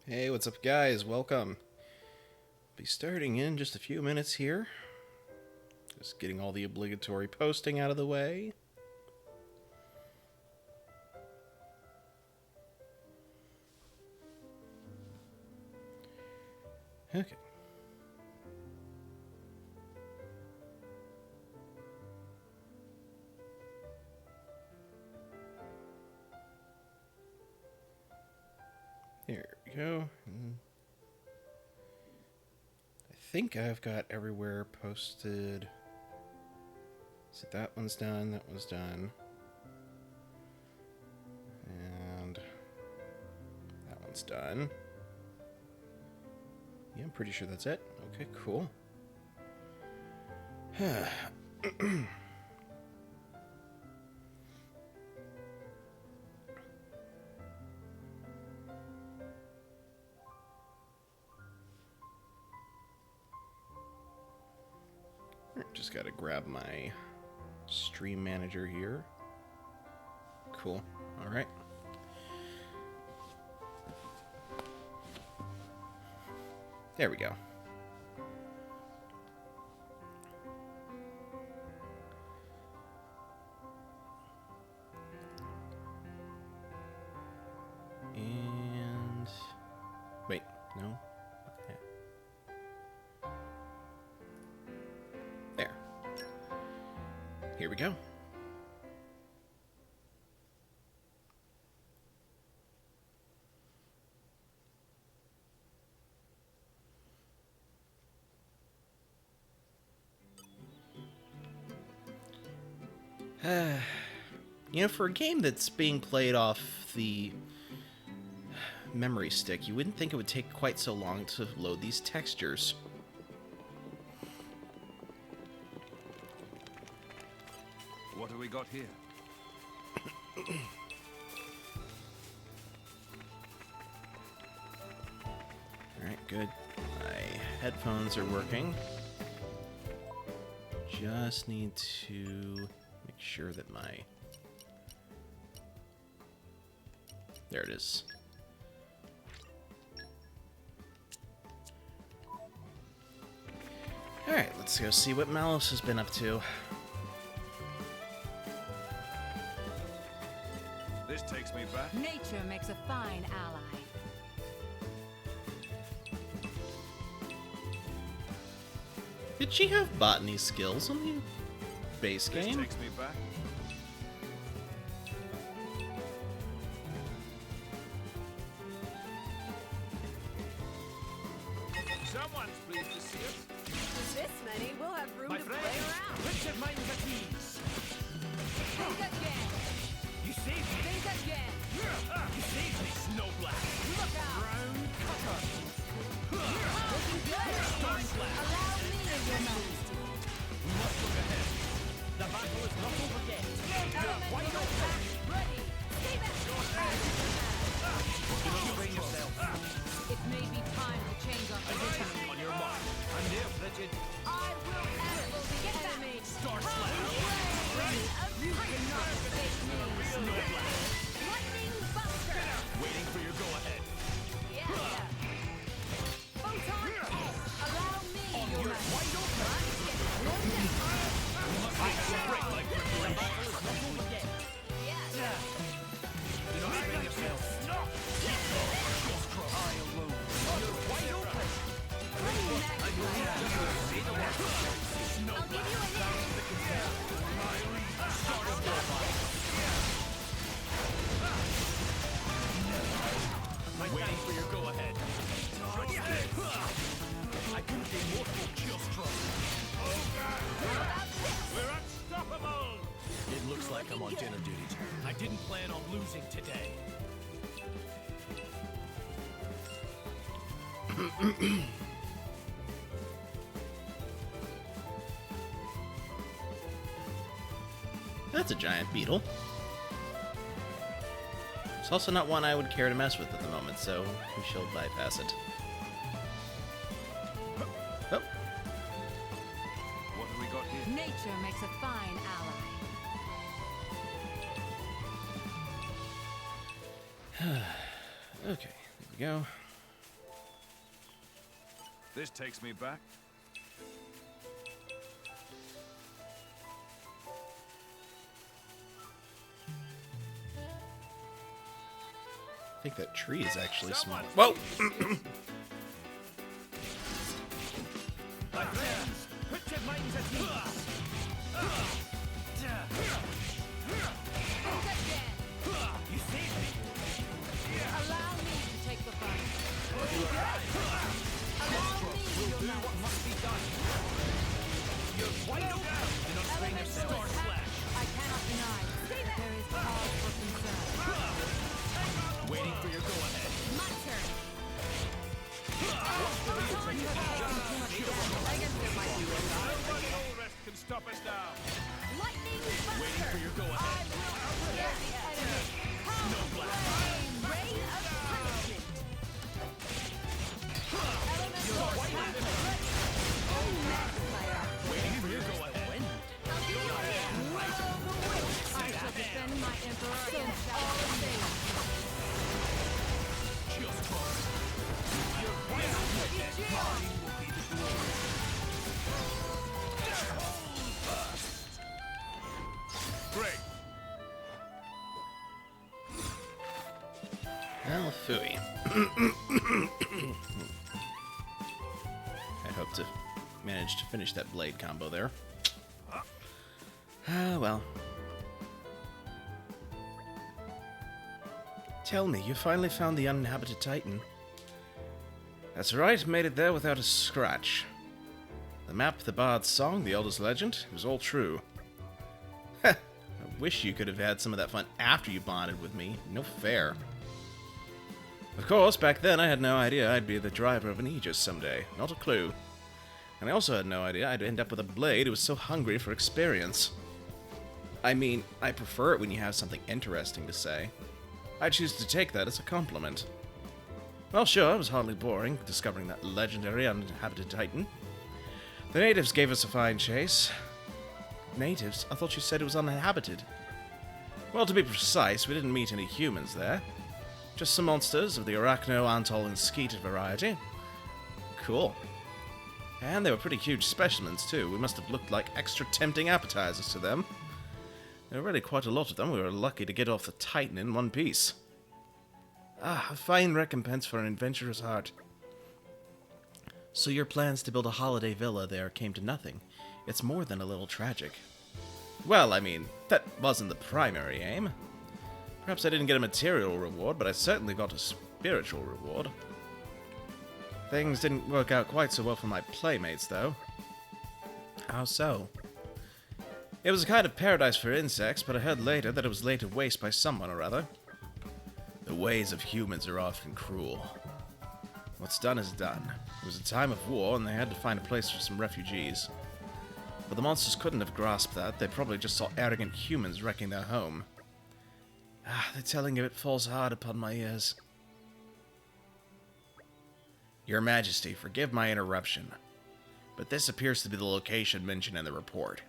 Hey, what's up, guys? Welcome. Be starting in just a few minutes here. Just getting all the obligatory posting out of the way. Okay. Here we go. I think I've got everywhere posted. See, that one's done, that one's done. And that one's done. Yeah, I'm pretty sure that's it. Okay, cool. Just gotta grab my stream manager here. Cool. Alright. There we go. And wait, no. There. Here we go. You know, for a game that's being played off the memory stick, you wouldn't think it would take quite so long to load these textures. What have we got here? Alright, good. My headphones are working. Just need to make sure that my... There it is. Alright, let's go see what Malice has been up to. This takes me back. Nature makes a fine ally. Did she have botany skills on the base This game? takes me back. Someone's pleased to see us. With this many, we'll have room My to friend, play around. put your minds at ease. Think again. You saved me. Think again. You saved me, Snowblast. Look out. Brown cutter. Looking good. Star Slash. Allow me in your majesty. We must look ahead. The battle is not over yet. Elemental attack ready. Stay back. Concentrate yourself. It may be time to change our position. On your mark. I'm there, Bridget. I will handle the enemy. Star Slash. You cannot escape me. Snowblast. Lightning buster. Waiting for your go-ahead. Yeah. Photon edge. Allow me your You're majesty. wide open. I can break like preparation. The battle is not over yet. Yeah. Do not strain yourself. I alone. You're wide open. I'll give you a hint. Waiting for your go-ahead. I couldn't be more just trust. We're unstoppable! It looks like I'm on dinner duty. I didn't plan on losing today. That's a giant beetle. It's also not one I would care to mess with at the moment, so we shall bypass it. Oh. What have we got here? Nature makes a fine ally. Okay, there we go. This takes me back. I think that tree is actually small. Whoa! My friends, put your minds at ease. You saved me. Allow me to take the fight. We'll do what must be done. You're wide open. Do not strain yourself. Star Slash. I cannot deny there is cause for concern. Waiting for your go-ahead. My turn. No rest can stop us now. Lightning Waiting for your go-ahead. Get the enemy. Snow Blast. Rain of punishment. Elemental attack. Waiting for your go-ahead. I'll give you a hand. I shall defend my emperor against all assailants. Just cross. You're wide open. Mine will be the glory. Great. Well, phooey. I hope to manage to finish that blade combo there. Ah, well. Tell me, you finally found the uninhabited Titan. That's right, made it there without a scratch. The map, the bard's song, the Elder's legend, it was all true. Heh, I wish you could have had some of that fun after you bonded with me. No fair. Of course, back then I had no idea I'd be the driver of an Aegis someday. Not a clue. And I also had no idea I'd end up with a blade who was so hungry for experience. I mean, I prefer it when you have something interesting to say. I choose to take that as a compliment. Well, sure, it was hardly boring, discovering that legendary uninhabited Titan. The natives gave us a fine chase. Natives? I thought you said it was uninhabited. Well, to be precise, we didn't meet any humans there. Just some monsters of the Arachno, Antol, and Skeet variety. Cool. And they were pretty huge specimens, too. We must have looked like extra tempting appetizers to them. There were really quite a lot of them. We were lucky to get off the Titan in one piece. Ah, a fine recompense for an adventurous heart. So your plans to build a holiday villa there came to nothing. It's more than a little tragic. Well, I mean, that wasn't the primary aim. Perhaps I didn't get a material reward, but I certainly got a spiritual reward. Things didn't work out quite so well for my playmates, though. How so? It was a kind of paradise for insects, but I heard later that it was laid to waste by someone or other. The ways of humans are often cruel. What's done is done. It was a time of war, and they had to find a place for some refugees. But the monsters couldn't have grasped that. They probably just saw arrogant humans wrecking their home. Ah, the telling of it falls hard upon my ears. Your Majesty, forgive my interruption, but this appears to be the location mentioned in the report.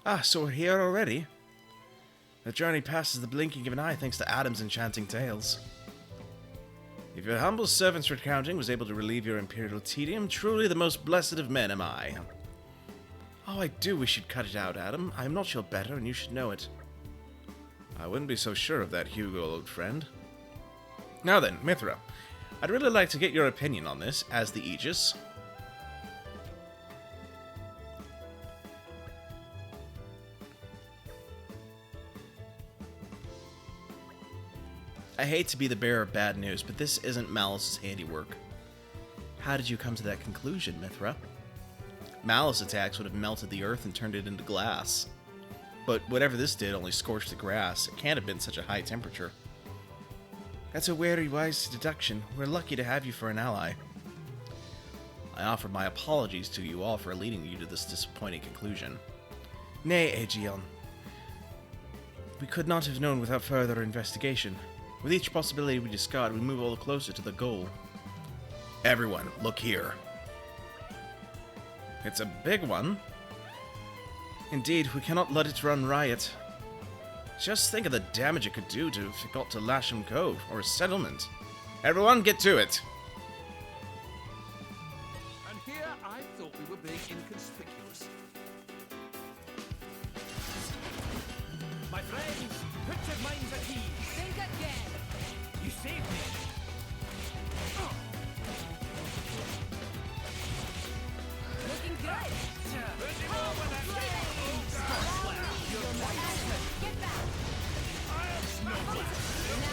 Ah, so we're here already? The journey passes the blinking of an eye thanks to Adam's enchanting tales. If your humble servant's recounting was able to relieve your imperial tedium, truly the most blessed of men am I. Oh, I do wish you'd cut it out, Adam. I am not your better, and you should know it. I wouldn't be so sure of that, Hugo, old friend. Now then, Mithra, I'd really like to get your opinion on this, as the Aegis. I hate to be the bearer of bad news, but this isn't Malice's handiwork. How did you come to that conclusion, Mithra? Malice attacks would have melted the earth and turned it into glass. But whatever this did only scorched the grass. It can't have been such a high temperature. That's a very wise deduction. We're lucky to have you for an ally. I offer my apologies to you all for leading you to this disappointing conclusion. Nay, Aegeon. We could not have known without further investigation. With each possibility we discard, we move all the closer to the goal. Everyone, look here. It's a big one. Indeed, we cannot let it run riot. Just think of the damage it could do to if it got to Lasham Cove, or a settlement. Everyone, get to it! My friends, put your minds at ease. Think again. You saved me. Looking good. Get back. Now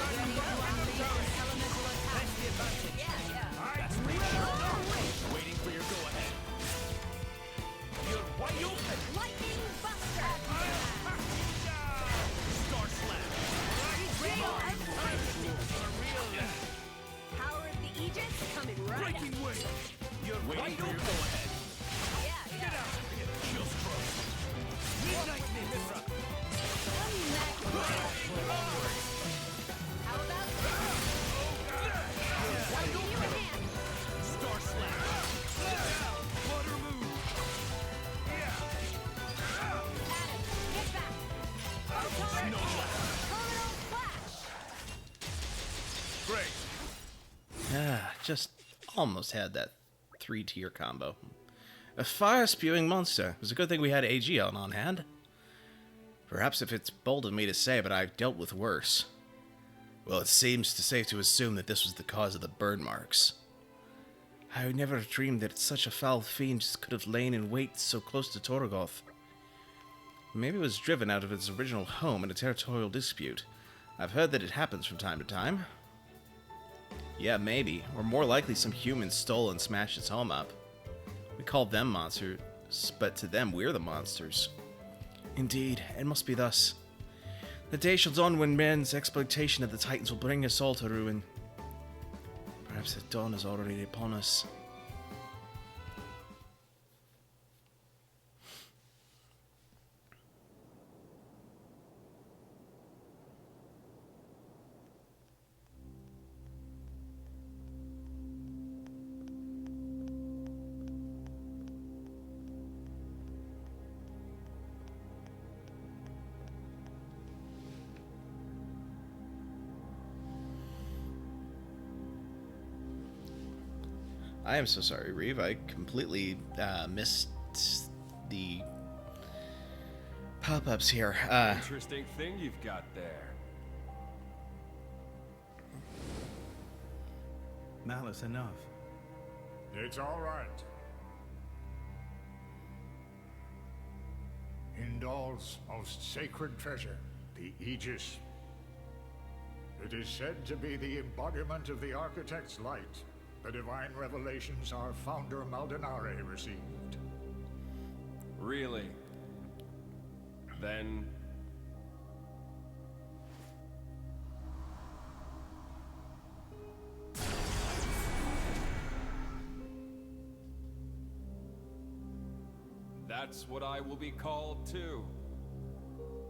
you need to unleash this elemental attack. Press the advantage. Yeah. That's me. Waiting for your go-ahead. You're wide open. Lightning Buster. Star Slam. Power of the Aegis coming right up. Breaking wave. You're waiting for your go-ahead. Yeah. Chill stroke. Midnight Mithra. How about give you a hand? Star Slam. Water move. Adam, get back. Photon. No blast. Terminal flash. Great. Just almost had that 3-tier combo. A fire-spewing monster. It was a good thing we had AG on hand. Perhaps if it's bold of me to say, but I've dealt with worse. Well, it seems safe to assume that this was the cause of the burn marks. I never dreamed that such a foul fiend could have lain in wait so close to Torgoth. Maybe it was driven out of its original home in a territorial dispute. I've heard that it happens from time to time. Yeah, maybe. Or more likely some humans stole and smashed its home up. We call them monsters, but to them we're the monsters. Indeed, it must be thus. The day shall dawn when man's exploitation of the Titans will bring us all to ruin. Perhaps the dawn is already upon us. I am so sorry, Reeve. I completely missed the pop-ups here. Interesting thing you've got there. Malice enough. It's all right. Indal's most sacred treasure, the Aegis. It is said to be the embodiment of the Architect's light, the divine revelations our founder Maldonare received. Really? Then... that's what I will be called too.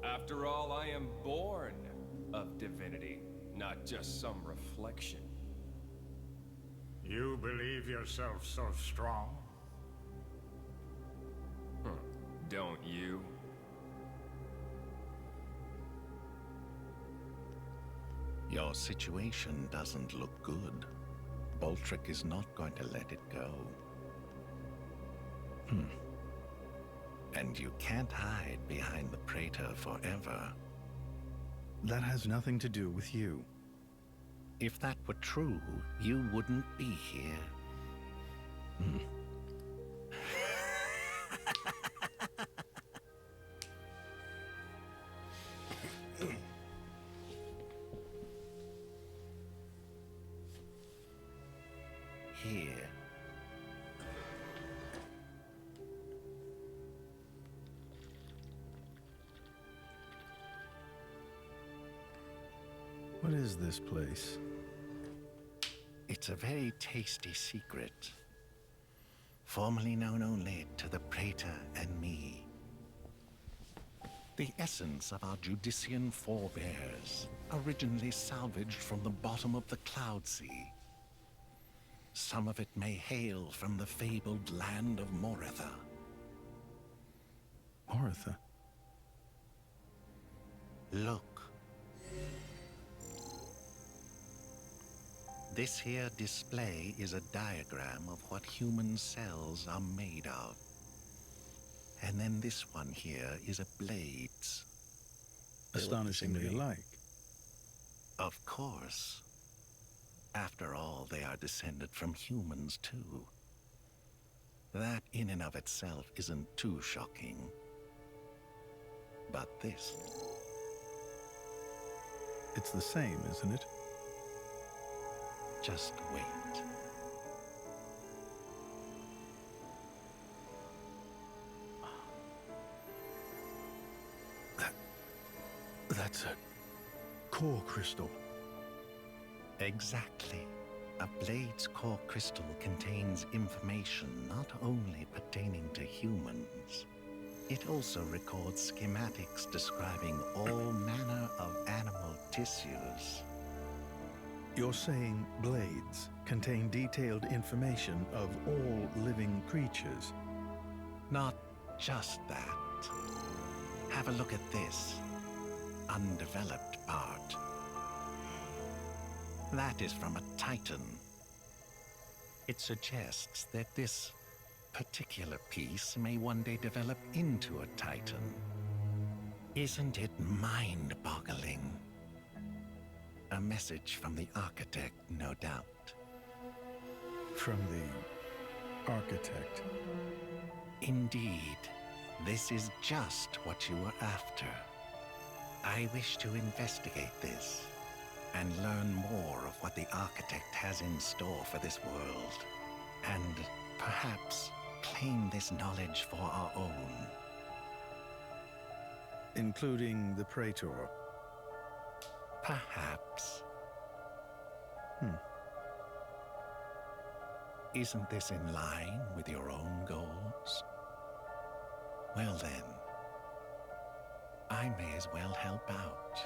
After all, I am born of divinity, not just some reflection. You believe yourself so strong? Don't you? Your situation doesn't look good. Boltrick is not going to let it go. And you can't hide behind the Praetor forever. That has nothing to do with you. If that were true, you wouldn't be here. Here. What is this place? It's a very tasty secret. Formerly known only to the Praetor and me. The essence of our Judician forebears, originally salvaged from the bottom of the Cloud Sea. Some of it may hail from the fabled land of Moritha. Moritha? Look. This here display is a diagram of what human cells are made of. And then this one here is a blades. They look the same to Astonishingly me. alike. Of course. After all, they are descended from humans, too. That in and of itself isn't too shocking. But this... It's the same, isn't it? Just wait. That's a core crystal. Exactly. A blade's core crystal contains information not only pertaining to humans, it also records schematics describing all manner of animal tissues. You're saying blades contain detailed information of all living creatures? Not just that. Have a look at this undeveloped part. That is from a Titan. It suggests that this particular piece may one day develop into a Titan. Isn't it mind-boggling? A message from the architect, no doubt. From the architect. Indeed, this is just what you were after. I wish to investigate this and learn more of what the architect has in store for this world, and perhaps claim this knowledge for our own. Including the Praetor. Perhaps. Isn't this in line with your own goals? Well then, I may as well help out.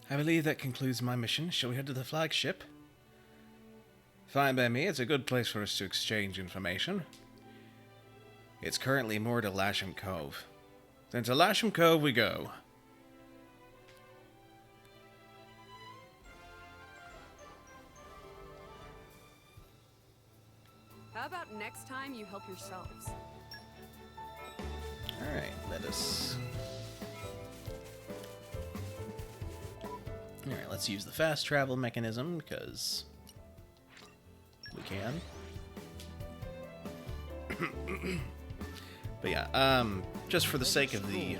I believe that concludes my mission. Shall we head to the flagship? Fine by me. It's a good place for us to exchange information. It's currently moored at Lasham Cove. Then to Lasham Cove we go. How about next time you help yourselves? Alright, let us... Alright, let's use the fast travel mechanism, because we can. But yeah, just for the sake of the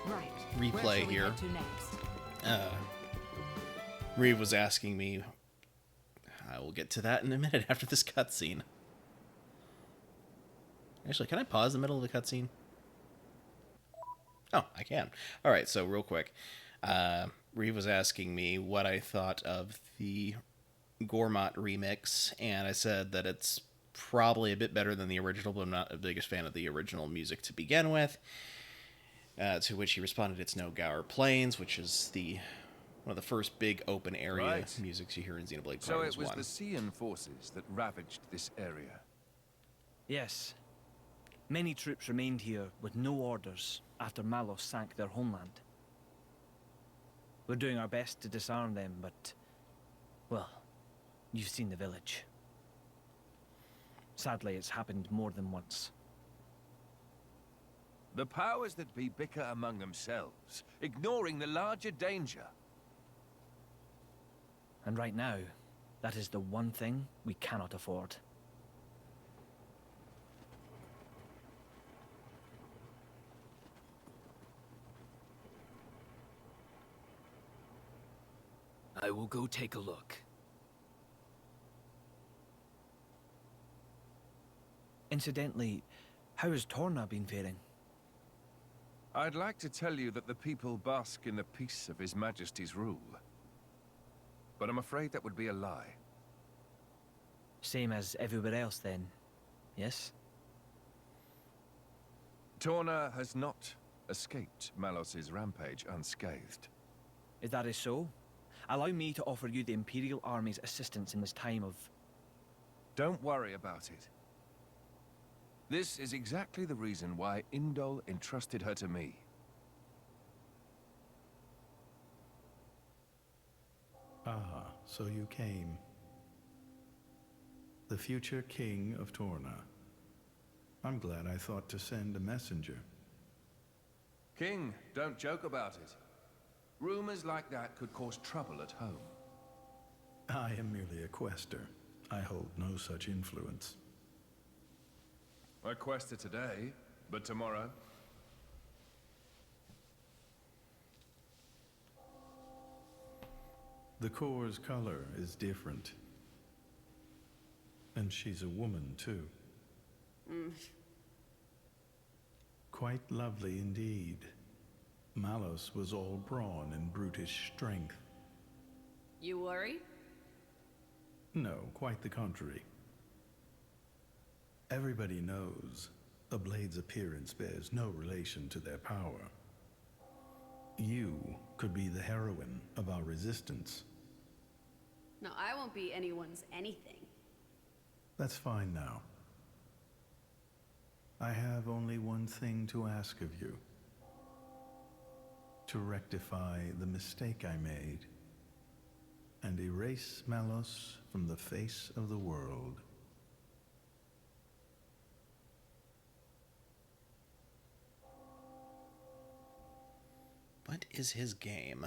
Right. replay here, Reeve was asking me. I will get to that in a minute after this cutscene. Actually, can I pause the middle of the cutscene? Oh, I can. Alright, so real quick. Reeve was asking me what I thought of the Gormott remix, and I said that it's probably a bit better than the original, but I'm not the biggest fan of the original music to begin with. To which he responded, it's no Gower Plains, which is one of the first big open area musics you hear in Xenoblade Chronicles 1. So it was the Cian forces that ravaged this area. Yes. Many troops remained here with no orders after Malos sank their homeland. We're doing our best to disarm them, but... well, you've seen the village. Sadly, it's happened more than once. The powers that be bicker among themselves, ignoring the larger danger. And right now, that is the one thing we cannot afford. I will go take a look. Incidentally, how has Torna been faring? I'd like to tell you that the people bask in the peace of His Majesty's rule. But I'm afraid that would be a lie. Same as everywhere else then, yes? Torna has not escaped Malos's rampage unscathed. If that is so, allow me to offer you the Imperial Army's assistance in this time of... Don't worry about it. This is exactly the reason why Indol entrusted her to me. so you came. The future king of Torna. I'm glad I thought to send a messenger. King, don't joke about it. Rumors like that could cause trouble at home. I am merely a quester. I hold no such influence. I quested today, but tomorrow? The core's color is different. And she's a woman, too. Quite lovely indeed. Malos was all brawn and brutish strength. You worry? No, quite the contrary. Everybody knows a blade's appearance bears no relation to their power. You could be the heroine of our resistance. No, I won't be anyone's anything. That's fine now. I have only one thing to ask of you. To rectify the mistake I made and erase Malos from the face of the world. What is his game?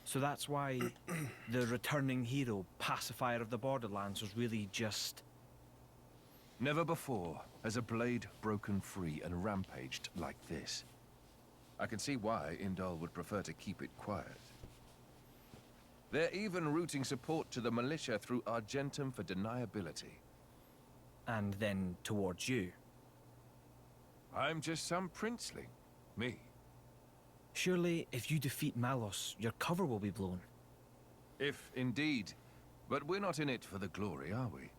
So that's why the returning hero, pacifier of the Borderlands, was really just... Never before has a blade broken free and rampaged like this. I can see why Indol would prefer to keep it quiet. They're even routing support to the militia through Argentum for deniability. And then towards you. I'm just some princeling. Me. Surely, if you defeat Malos, your cover will be blown. If indeed. But we're not in it for the glory, are we?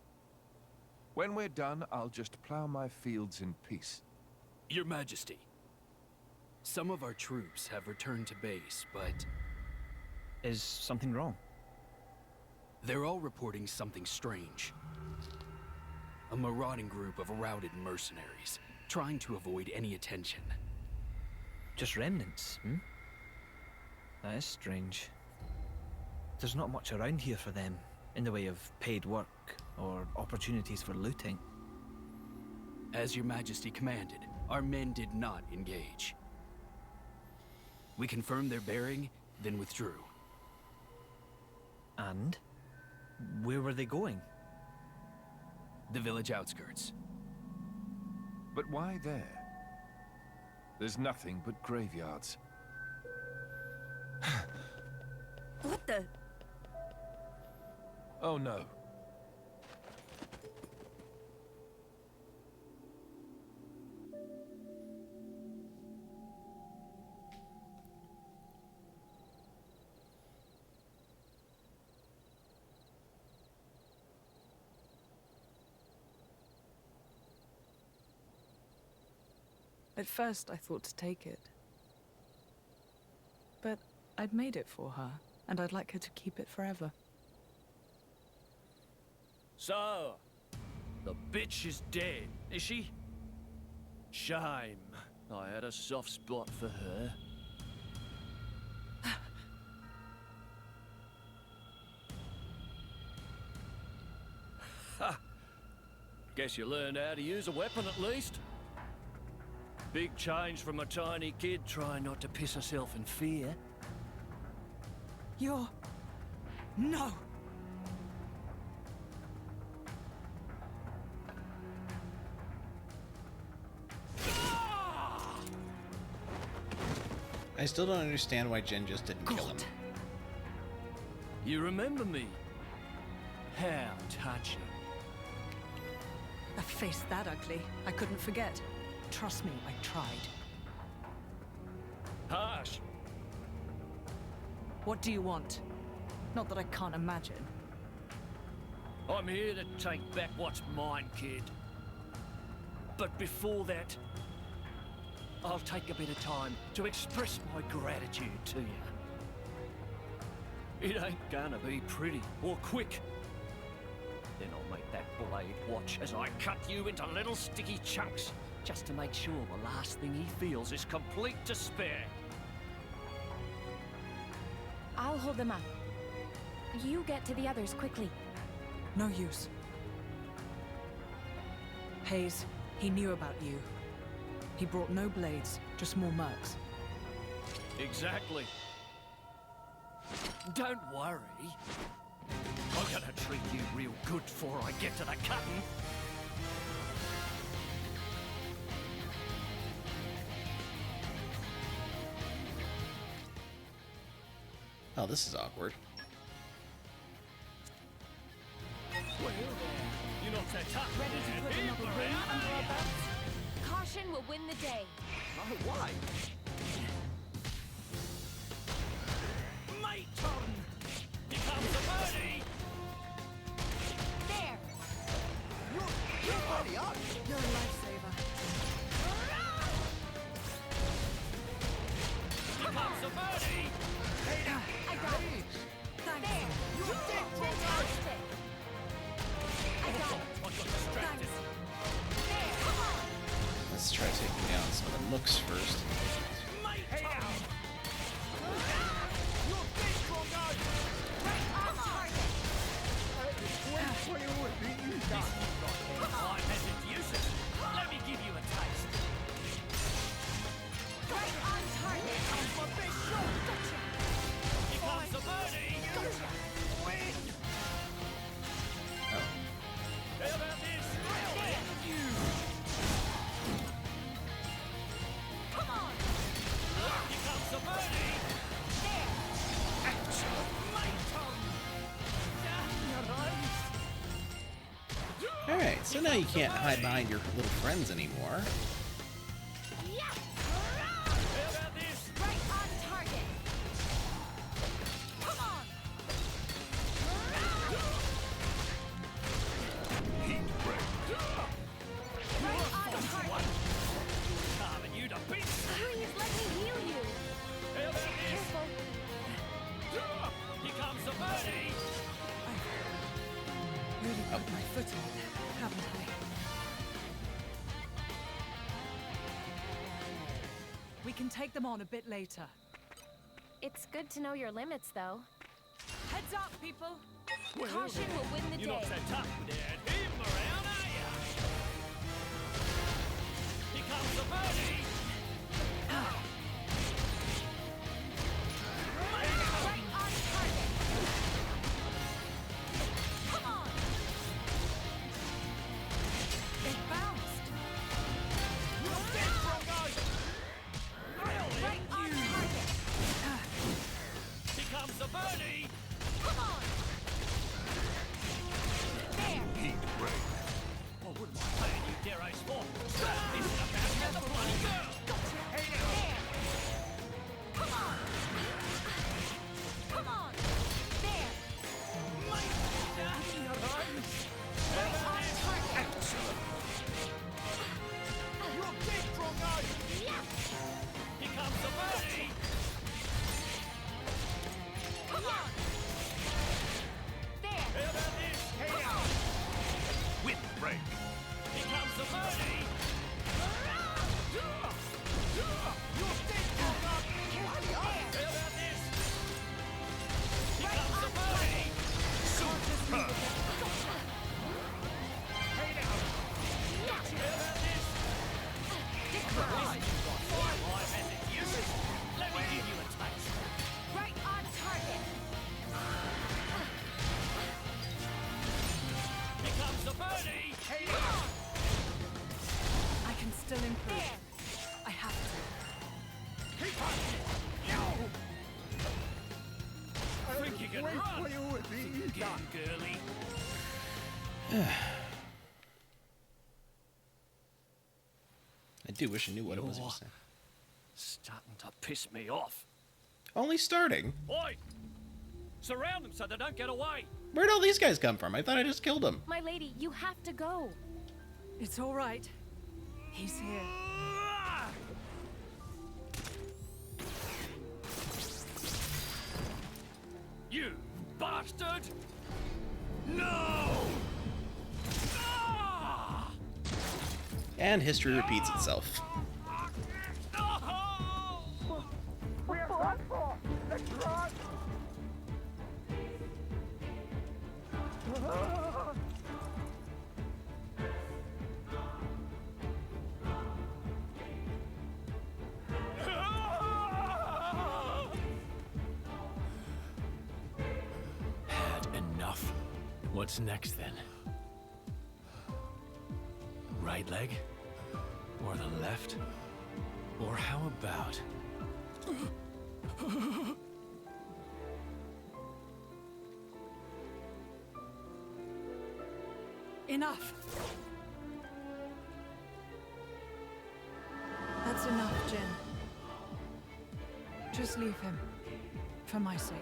When we're done, I'll just plow my fields in peace. Your Majesty, some of our troops have returned to base, but... Is something wrong? They're all reporting something strange. A marauding group of routed mercenaries, trying to avoid any attention. Just remnants, hmm? That is strange. There's not much around here for them, in the way of paid work or opportunities for looting. As your Majesty commanded, our men did not engage. We confirmed their bearing, then withdrew. And? Where were they going? The village outskirts. But why there? There's nothing but graveyards. What the? Oh no. At first, I thought to take it. But I'd made it for her, and I'd like her to keep it forever. So, the bitch is dead, is she? Shame. I had a soft spot for her. Ha! Guess you learned how to use a weapon at least. Big change from a tiny kid trying not to piss herself in fear. You're... No! I still don't understand why Jen just didn't kill him. You remember me? How touching. A face that ugly, I couldn't forget. Trust me, I tried. Harsh. What do you want? Not that I can't imagine. I'm here to take back what's mine, kid. But before that, I'll take a bit of time to express my gratitude to you. It ain't gonna be pretty or quick. Then I'll make that blade watch as I cut you into little sticky chunks, just to make sure the last thing he feels is complete despair. I'll hold them up. You get to the others quickly. No use. Hayes, he knew about you. He brought no blades, just more mercs. Exactly. Don't worry. I'm gonna treat you real good before I get to the cutting. Oh, this is awkward. Well there. You're not so tough. Ready to put another ring under our belts? Caution will win the day. Oh, why? Mate turn! Here comes the birdie! There! You're bloody up! You're a lifesaver. Here comes the birdie! I got it. Thanks. There! You're dead, Fantastic! I got it. I got distracted. There! Come on! Let's try taking down some of the mooks first. Mate turn! You're dead, Brogan! Right on target! Time has its uses. Let me give you a taste. Right on target! That's my best shot! Gotcha! Here comes the birdie! Gotcha! Win! Oh. How about this? There! You! Come on! Here comes the birdie! There! Mate turn! Alright, so now you can't hide behind your little friends anymore. Yeah! How about this? Right on target! Come on! Right on target! Carving you to bits! Please let me heal you! How about this? Careful! Here comes the birdie! Really put my foot in it, haven't I? We can take them on a bit later. It's good to know your limits, though. Heads up, people! Caution will win the You're day. not so tough with that him around, are ya? Here comes the birdie! Right on target! Come on! It bounced! You're dead, Brogan! Right on target! Here comes the birdie! Come on! There! I wouldn't mind paying you Darrow's for. This is about to get the bloody girl! There! Come on! Come on! There! Right on target! You're dead, Brogan! Yeah! Here comes the birdie! Come on! There! How about this? Come on! Wind break. Here comes the birdie! You're dead, Brogan! Careful there! How about this? Here comes the birdie! Yeah! How about this? Decline! Life has its uses. Let me give you a taste. Right on target! Here comes the birdie! I can still improve. There! I have to. Think you can run? Again, girly. I do wish I knew what it was he You're was saying. starting to piss me off. Only starting? Oi! Surround them so they don't get away. Where'd all these guys come from? I thought I just killed them. My lady, you have to go. It's all right. He's here. You bastard! No! Ah! And history repeats itself. No! What's next then? Right leg? Or the left? Or how about... Enough! That's enough, Jin. Just leave him. For my sake.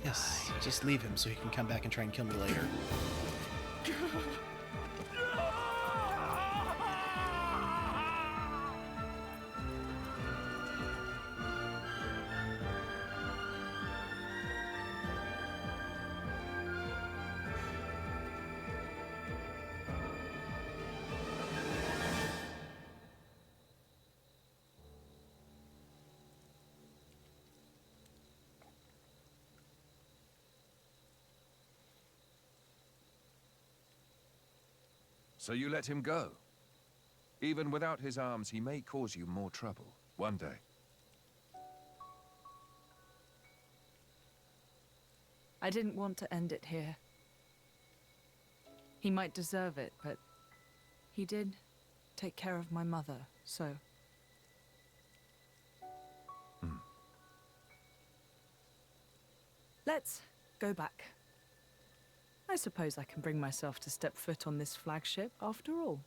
Yes, just leave him so he can come back and try and kill me later. So you let him go? Even without his arms, he may cause you more trouble one day. I didn't want to end it here. He might deserve it, but he did take care of my mother, so... Let's go back. I suppose I can bring myself to step foot on this flagship after all.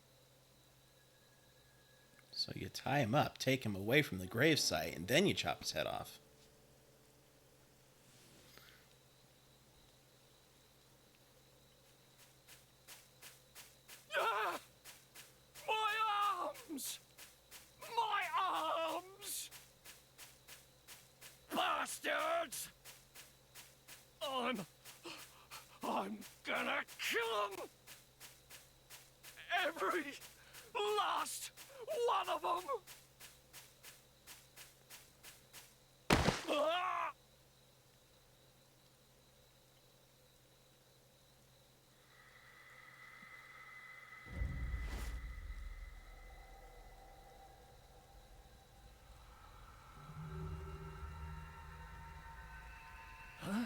So you tie him up, take him away from the gravesite, and then you chop his head off. Ah! My arms! My arms! Bastards! I'm gonna kill them! Every last one of them! Ah! Huh?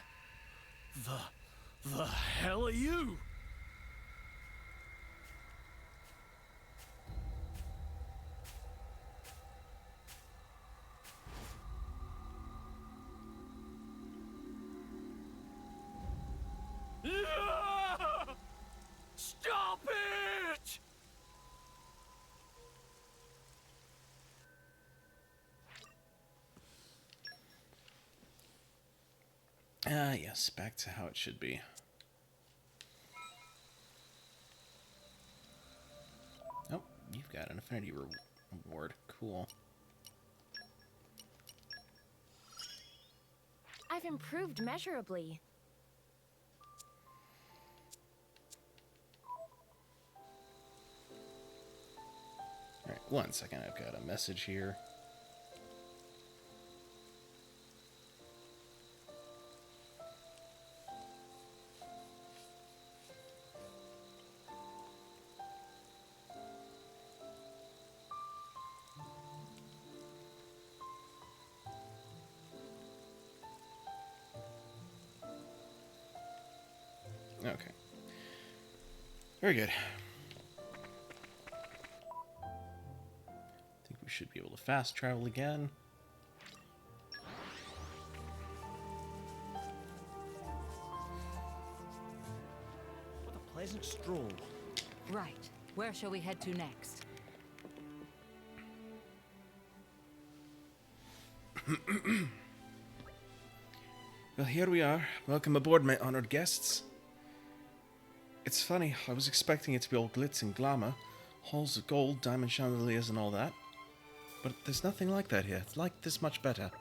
The hell are you? Stop it! Ah, yes, back to how it should be. Oh, you've got an affinity reward. Cool. I've improved measurably. Alright, one second, I've got a message here. Okay. Very good. I think we should be able to fast travel again. What a pleasant stroll. Right. Where shall we head to next? Well, here we are. Welcome aboard, my honored guests. It's funny, I was expecting it to be all glitz and glamour, halls of gold, diamond chandeliers and all that. But there's nothing like that here. It's like this much better.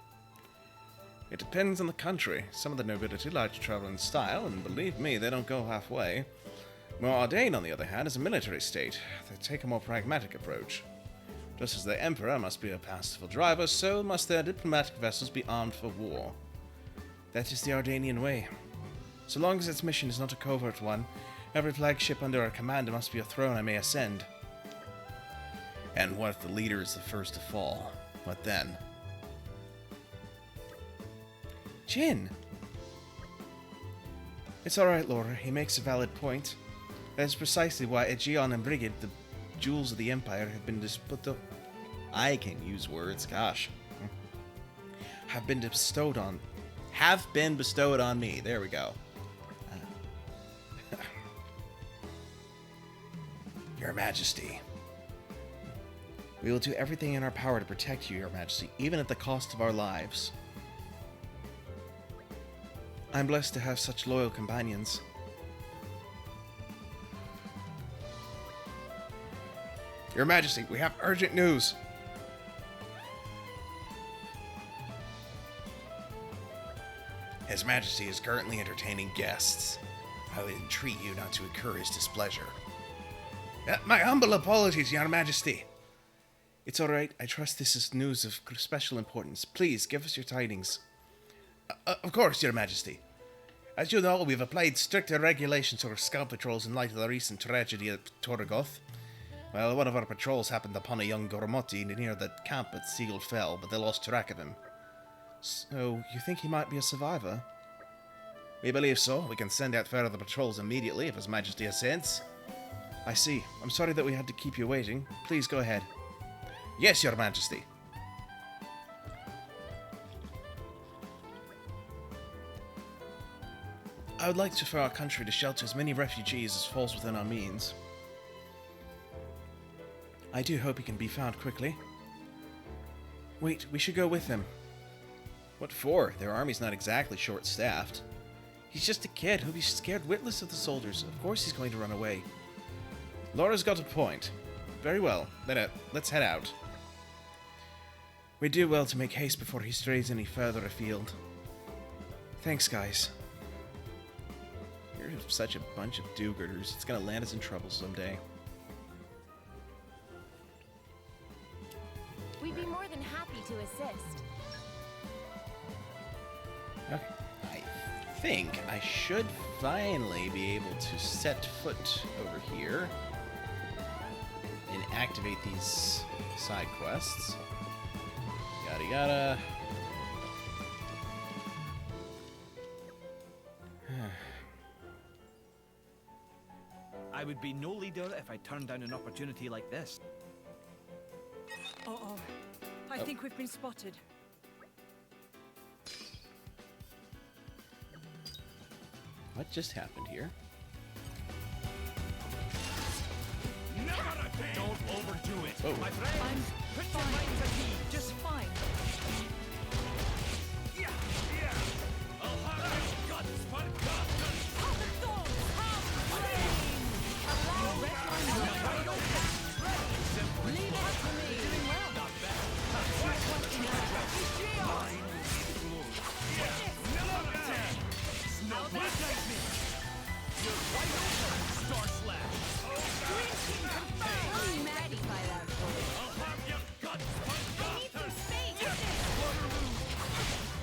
It depends on the country. Some of the nobility like to travel in style, and believe me, they don't go halfway. Well, Ardain, on the other hand, is a military state. They take a more pragmatic approach. Just as their emperor must be a pastful driver, so must their diplomatic vessels be armed for war. That is the Ardanian way. So long as its mission is not a covert one, every flagship under our commander must be a throne I may ascend. And what if the leader is the first to fall? What then? Jin! It's alright, Laura. He makes a valid point. That is precisely why Aegeon and Brigid, the jewels of the Empire, have been put up. I can use words, gosh. Have been bestowed on me. There we go. Your Majesty. We will do everything in our power to protect you, Your Majesty, even at the cost of our lives. I'm blessed to have such loyal companions. Your Majesty, we have urgent news. His Majesty is currently entertaining guests. I would entreat you not to incur his displeasure. My humble apologies, Your Majesty. It's alright. I trust this is news of special importance. Please, give us your tidings. Of course, Your Majesty. As you know, we've applied stricter regulations to our scout patrols in light of the recent tragedy at Torna. Well, one of our patrols happened upon a young Gormoti near the camp at Seal Fell, but they lost track of him. So, you think he might be a survivor? We believe so. We can send out further patrols immediately if His Majesty assents. I see. I'm sorry that we had to keep you waiting. Please go ahead. Yes, Your Majesty. I would like for our country to shelter as many refugees as falls within our means. I do hope he can be found quickly. Wait, we should go with him. What for? Their army's not exactly short-staffed. He's just a kid who'll be scared witless of the soldiers. Of course he's going to run away. Laura's got a point. Very well. Let's head out. We do well to make haste before he strays any further afield. Thanks, guys. You're such a bunch of do-gooders. It's gonna land us in trouble someday. We'd be more than happy to assist. Okay. I think I should finally be able to set foot over here and activate these side quests. Yada yada. I would be no leader if I turned down an opportunity like this. Uh-oh. I think we've been spotted. What just happened here? Don't overdo it. Oh. My friend, I'm put your minds at ease. just fine. Yeah. I'll have your guts forgotten. Leave it to me. Doing well. Not bad. Star slash. I'm ready by that point. I'll have your guts I need some space.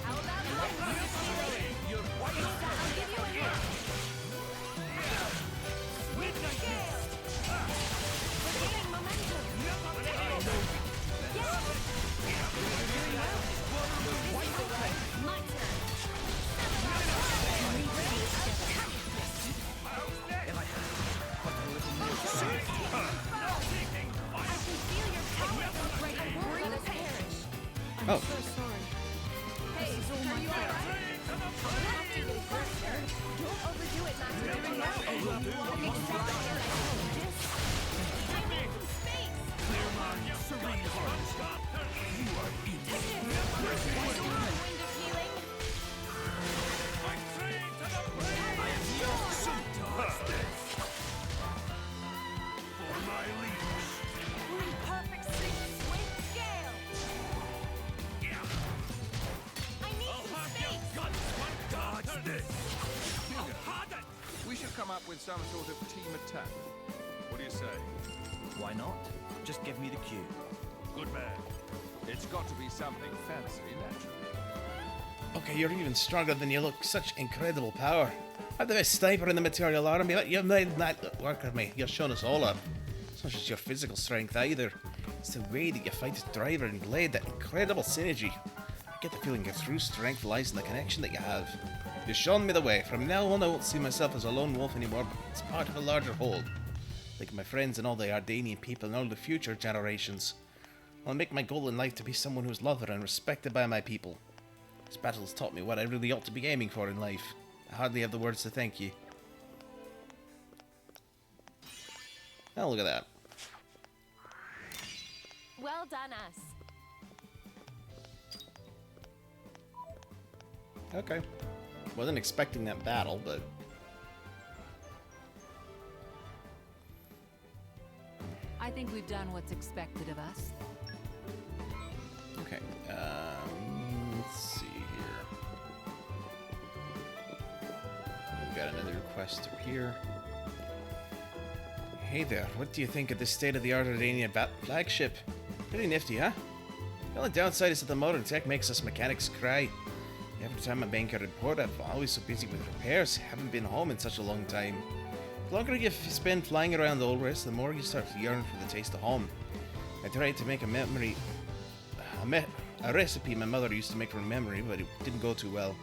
How about You're white open. I'll give you a hand. Midnight Scale. We're gaining momentum. Yes. Doing well. My turn. Oh. So sorry. Hey, are you alright? Don't overdo it, Master. Doing well. Exactly. I need some space. Clear mind, serene heart. You are Wind of healing. I'm trained to the blade. I am your for my liege. We're in perfect sync with Gale. I need some space. Dodge this. We should come up with some sort of team attack. What do you say? Why not? Just give me the cue. Good man. It's got to be something fancy, naturally. Okay, you're even stronger than you look. Such incredible power. I'm the best sniper in the Material Army. You've made that work with me. You've shown us all up. It's not just your physical strength either. It's the way that you fight as Driver and Blade. That incredible synergy. I get the feeling your true strength lies in the connection that you have. You've shown me the way. From now on, I won't see myself as a lone wolf anymore, but as part of a larger whole. Like my friends and all the Ardanian people and all the future generations. I'll make my goal in life to be someone who's loved and respected by my people. This battle has taught me what I really ought to be aiming for in life. I hardly have the words to thank you. Oh, look at that. Well done, us. Okay. Wasn't expecting that battle, but... I think we've done what's expected of us. Okay, let's see here. We've got another quest up here. Hey there, what do you think of the state-of-the-art Ardanian flagship? Pretty nifty, huh? The only downside is that the modern tech makes us mechanics cry. Every time I'm anchored in port, I'm always so busy with repairs. Haven't been home in such a long time. The longer you spend flying around the old west, the more you start to yearn for the taste of home. I tried to make a recipe my mother used to make from memory, but it didn't go too well.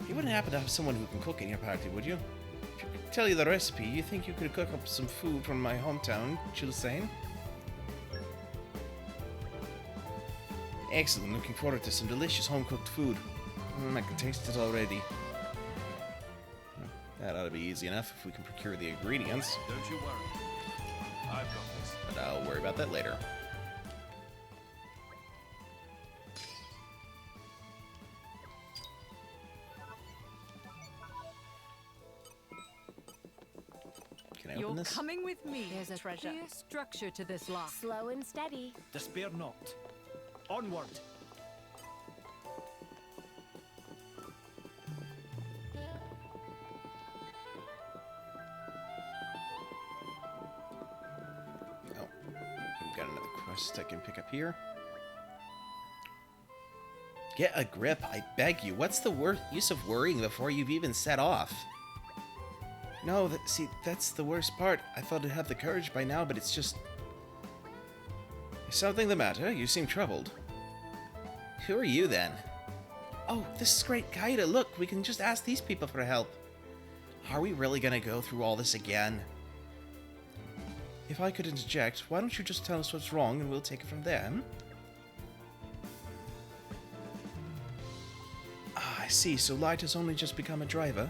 You wouldn't happen to have someone who can cook in your party, would you? If I could tell you the recipe, you think you could cook up some food from my hometown, Chilsane? Excellent, looking forward to some delicious home-cooked food. I can taste it already. That ought to be easy enough if we can procure the ingredients. Don't you worry. I've got this. But I'll worry about that later. Can I open this? You're coming with me, There's a treasure. clear structure to this lock. Slow and steady. Despair not. Onward. Oh, we've got another quest I can pick up here. Get a grip, I beg you. What's the use of worrying before you've even set off? No, see, that's the worst part. I thought I'd have the courage by now, but it's just... Is something the matter? You seem troubled. Who are you, then? Oh, this is great, Kaida. Look, we can just ask these people for help. Are we really gonna go through all this again? If I could interject, why don't you just tell us what's wrong and we'll take it from there, hmm? Ah, I see. So Light has only just become a driver?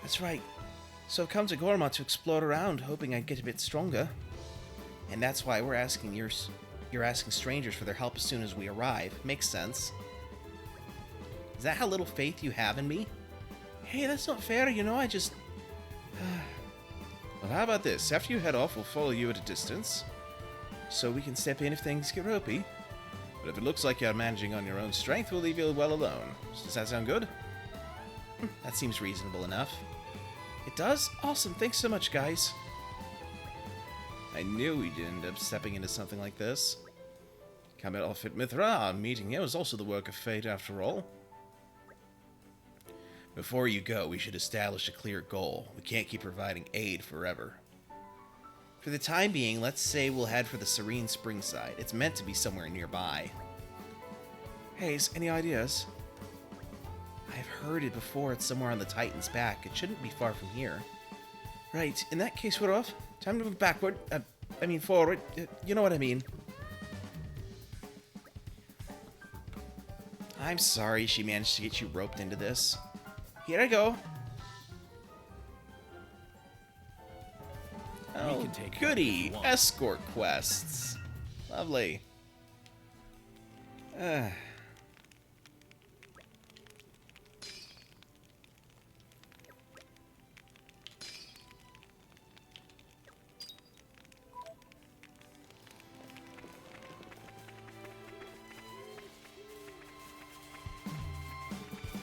That's right. So I've come to Gorma to explore around, hoping I'd get a bit stronger. And that's why you're asking strangers for their help as soon as we arrive. Makes sense. Is that how little faith you have in me? Hey, that's not fair, you know, I just... Well, how about this? After you head off, we'll follow you at a distance, so we can step in if things get ropey. But if it looks like you're managing on your own strength, we'll leave you well alone. Does that sound good? That seems reasonable enough. It does? Awesome, thanks so much, guys. I knew we'd end up stepping into something like this. Combat outfit Mithra, our meeting here was also the work of fate, after all. Before you go, we should establish a clear goal. We can't keep providing aid forever. For the time being, let's say we'll head for the Serene Springside. It's meant to be somewhere nearby. Hayes, any ideas? I've heard it before. It's somewhere on the Titan's back. It shouldn't be far from here. Right, in that case, we're off. Time to move backward. Forward. You know what I mean. I'm sorry she managed to get you roped into this. Here I go. Oh, can take goody. Escort Quests. Lovely.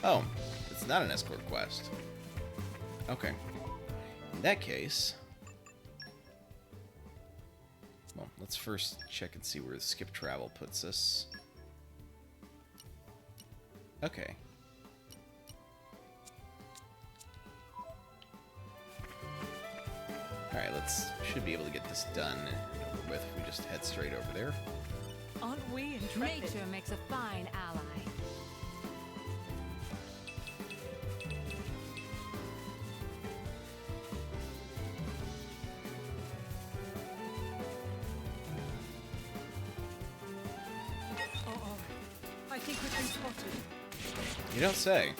Oh, it's not an escort quest. Okay. In that case... Well, let's first check and see where the skip travel puts us. Okay. Alright, should be able to get this done and over with if we just head straight over there. Aren't we intrepid? Nature makes a fine ally. think we've been spotted. You don't say.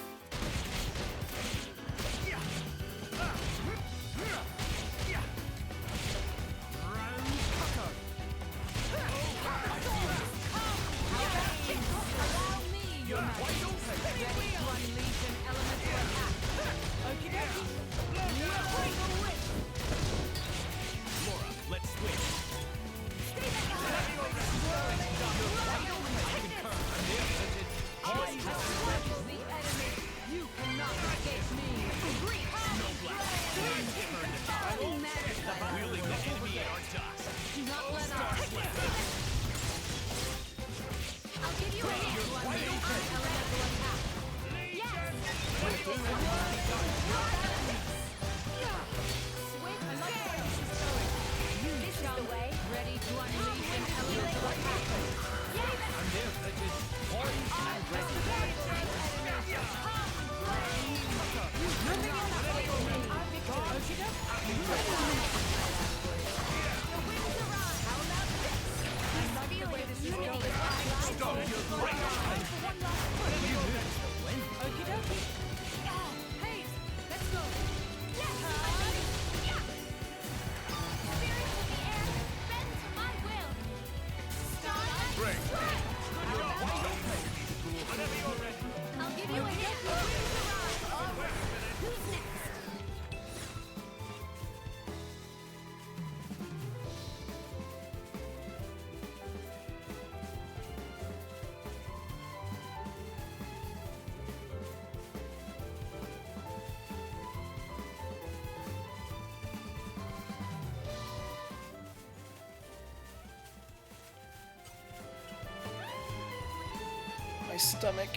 My stomach,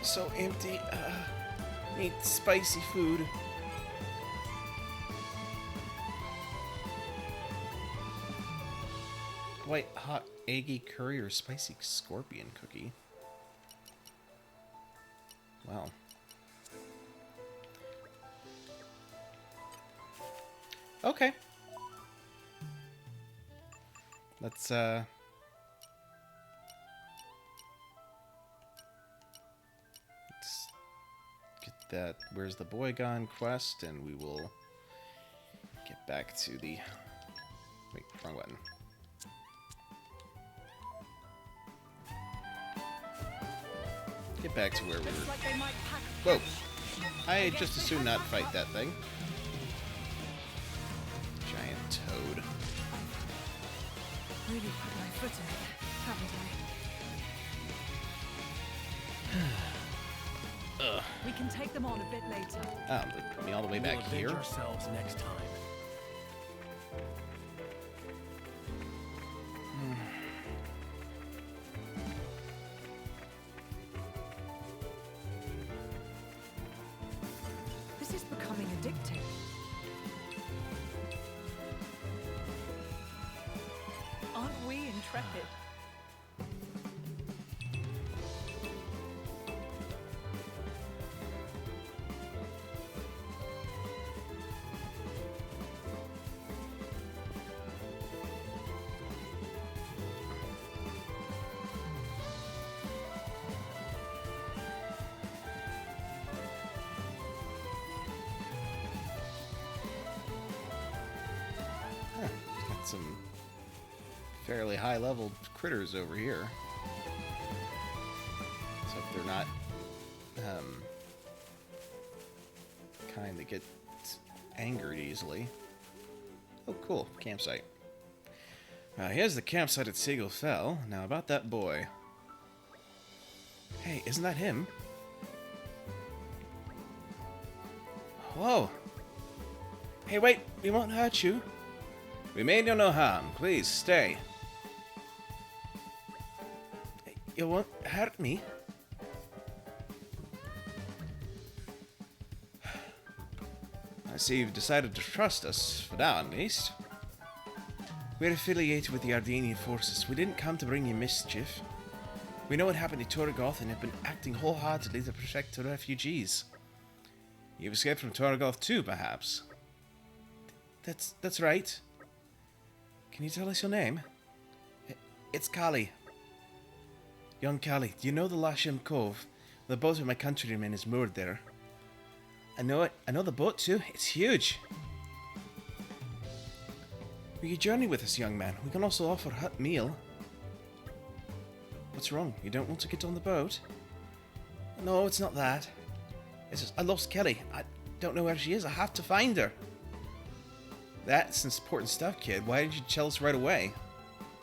so empty. Need spicy food. White hot eggy curry or spicy scorpion cookie. Wow. Okay. Let's get that Where's the Boy Gone quest, and we will get back to the... Wait, wrong button. Get back to where we were. Whoa! I just as soon not fight that thing. Giant toad. Really put my foot in it, haven't I? Ugh. We can take them on a bit later. Oh, they put me all the way back here. Ourselves next time. This is becoming addicting. Aren't we intrepid? Got some fairly high-level critters over here. So if they're not kind that get angered easily. Oh, cool. Campsite. Here's the campsite at Seagull Fell. Now about that boy. Hey, isn't that him? Whoa. Hey, wait. We won't hurt you. We mean you no harm. Please, stay. You won't hurt me? I see you've decided to trust us, for now at least. We're affiliated with the Ardenian forces. We didn't come to bring you mischief. We know what happened to Torgoth and have been acting wholeheartedly to protect the refugees. You've escaped from Torgoth too, perhaps? That's right. Can you tell us your name? It's Kali. Young Callie, do you know the Lasham Cove? The boat of my countryman is moored there. I know it. I know the boat too. It's huge. Will you journey with us, young man? We can also offer a hot meal. What's wrong? You don't want to get on the boat? No, it's not that. It's just, I lost Kelly. I don't know where she is. I have to find her. That's important stuff, kid. Why did you tell us right away?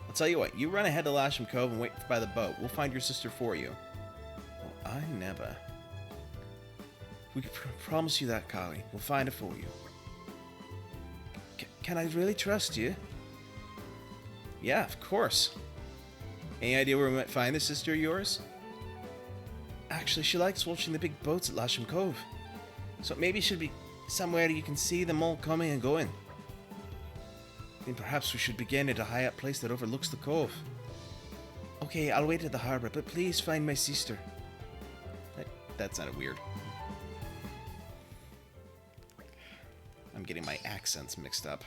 I'll tell you what. You run ahead to Lasham Cove and wait by the boat. We'll find your sister for you. Well, I never. We can promise you that, Carly. We'll find her for you. Can I really trust you? Yeah, of course. Any idea where we might find this sister of yours? Actually, she likes watching the big boats at Lasham Cove. So maybe it should be somewhere you can see them all coming and going. Then perhaps we should begin at a high up place that overlooks the cove. Okay, I'll wait at the harbor, but please find my sister. That sounded weird. I'm getting my accents mixed up.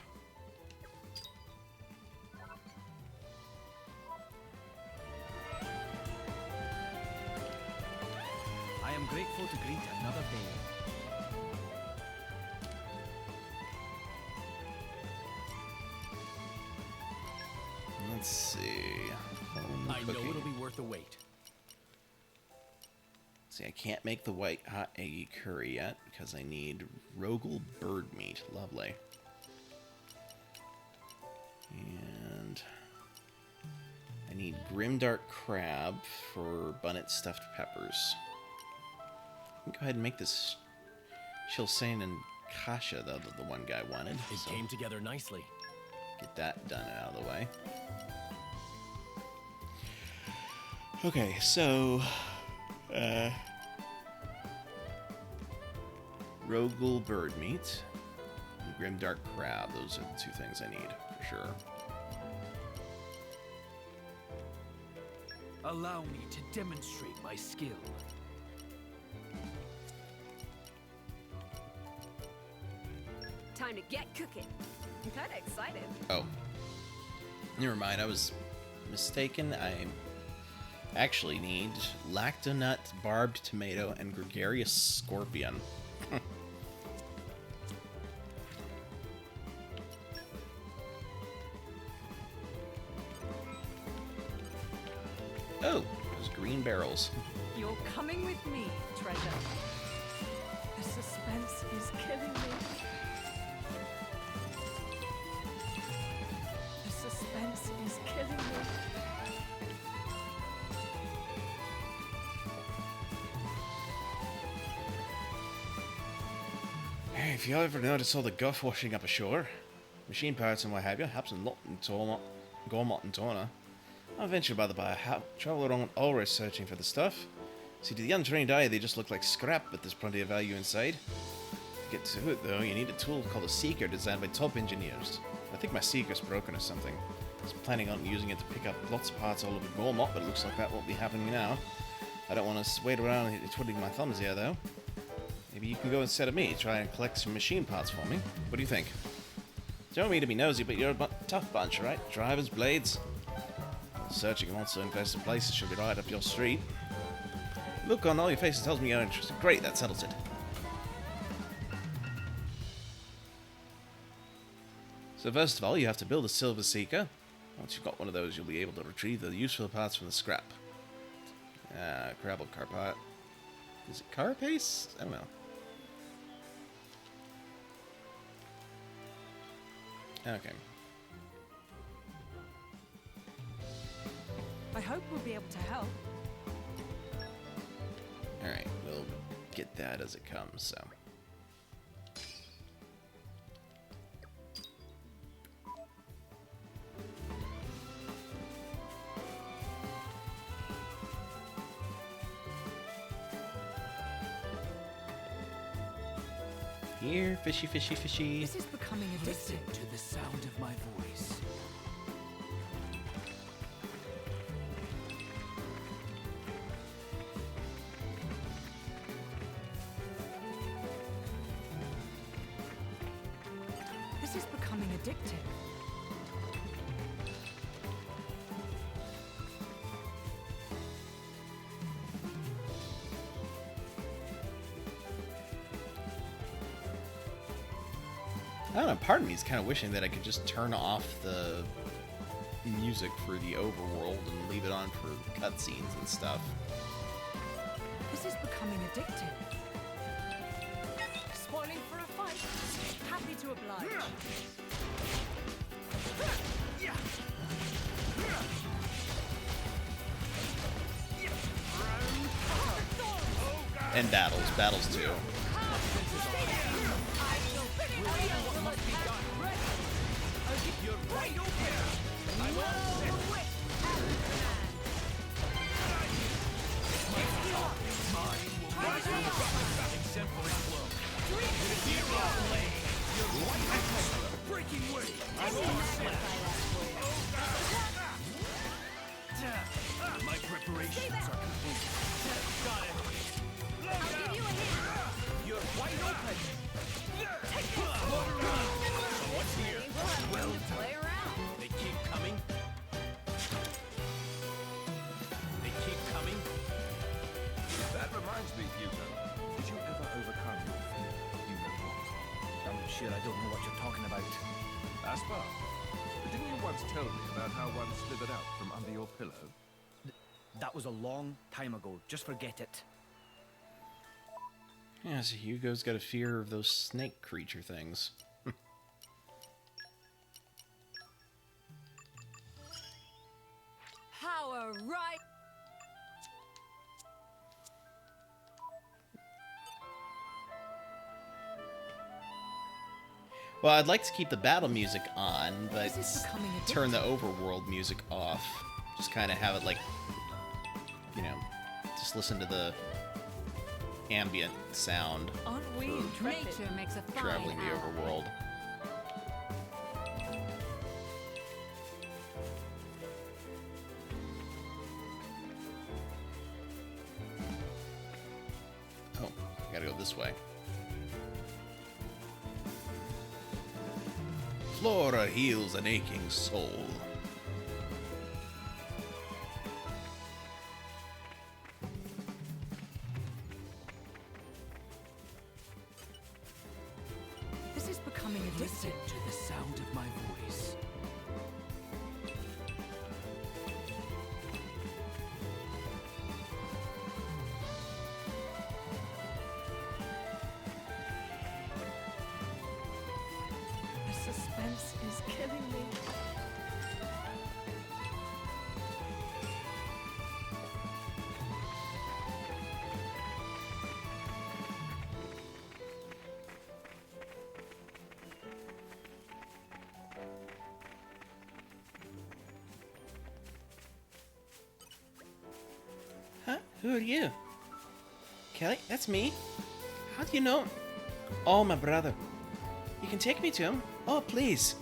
I am grateful to greet another day. Let's see. I know it'll be worth the wait. See, I can't make the white hot eggy curry yet because I need Rogel bird meat. Lovely. And I need grimdark crab for bunnet stuffed peppers. I can go ahead and make this Shilsane and Kasha, the one guy wanted. It came together nicely. Get that done out of the way. Okay, so Rogel bird meat and grimdark crab. Those are the two things I need for sure. Allow me to demonstrate my skill. Time to get cooking. I'm kind of excited. Oh. Never mind, I was mistaken. I actually need lactonut, barbed tomato, and gregarious scorpion. Oh, those green barrels. You're coming with me, treasure. The suspense is killing me. The suspense is killing me. Hey, if you ever notice all the guff washing up ashore, machine parts and what have you, happens a lot in Gormott and Torna. I'll venture by the by, I travel around always searching for the stuff. See, to the untrained eye, they just look like scrap, but there's plenty of value inside. To get to it, though, you need a tool called a Seeker designed by top engineers. I think my Seeker's broken or something. I was planning on using it to pick up lots of parts all over Gormott, but it looks like that won't be happening now. I don't want to wait around twiddling my thumbs here, though. Maybe you can go instead of me, try and collect some machine parts for me. What do you think? Don't mean to be nosy, but you're a tough bunch, right? Drivers, blades. Searching in lots of infested places should be right up your street. Look on all your faces tells me you're interested. Great, that settles it. So first of all, you have to build a Silver Seeker. Once you've got one of those, you'll be able to retrieve the useful parts from the scrap. Crab or carpart. Is it carapace? I don't know. Okay. I hope we'll be able to help. Alright, we'll get that as it comes, so. Here, fishy, fishy, fishy. This is becoming addictive. Listen to the sound of my voice. This is becoming addictive. don't know, part of me is kind of wishing that I could just turn off the music for the overworld and leave it on for cutscenes and stuff. This is becoming addictive. Spoiling for a fight. Happy to oblige. And battles too. My preparations are complete. Got it. I'll give you a hint. You're wide open. So what's here? Well done. Play around. They keep coming. They keep coming. That reminds me, Hugo. Did you ever overcome your fear? You know what? I'm sure I don't know what you're talking about. Aspar, didn't you once tell me about how one slithered out from under your pillow? That was a long time ago. Just forget it. Yeah, so Hugo's got a fear of those snake creature things. Power right. Well, I'd like to keep the battle music on, but This is becoming addictive. turn the overworld music off. Just kind of have it like, you know, just listen to the ambient sound Aren't we intrepid? Nature makes a fine traveling the ally. overworld. Oh, I gotta go this way. Flora heals an aching soul. This is becoming Listen addictive. to the sound of my voice. The suspense is killing me. Huh? Who are you? Kelly? That's me? How do you know? Oh, my brother. You can take me to him? Oh, please.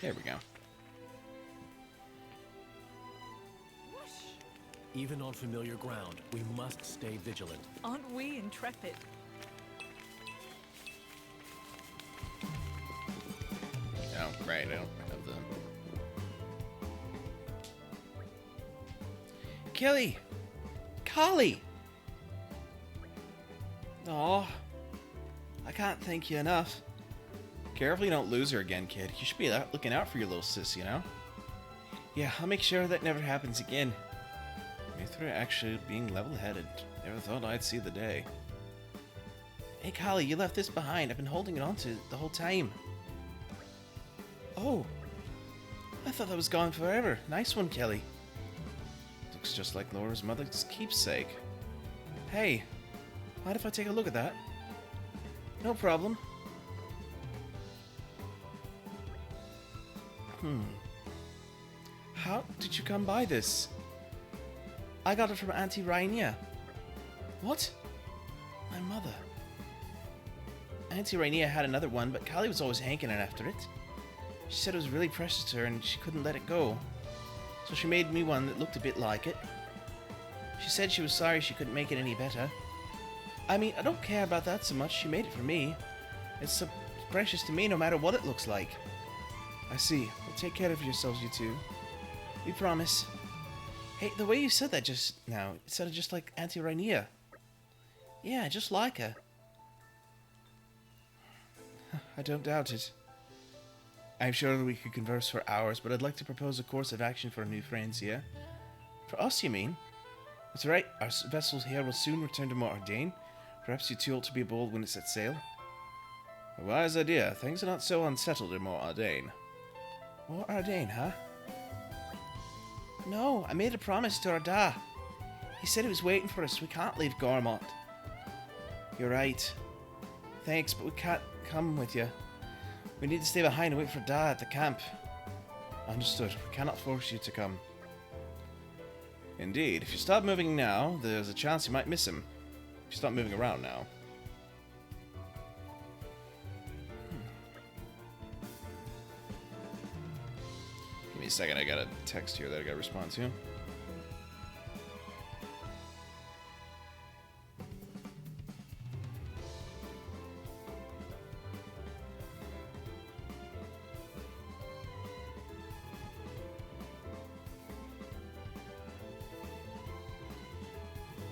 There we go. Even on familiar ground, we must stay vigilant. Aren't we intrepid? Oh, right, I don't have the... Kelly! Collie! Aw. I can't thank you enough. Careful you don't lose her again, kid. You should be looking out for your little sis, you know? Yeah, I'll make sure that never happens again. Mithra actually being level-headed. Never thought I'd see the day. Hey, Collie, you left this behind. I've been holding it onto the whole time. Oh. I thought that was gone forever. Nice one, Kelly. Looks just like Laura's mother's keepsake. Hey, mind if I take a look at that? No problem. How did you come by this? I got it from Auntie Rainia. What? My mother. Auntie Rainier had another one, but Callie was always hankering after it. She said it was really precious to her and she couldn't let it go. So she made me one that looked a bit like it. She said she was sorry she couldn't make it any better. I mean, I don't care about that so much. She made it for me. It's so precious to me no matter what it looks like. I see. Well, take care of yourselves, you two. We promise. Hey, the way you said that just now, it sounded just like Auntie Rainier. Yeah, just like her. I don't doubt it. I'm sure that we could converse for hours, but I'd like to propose a course of action for our new friends here. For us, you mean? That's right, our vessel here will soon return to Mortardain. Perhaps you two ought to be bold when it sets sail. A wise idea. Things are not so unsettled in Mortardain. Mortardain, huh? No, I made a promise to Arda. He said he was waiting for us. We can't leave Gormott. You're right. Thanks, but we can't come with you. We need to stay behind and wait for Dad at the camp. Understood. We cannot force you to come. Indeed. If you stop moving now, there's a chance you might miss him. If you stop moving around now. Give me a second, I got a text here that I gotta respond to.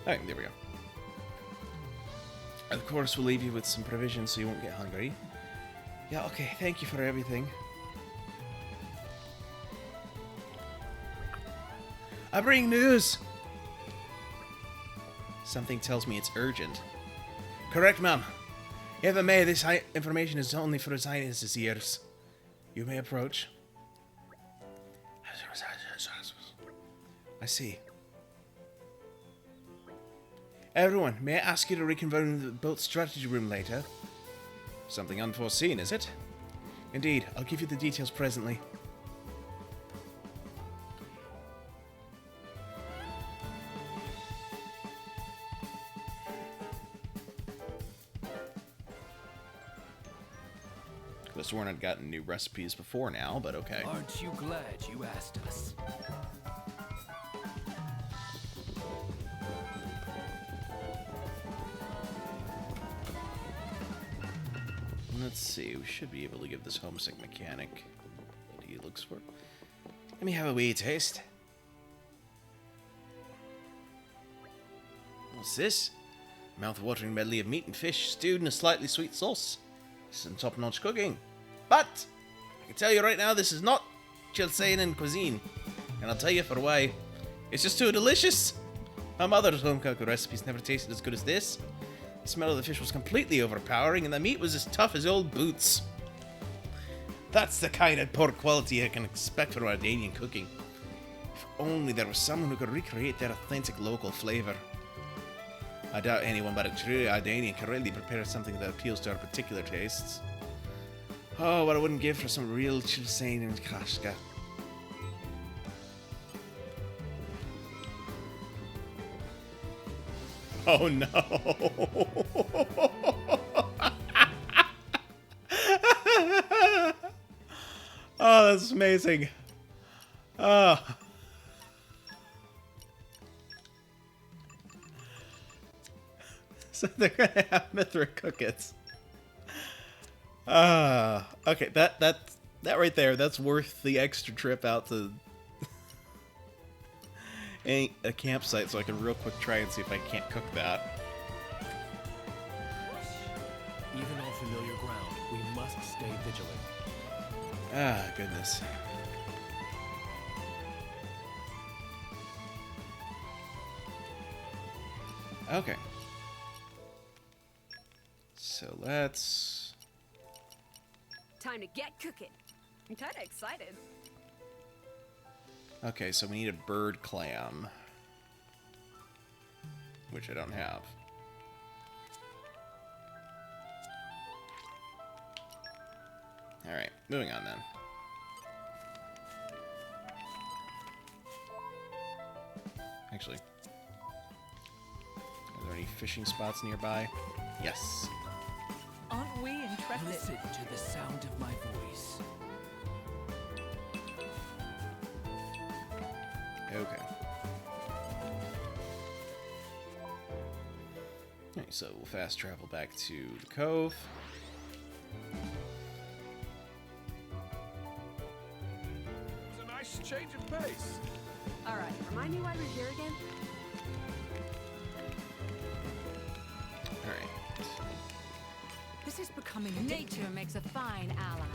Alright, there we go. Of course, we'll leave you with some provisions so you won't get hungry. Yeah, okay, thank you for everything. I bring news! Something tells me it's urgent. Correct, ma'am. If I may, this information is only for His Highness's ears. You may approach. I see. Everyone, may I ask you to reconvene in the boat strategy room later? Something unforeseen, is it? Indeed, I'll give you the details presently. Could have sworn I'd gotten new recipes before now, but okay. Aren't you glad you asked us? Let's see, we should be able to give this homesick mechanic what he looks for. Let me have a wee taste. What's this? Mouth-watering medley of meat and fish stewed in a slightly sweet sauce. Some top-notch cooking. But I can tell you right now, this is not Chelsean cuisine. And I'll tell you for why. It's just too delicious. My mother's home-cooked recipes never tasted as good as this. The smell of the fish was completely overpowering, and the meat was as tough as old boots. That's the kind of poor quality I can expect from Ardanian cooking. If only there was someone who could recreate that authentic local flavor. I doubt anyone but a true Ardanian can really prepare something that appeals to our particular tastes. Oh, what I wouldn't give for some real Chilsane and Kashka. Oh no! Oh, that's amazing. Oh. So they're gonna have Mithra cook it. Okay, that right there, that's worth the extra trip out to a campsite so I can real quick try and see if I can't cook that. Even on familiar ground, we must stay vigilant. Ah, goodness. Okay. So let's... Time to get cooking. I'm kinda excited. Okay, so we need a bird clam. Which I don't have. Alright, moving on then. Actually, are there any fishing spots nearby? Yes. Aren't we intrepid? Listen to the sound of my voice. Okay. Alright, so we'll fast travel back to the cove. It was a nice change of pace. All right, remind me why we're here again? Alright. This is becoming a Nature makes a fine ally.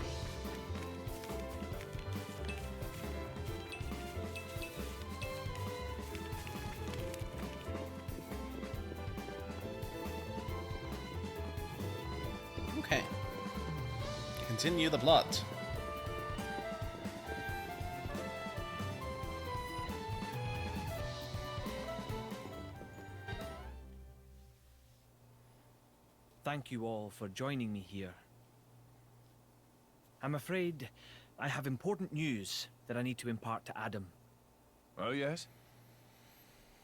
Okay. Continue the plot. Thank you all for joining me here. I'm afraid I have important news that I need to impart to Adam. Oh, yes?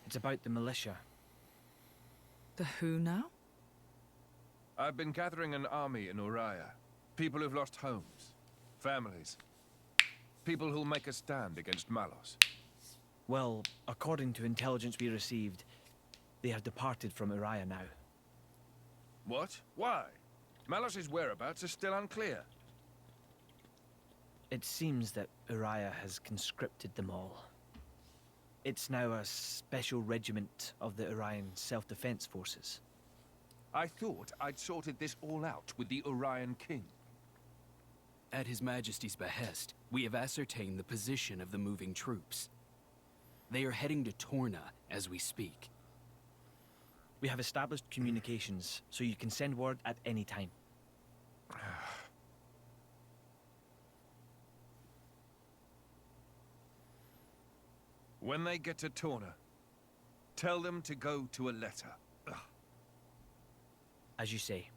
It's about the militia. The who now? I've been gathering an army in Uriah. People who've lost homes, families. People who'll make a stand against Malos. Well, according to intelligence we received, they have departed from Uriah now. What? Why? Malos' whereabouts are still unclear. It seems that Uriah has conscripted them all. It's now a special regiment of the Urian Self-Defense Forces. I thought I'd sorted this all out with the Urian King. At His Majesty's behest, we have ascertained the position of the moving troops. They are heading to Torna as we speak. We have established communications, so you can send word at any time. When they get to Torna, tell them to go to a letter. Ugh. As you say.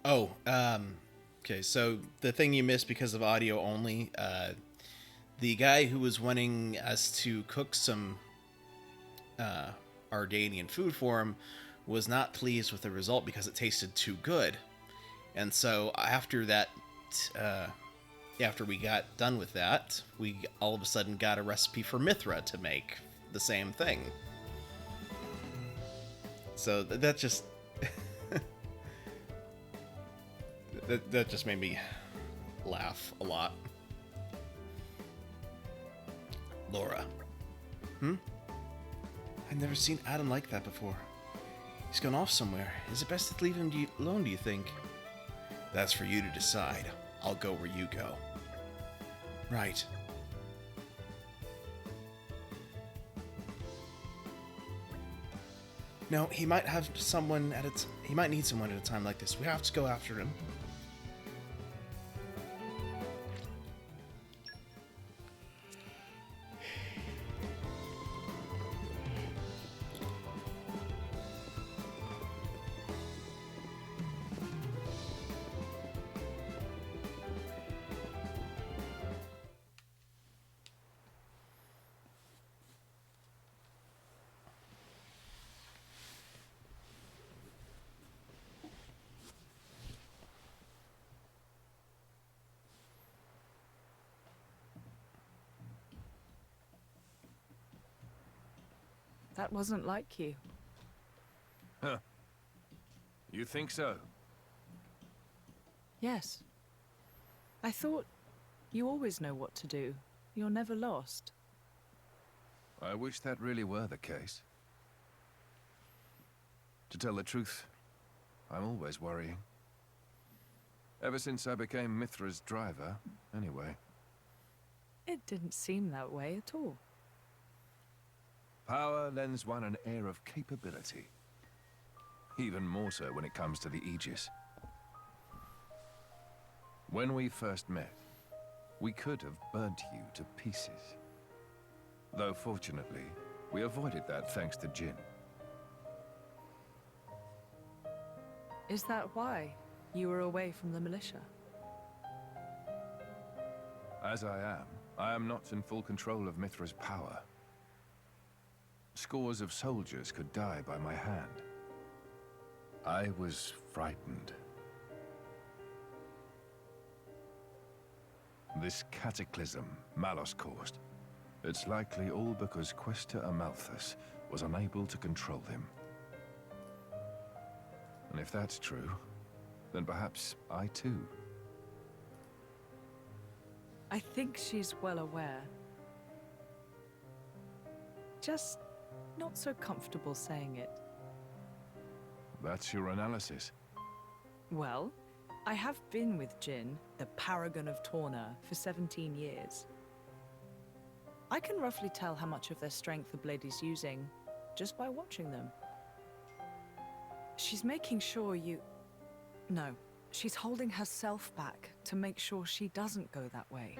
Oh, okay, so the thing you missed because of audio only, the guy who was wanting us to cook some Ardanian food for him was not pleased with the result because it tasted too good. And so after that, after we got done with that, we all of a sudden got a recipe for Mithra to make the same thing. So that just... that just made me laugh a lot. Laura. I've never seen Adam like that before. He's gone off somewhere. Is it best to leave him alone, do you think? That's for you to decide. I'll go where you go. Right. No, he might have someone he might need someone at a time like this. We have to go after him. That wasn't like you. Huh. You think so? Yes. I thought you always know what to do. You're never lost. I wish that really were the case. To tell the truth, I'm always worrying. Ever since I became Mithra's driver, anyway. It didn't seem that way at all. Power lends one an air of capability. Even more so when it comes to the Aegis. When we first met, we could have burnt you to pieces. Though fortunately, we avoided that thanks to Jin. Is that why you were away from the militia? As I am not in full control of Mithra's power. Scores of soldiers could die by my hand. I was frightened. This cataclysm Malos caused, it's likely all because Questa Amalthus was unable to control him. And if that's true, then perhaps I too. I think she's well aware. Just not so comfortable saying it. That's your analysis. Well, I have been with Jin, the paragon of Torna, for 17 years. I can roughly tell how much of their strength the blade is using just by watching them. She's making sure you... No, she's holding herself back to make sure she doesn't go that way.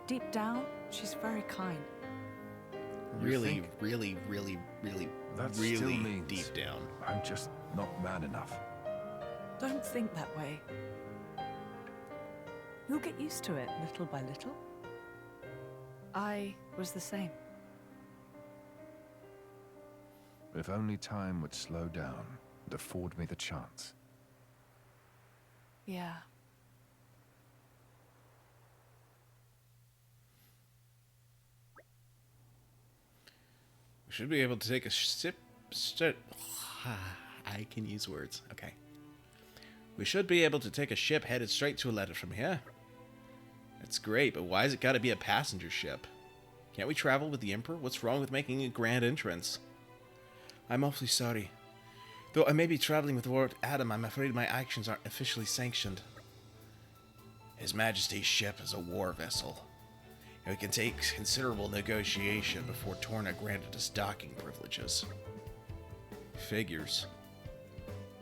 Deep down, she's very kind. Really, think? really That still means deep down. I'm just not man enough. Don't think that way. You'll get used to it little by little. I was the same. If only time would slow down and afford me the chance. Yeah. We should be able to take a sip. I can use words. Okay. We should be able to take a ship headed straight to Aletta from here. That's great, but why's it gotta be a passenger ship? Can't we travel with the Emperor? What's wrong with making a grand entrance? I'm awfully sorry. Though I may be traveling with Lord Adam, I'm afraid my actions aren't officially sanctioned. His Majesty's ship is a war vessel. It can take considerable negotiation before Torna granted us docking privileges. Figures.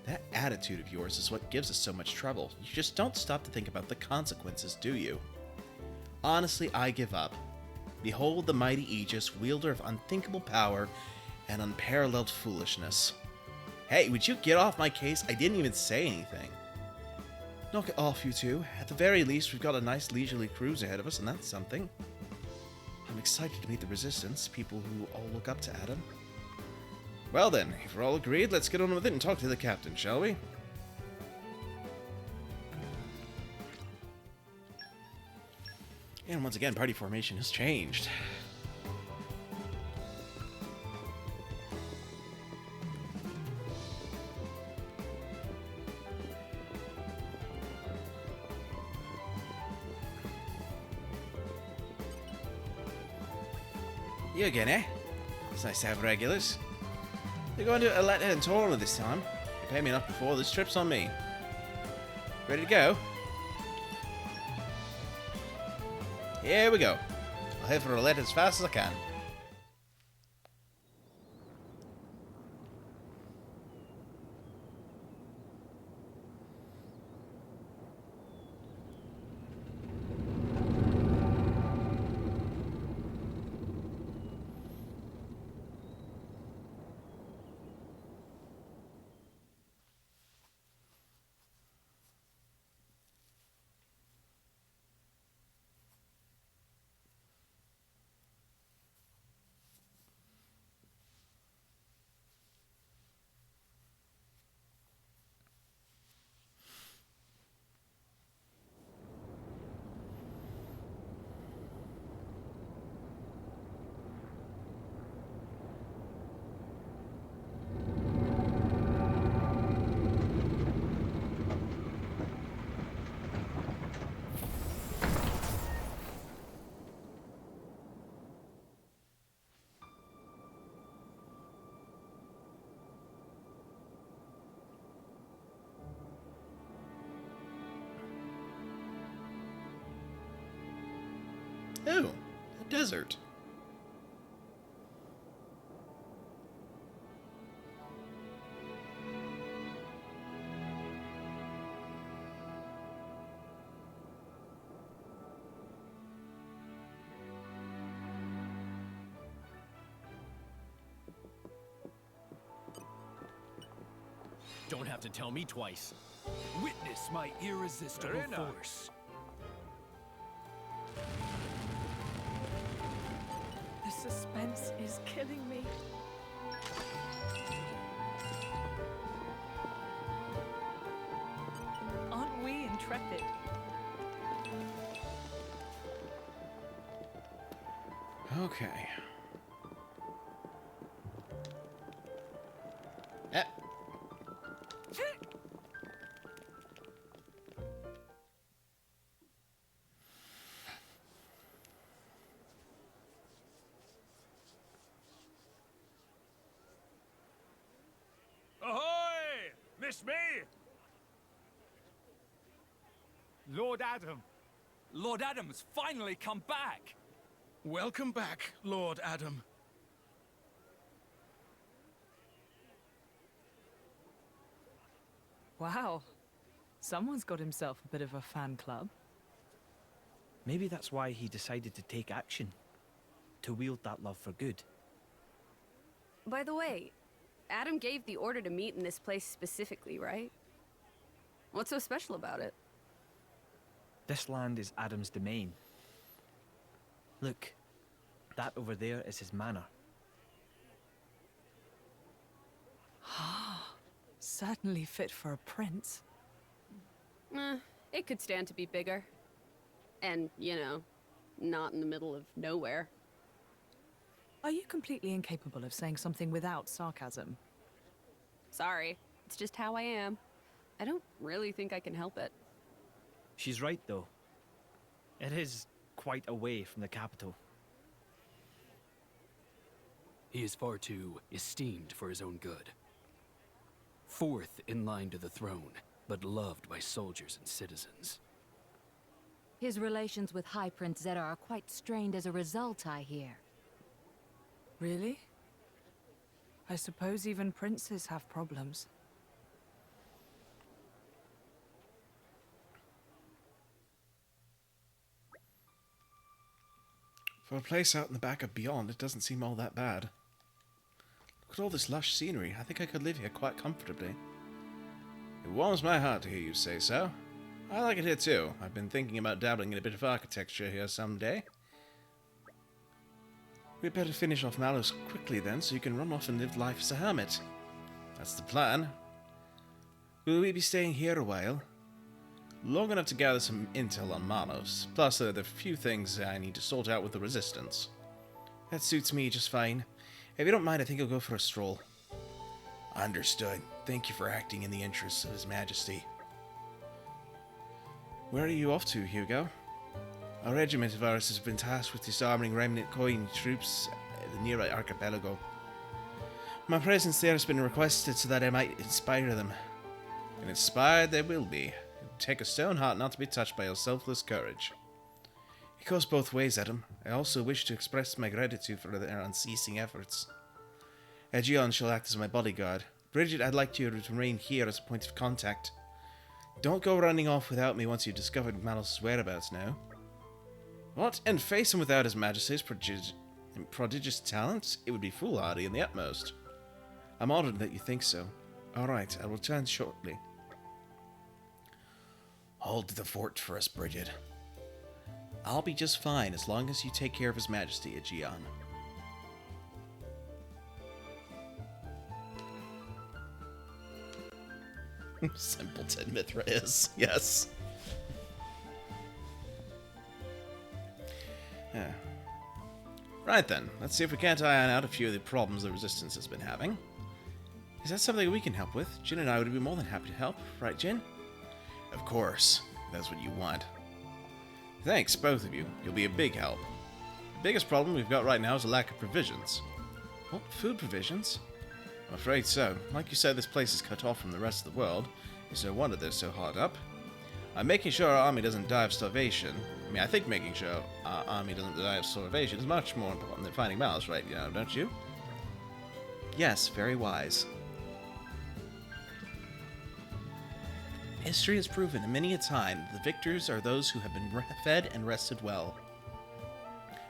That attitude of yours is what gives us so much trouble. You just don't stop to think about the consequences, do you? Honestly, I give up. Behold the mighty Aegis, wielder of unthinkable power and unparalleled foolishness. Hey, would you get off my case? I didn't even say anything. Knock it off, you two. At the very least, we've got a nice leisurely cruise ahead of us, and that's something. I'm excited to meet the Resistance, people who all look up to Adam. Well then, if we're all agreed, let's get on with it and talk to the captain, shall we? And once again, party formation has changed. You again, eh? It's nice to have regulars. You're going to Aletta and Torna this time. You paid me enough before, this trip's on me. Ready to go? Here we go. I'll head for Aletta as fast as I can. Oh, a desert. Don't have to tell me twice. Witness my irresistible Very nice. force. suspense is killing me. Aren't we intrepid? Okay. Eh. Ahoy! Miss me? Lord Adam. Lord Adam's finally come back! Welcome back, Lord Adam. Wow. Someone's got himself a bit of a fan club. Maybe that's why he decided to take action. To wield that love for good. By the way, Adam gave the order to meet in this place specifically, right? What's so special about it? This land is Adam's domain. Look, that over there is his manor. Certainly fit for a prince. It could stand to be bigger. And, you know, not in the middle of nowhere. Are you completely incapable of saying something without sarcasm? Sorry, it's just how I am. I don't really think I can help it. She's right, though. It is quite away from the capital. He is far too esteemed for his own good. Fourth in line to the throne, but loved by soldiers and citizens. His relations with High Prince Zeta are quite strained as a result, I hear. Really? I suppose even princes have problems. For a place out in the back of Beyond, it doesn't seem all that bad. Look at all this lush scenery. I think I could live here quite comfortably. It warms my heart to hear you say so. I like it here too. I've been thinking about dabbling in a bit of architecture here someday. We'd better finish off Malus quickly then, so you can run off and live life as a hermit. That's the plan. Will we be staying here a while? Long enough to gather some intel on Manos. Plus, there are the few things I need to sort out with the Resistance. That suits me just fine. If you don't mind, I think I'll go for a stroll. Understood. Thank you for acting in the interests of His Majesty. Where are you off to, Hugo? A regiment of ours has been tasked with disarming remnant coin troops at the nearby archipelago. My presence there has been requested so that I might inspire them. And inspired they will be. It would take a stone heart not to be touched by your selfless courage. It goes both ways, Adam. I also wish to express my gratitude for their unceasing efforts. Aegeon shall act as my bodyguard. Bridget, I'd like you to remain here as a point of contact. Don't go running off without me once you've discovered Manos' whereabouts now. What? And face him without His Majesty's prodigious talents? It would be foolhardy in the utmost. I'm honored that you think so. Alright, I will return shortly. Hold the fort for us, Bridget. I'll be just fine as long as you take care of His Majesty, Aegeon. Simpleton Mithra is, yes. Yeah. Right then, let's see if we can't iron out a few of the problems the Resistance has been having. Is that something we can help with? Jin and I would be more than happy to help, right, Jin? Of course, if that's what you want. Thanks, both of you. You'll be a big help. The biggest problem we've got right now is a lack of provisions. What? Food provisions? I'm afraid so. Like you said, this place is cut off from the rest of the world. It's no wonder they're so hard up. I'm making sure our army doesn't die of starvation. I mean, I think making sure our army doesn't die of starvation is much more important than finding Malus, right? You know, don't you? Yes, very wise. History has proven many a time that the victors are those who have been fed and rested well.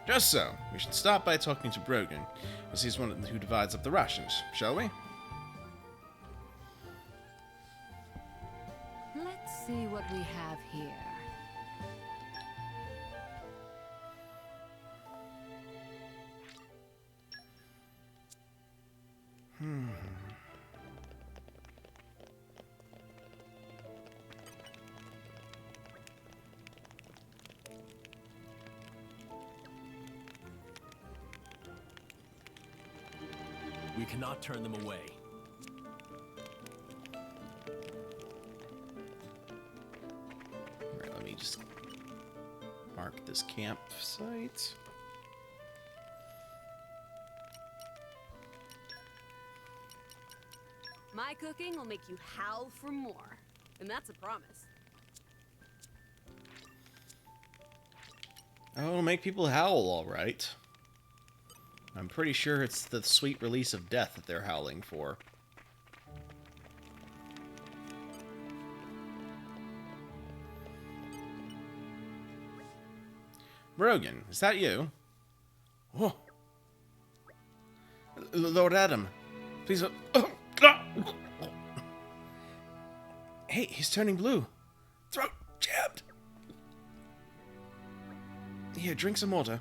Just so, we should start by talking to Brogan, as he's one who divides up the rations, shall we? Let's see what we have here. We cannot turn them away. Alright, let me just mark this campsite. My cooking will make you howl for more. And that's a promise. Oh, it'll make people howl, alright. I'm pretty sure it's the sweet release of death that they're howling for. Brogan, is that you? Oh. Lord Adam, please... Hey, he's turning blue. Throat jabbed. Here, drink some water.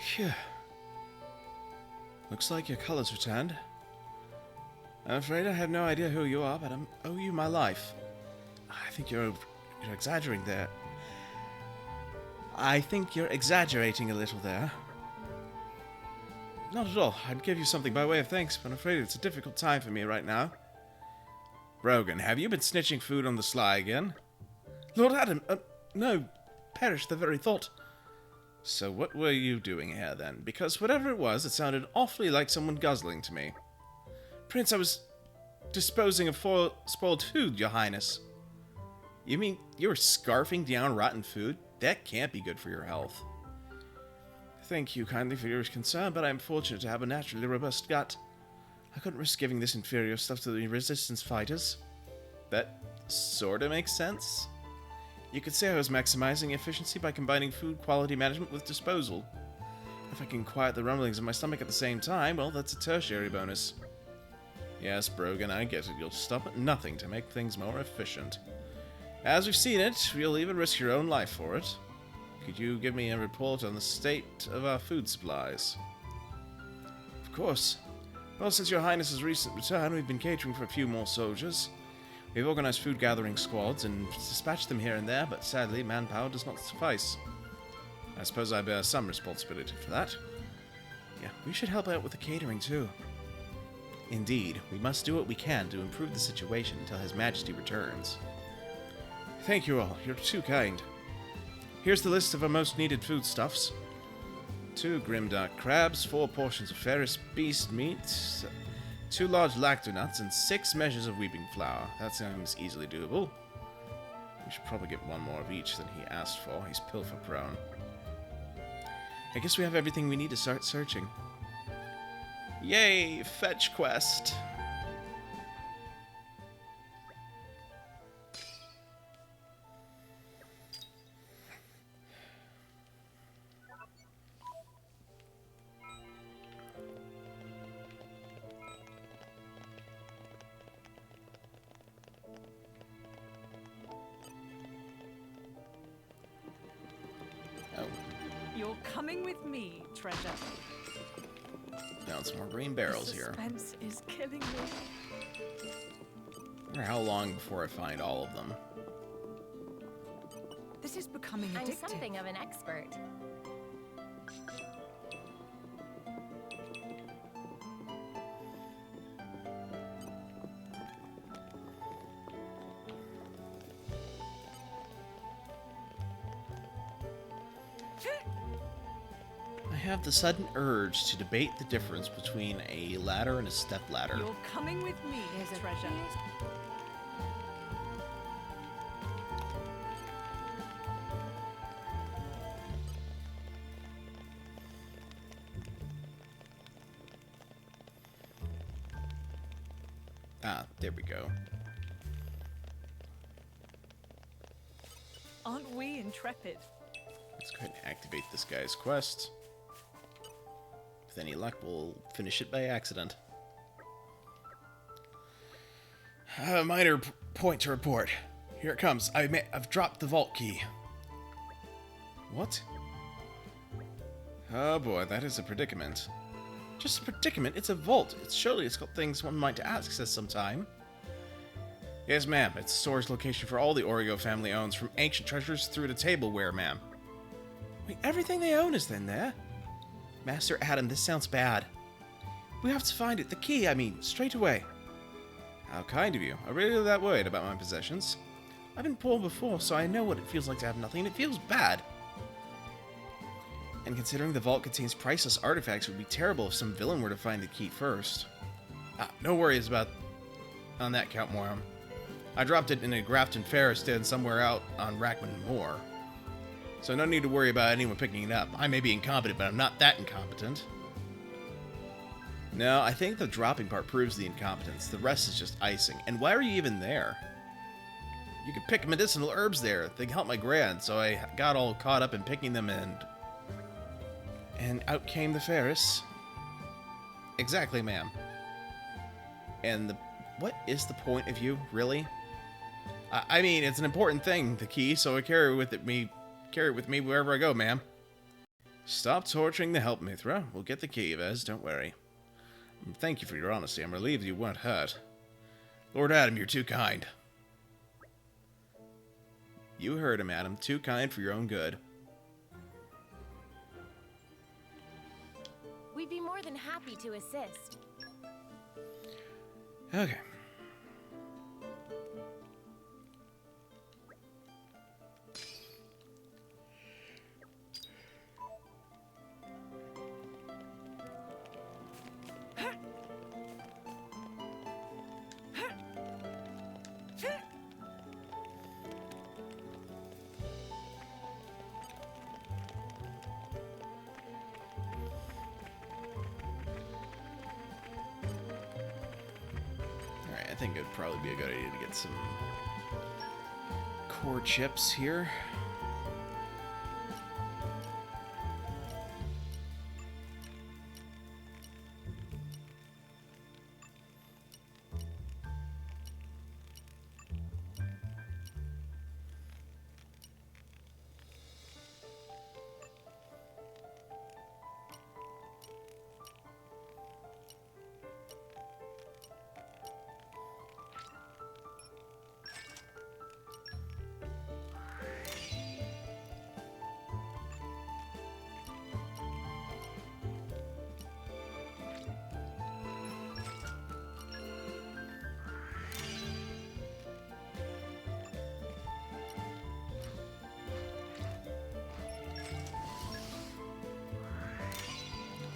Phew. Looks like your color's returned. I'm afraid I have no idea who you are, but I owe you my life. I think you're exaggerating there. I think you're exaggerating a little there. Not at all. I'd give you something by way of thanks, but I'm afraid it's a difficult time for me right now. Brogan, have you been snitching food on the sly again? Lord Adam, no. Perish the very thought. So what were you doing here, then? Because whatever it was, it sounded awfully like someone guzzling to me. Prince, I was disposing of spoiled food, your highness. You mean you were scarfing down rotten food? That can't be good for your health. Thank you kindly for your concern, but I'm fortunate to have a naturally robust gut. I couldn't risk giving this inferior stuff to the resistance fighters. That sorta makes sense. You could say I was maximizing efficiency by combining food quality management with disposal. If I can quiet the rumblings in my stomach at the same time, well, that's a tertiary bonus. Yes, Brogan, I get it. You'll stop at nothing to make things more efficient. As we've seen it, you'll even risk your own life for it. Could you give me a report on the state of our food supplies? Of course. Well, since your highness's recent return, we've been catering for a few more soldiers. We've organized food gathering squads and dispatched them here and there, but sadly, manpower does not suffice. I suppose I bear some responsibility for that. Yeah, we should help out with the catering too. Indeed, we must do what we can to improve the situation until His Majesty returns. Thank you all, you're too kind. Here's the list of our most needed foodstuffs. 2 grimdark crabs, 4 portions of ferris beast meat, 2 large lactonuts, and 6 measures of weeping flour. That sounds easily doable. We should probably get 1 more of each than he asked for. He's pilfer prone. I guess we have everything we need to start searching. Yay! Fetch quest! You're coming with me, treasure. Found some more green barrels here. Suspense is killing me. I wonder how long before I find all of them. This is becoming I'm addictive. something of an expert. I have the sudden urge to debate the difference between a ladder and a step ladder. You're coming with me, treasure. Ah, there we go. Aren't we intrepid? Let's go ahead and activate this guy's quest. With any luck, we'll finish it by accident. A minor point to report. Here it comes. I've dropped the vault key. What? Oh boy, that is a predicament. Just a predicament? It's a vault. Surely it's got things one might access sometime. Yes, ma'am. It's a storage location for all the Oreo family owns, from ancient treasures through to tableware, ma'am. Wait, everything they own is then there? Master Adam, this sounds bad. We have to find it. The key, I mean, straight away. How kind of you. I'm really that worried about my possessions. I've been poor before, so I know what it feels like to have nothing, and it feels bad. And considering the vault contains priceless artifacts, it would be terrible if some villain were to find the key first. No worries about on that count, Moram. I dropped it in a Grafton Ferris den somewhere out on Rackman Moor. So no need to worry about anyone picking it up. I may be incompetent, but I'm not that incompetent. No, I think the dropping part proves the incompetence. The rest is just icing. And why are you even there? You could pick medicinal herbs there. They help my grand, so I got all caught up in picking them and out came the Ferris. Exactly, ma'am. And what is the point of you, really? I mean, it's an important thing, the key, so I carry it with me wherever I go, ma'am. Stop torturing the help, Mithra. We'll get the key, Vez, don't worry. Thank you for your honesty. I'm relieved you weren't hurt. Lord Adam, you're too kind. You heard him, Adam. Too kind for your own good. We'd be more than happy to assist. Okay. I think it would probably be a good idea to get some core chips here.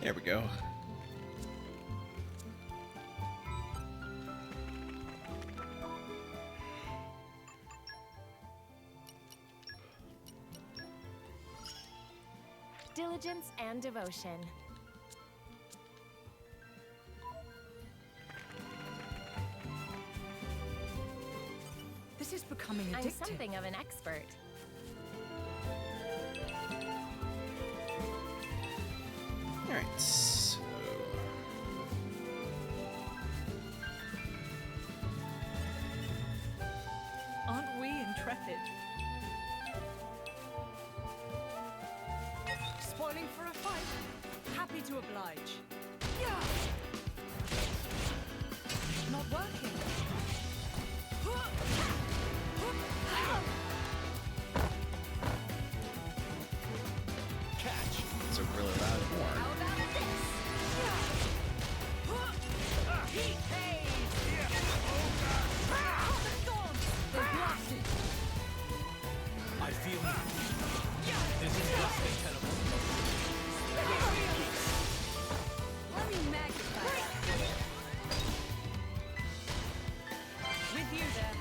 There we go. Diligence and devotion. This is becoming addictive. I'm something of an expert. Alright, so... Aren't we intrepid? Spoiling for a fight? Happy to oblige. Yeah! Not working. Catch! It's a really loud horn. I feel this is nothing terrible. Let me magnify. With you there.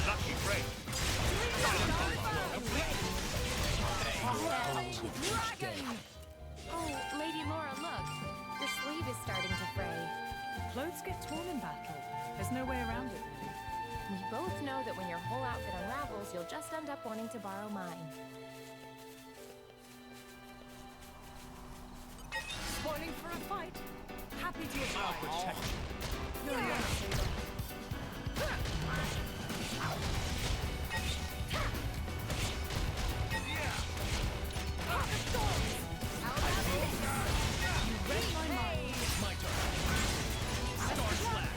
Lucky break. Oh, Lady Laura, look. Your sleeve is starting to fray. Clothes get torn in battle. There's no way around it, really. We both know that when your whole outfit unravels, you'll just end up wanting to borrow mine. Spoiling for a fight? Happy to oblige. I'll protect you. You're a lifesaver. My turn. Star Slash.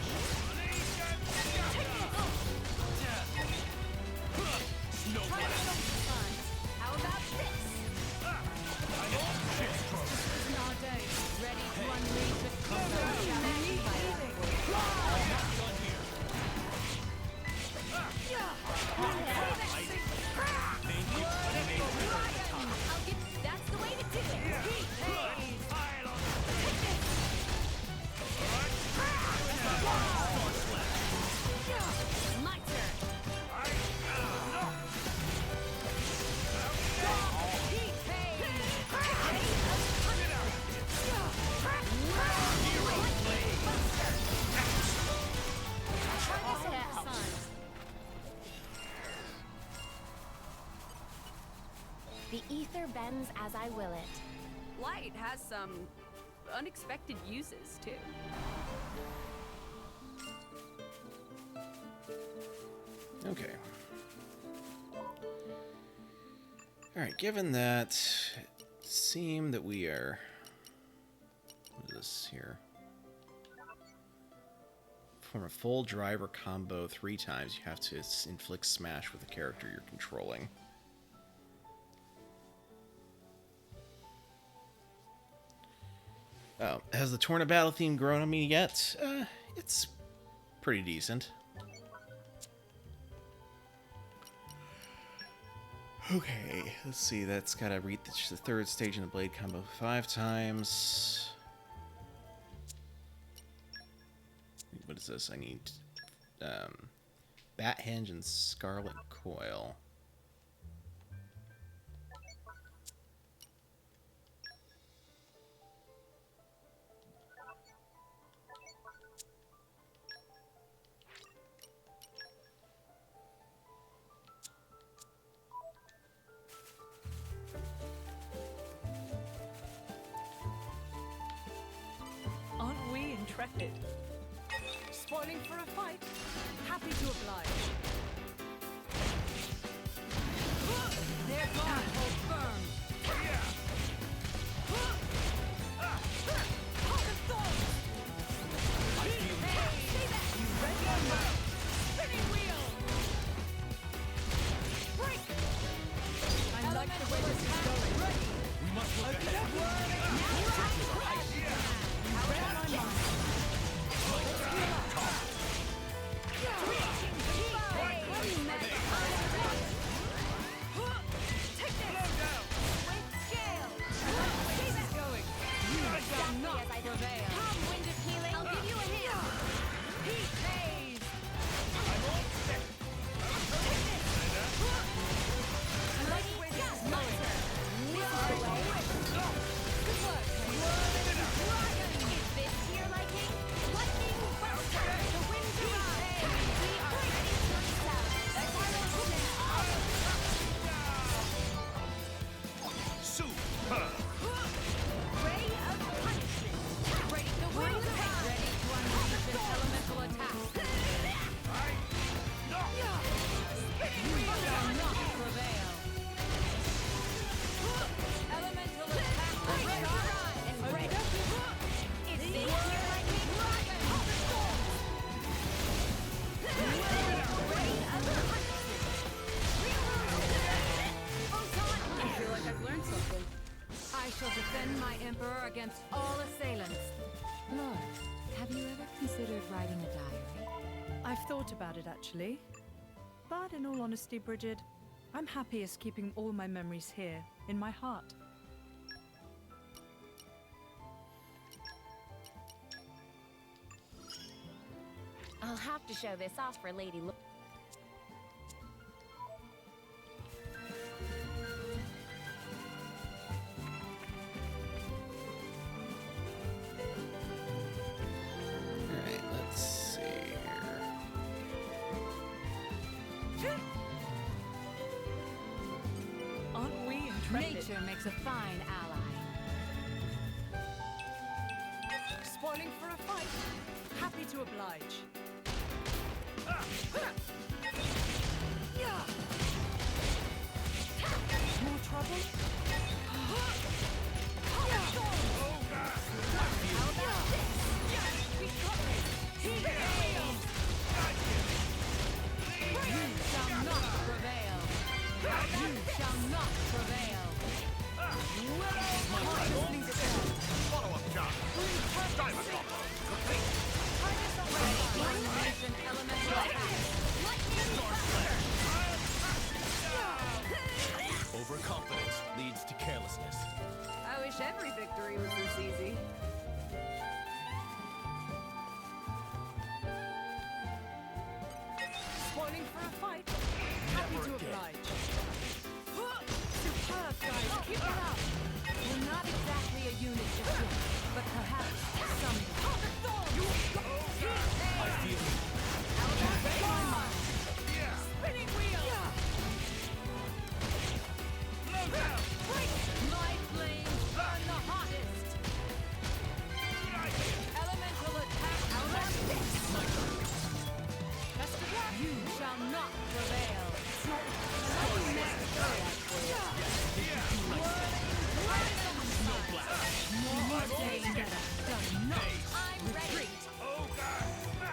How about this? Ready to unleash the That's the way to do it. My turn. The ether bends as I will it. Light has some unexpected uses, too. Okay. Alright, given that it seemed that we are... What is this here? Perform a full driver combo 3 times. You have to inflict smash with the character you're controlling. Oh, has the Torna battle theme grown on me yet? It's pretty decent. Okay, let's see. That's gotta reach the 3rd stage in the blade combo 5 times. What is this? I need Bat Hinge and Scarlet Coil. Aren't we intrepid? Spoiling for a fight? Happy to oblige. They're gone. Hold firm. Spinning wheel! Break! I like the way this is going. Ready! We must look ahead. Against all assailants. Lord, have you ever considered writing a diary? I've thought about it, actually. But in all honesty, Bridget, I'm happiest keeping all my memories here, in my heart. I'll have to show this off for Lady Lo- Alright, let's see here. Aren't we intrepid? Nature makes a fine ally. Spoiling for a fight? Happy to oblige. More trouble? You shall not prevail. shall not prevail. Follow-up shot. Diamond combo. Complete. One nation elemental attack. Overconfidence leads to carelessness. I wish every victory was this easy. Spoiling for a fight? Happy to oblige. Superb, guys. Keep it up. We're not exactly a unit just yet, but perhaps someday. I feel it. Spinning wheel. My flames burn the hottest. Elemental attack out of this. Best of luck. You shall not prevail. I'm ready.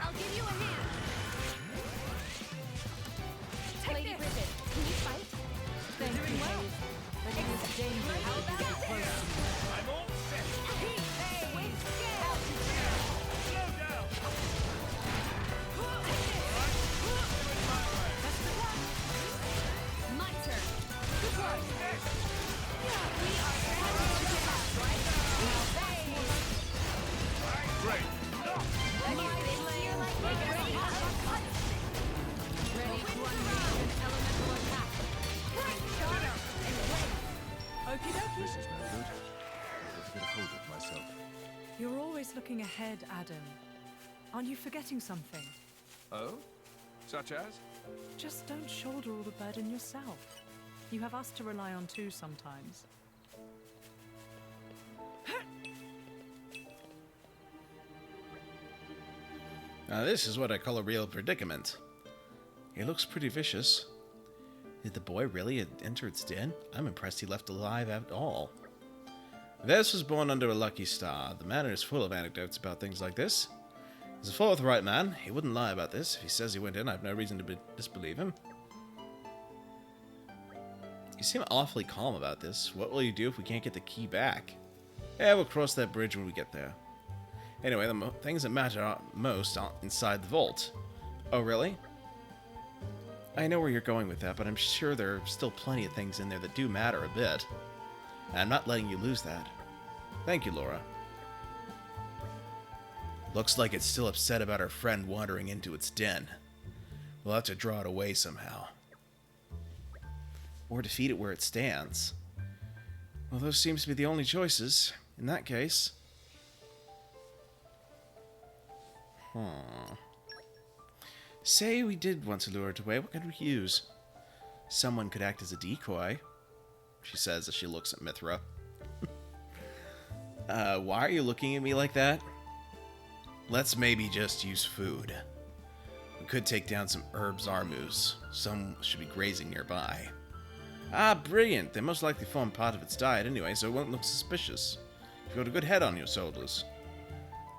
I'll give you a hand. Lady Bridget, can you fight? Thank you, Maeve, but it is dangerous to be close to you. I'm all set. Slow down. My turn. Good work. We are ready to give up, right? Now that's more. Great. My flames like ready to cut. Ready to unleash an elemental attack. Great shot and wait. Okie dokie. This is no good. I've got to get a hold of myself. You're always looking ahead, Adam. Aren't you forgetting something? Oh? Such as? Just don't shoulder all the burden yourself. You have us to rely on too sometimes. Now this is what I call a real predicament. He looks pretty vicious. Did the boy really enter its den? I'm impressed he left alive at all. Vess was born under a lucky star. The manor is full of anecdotes about things like this. He's a forthright man. He wouldn't lie about this. If he says he went in, I have no reason to disbelieve him. You seem awfully calm about this. What will you do if we can't get the key back? Yeah, we'll cross that bridge when we get there. Anyway, the things that matter most are inside the vault. Oh, really? I know where you're going with that, but I'm sure there are still plenty of things in there that do matter a bit. And I'm not letting you lose that. Thank you, Laura. Looks like it's still upset about our friend wandering into its den. We'll have to draw it away somehow. Or defeat it where it stands. Well, those seems to be the only choices. In that case... Say we did want to lure it away, what could we use? Someone could act as a decoy, she says as she looks at Mithra. Why are you looking at me like that? Let's maybe just use food. We could take down some herbs armus. Some should be grazing nearby. Ah, brilliant! They most likely form part of its diet anyway, so it won't look suspicious. You've got a good head on your shoulders.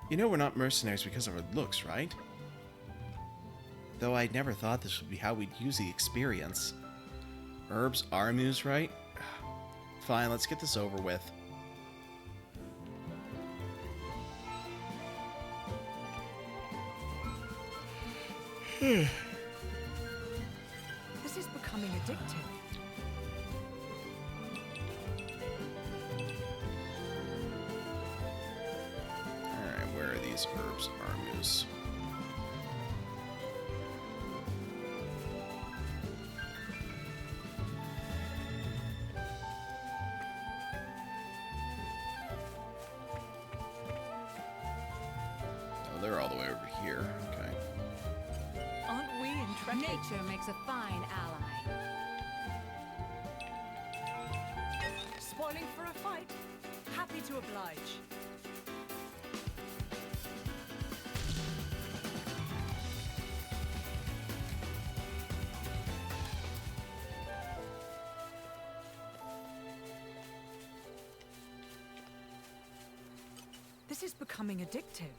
You know we're not mercenaries because of our looks, right? Though I'd never thought this would be how we'd use the experience. Herbs armus, right? Fine, let's get this over with. This is becoming addictive. Alright, where are these herbs armus? Oh, they're all the way over here. Okay. Aren't we intrepid? Nature makes a fine ally. Spoiling for a fight? Happy to oblige. This is becoming addictive.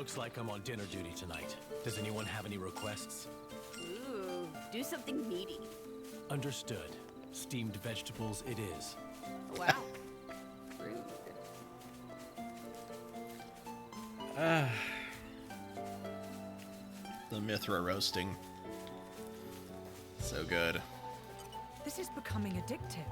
Looks like I'm on dinner duty tonight. Does anyone have any requests? Ooh, do something meaty. Understood. Steamed vegetables it is. Wow. Rude. The Mithra roasting. So good. This is becoming addictive.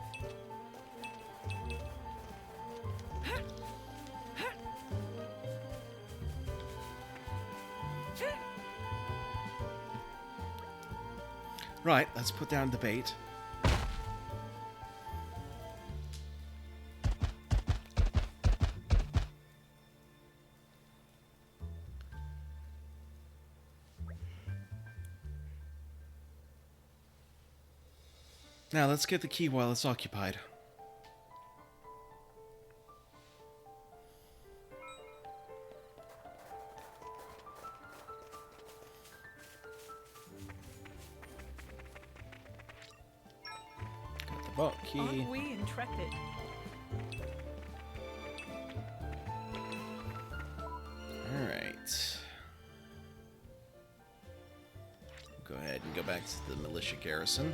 Right, let's put down the bait. Now let's get the key while it's occupied. Got the vault key. Aren't we intrepid? Alright. Go ahead and go back to the militia garrison.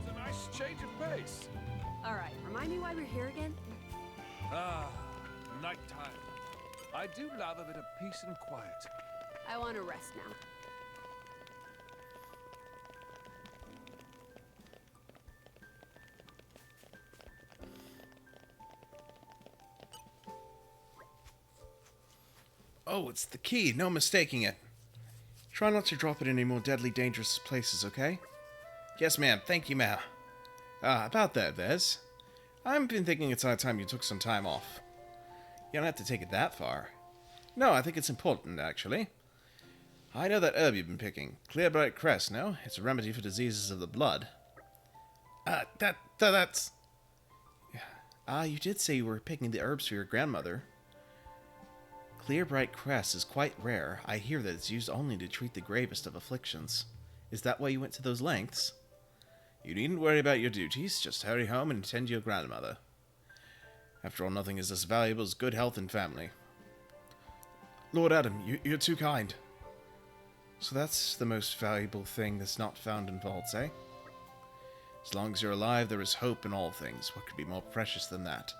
It's a nice change of pace. Alright, remind me why we're here again? Ah, nighttime. I do love a bit of peace and quiet. I want to rest now. Oh, it's the key. No mistaking it. Try not to drop it in any more deadly dangerous places, okay? Yes, ma'am. Thank you, ma'am. About that, Vez. I've been thinking it's high time you took some time off. You don't have to take it that far. No, I think it's important, actually. I know that herb you've been picking. Clear bright cress, no? It's a remedy for diseases of the blood. That's... you did say you were picking the herbs for your grandmother. Clear bright cress is quite rare. I hear that it's used only to treat the gravest of afflictions. Is that why you went to those lengths? You needn't worry about your duties. Just hurry home and tend to your grandmother. After all, nothing is as valuable as good health and family. Lord Adam, you're too kind. So that's the most valuable thing that's not found in vaults, eh? As long as you're alive, there is hope in all things. What could be more precious than that?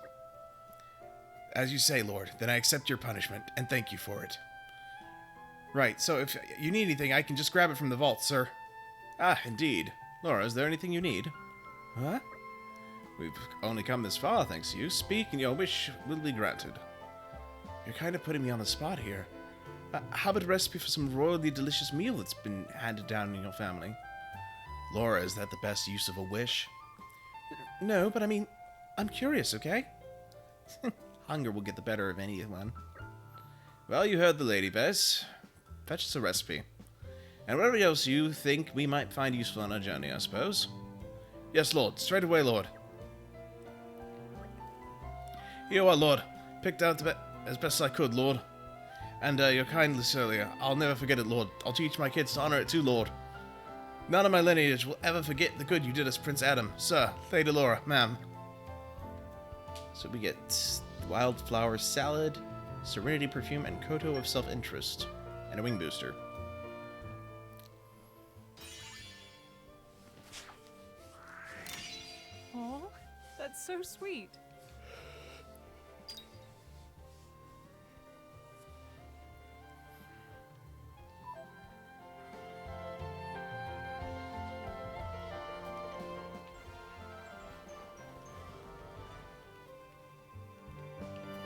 As you say, Lord, then I accept your punishment, and thank you for it. Right, so if you need anything, I can just grab it from the vault, sir. Ah, indeed. Laura, is there anything you need? Huh? We've only come this far, thanks to you. Speak, and your wish will be granted. You're kind of putting me on the spot here. How about a recipe for some royally delicious meal that's been handed down in your family? Laura, is that the best use of a wish? No, but I mean, I'm curious, okay? Hunger will get the better of anyone. Well, you heard the lady, Bess. Fetch us a recipe. And whatever else you think we might find useful on our journey, I suppose. Yes, Lord. Straight away, Lord. Here you are, Lord. Picked out as best I could, Lord. And your kindness earlier. I'll never forget it, Lord. I'll teach my kids to honor it too, Lord. None of my lineage will ever forget the good you did as Prince Adam. Sir, Lady Laura, ma'am. So we get wildflower salad, serenity perfume, and koto of self-interest. And a wing booster. Aw, that's so sweet.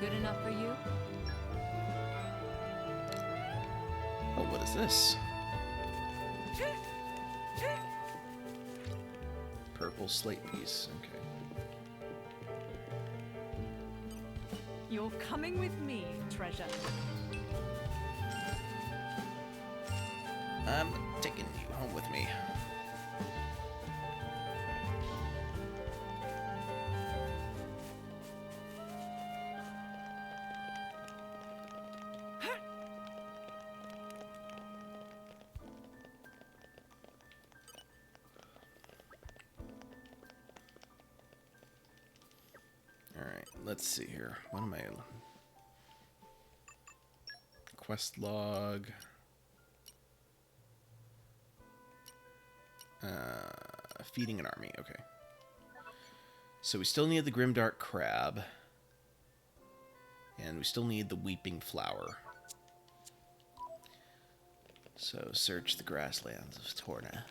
Good enough for you? Oh, what is this? Purple slate piece. Okay. You're coming with me, treasure. I'm taking you home with me. Alright, let's see here. What am I... quest log. Feeding an army, okay. So we still need the Grimdark Crab. And we still need the Weeping Flower. So search the grasslands of Torna.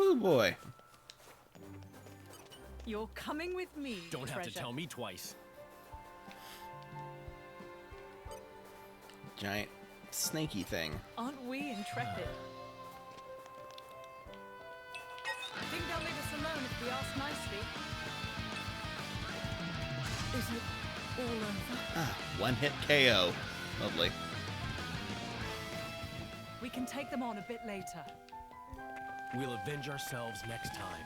Oh boy. You're coming with me. Don't have to treasure. tell me twice. Giant snaky thing. Aren't we intrepid? Think they'll leave us alone if we ask nicely? Is it all over? Ah, one hit KO. Lovely. We can take them on a bit later. We'll avenge ourselves next time.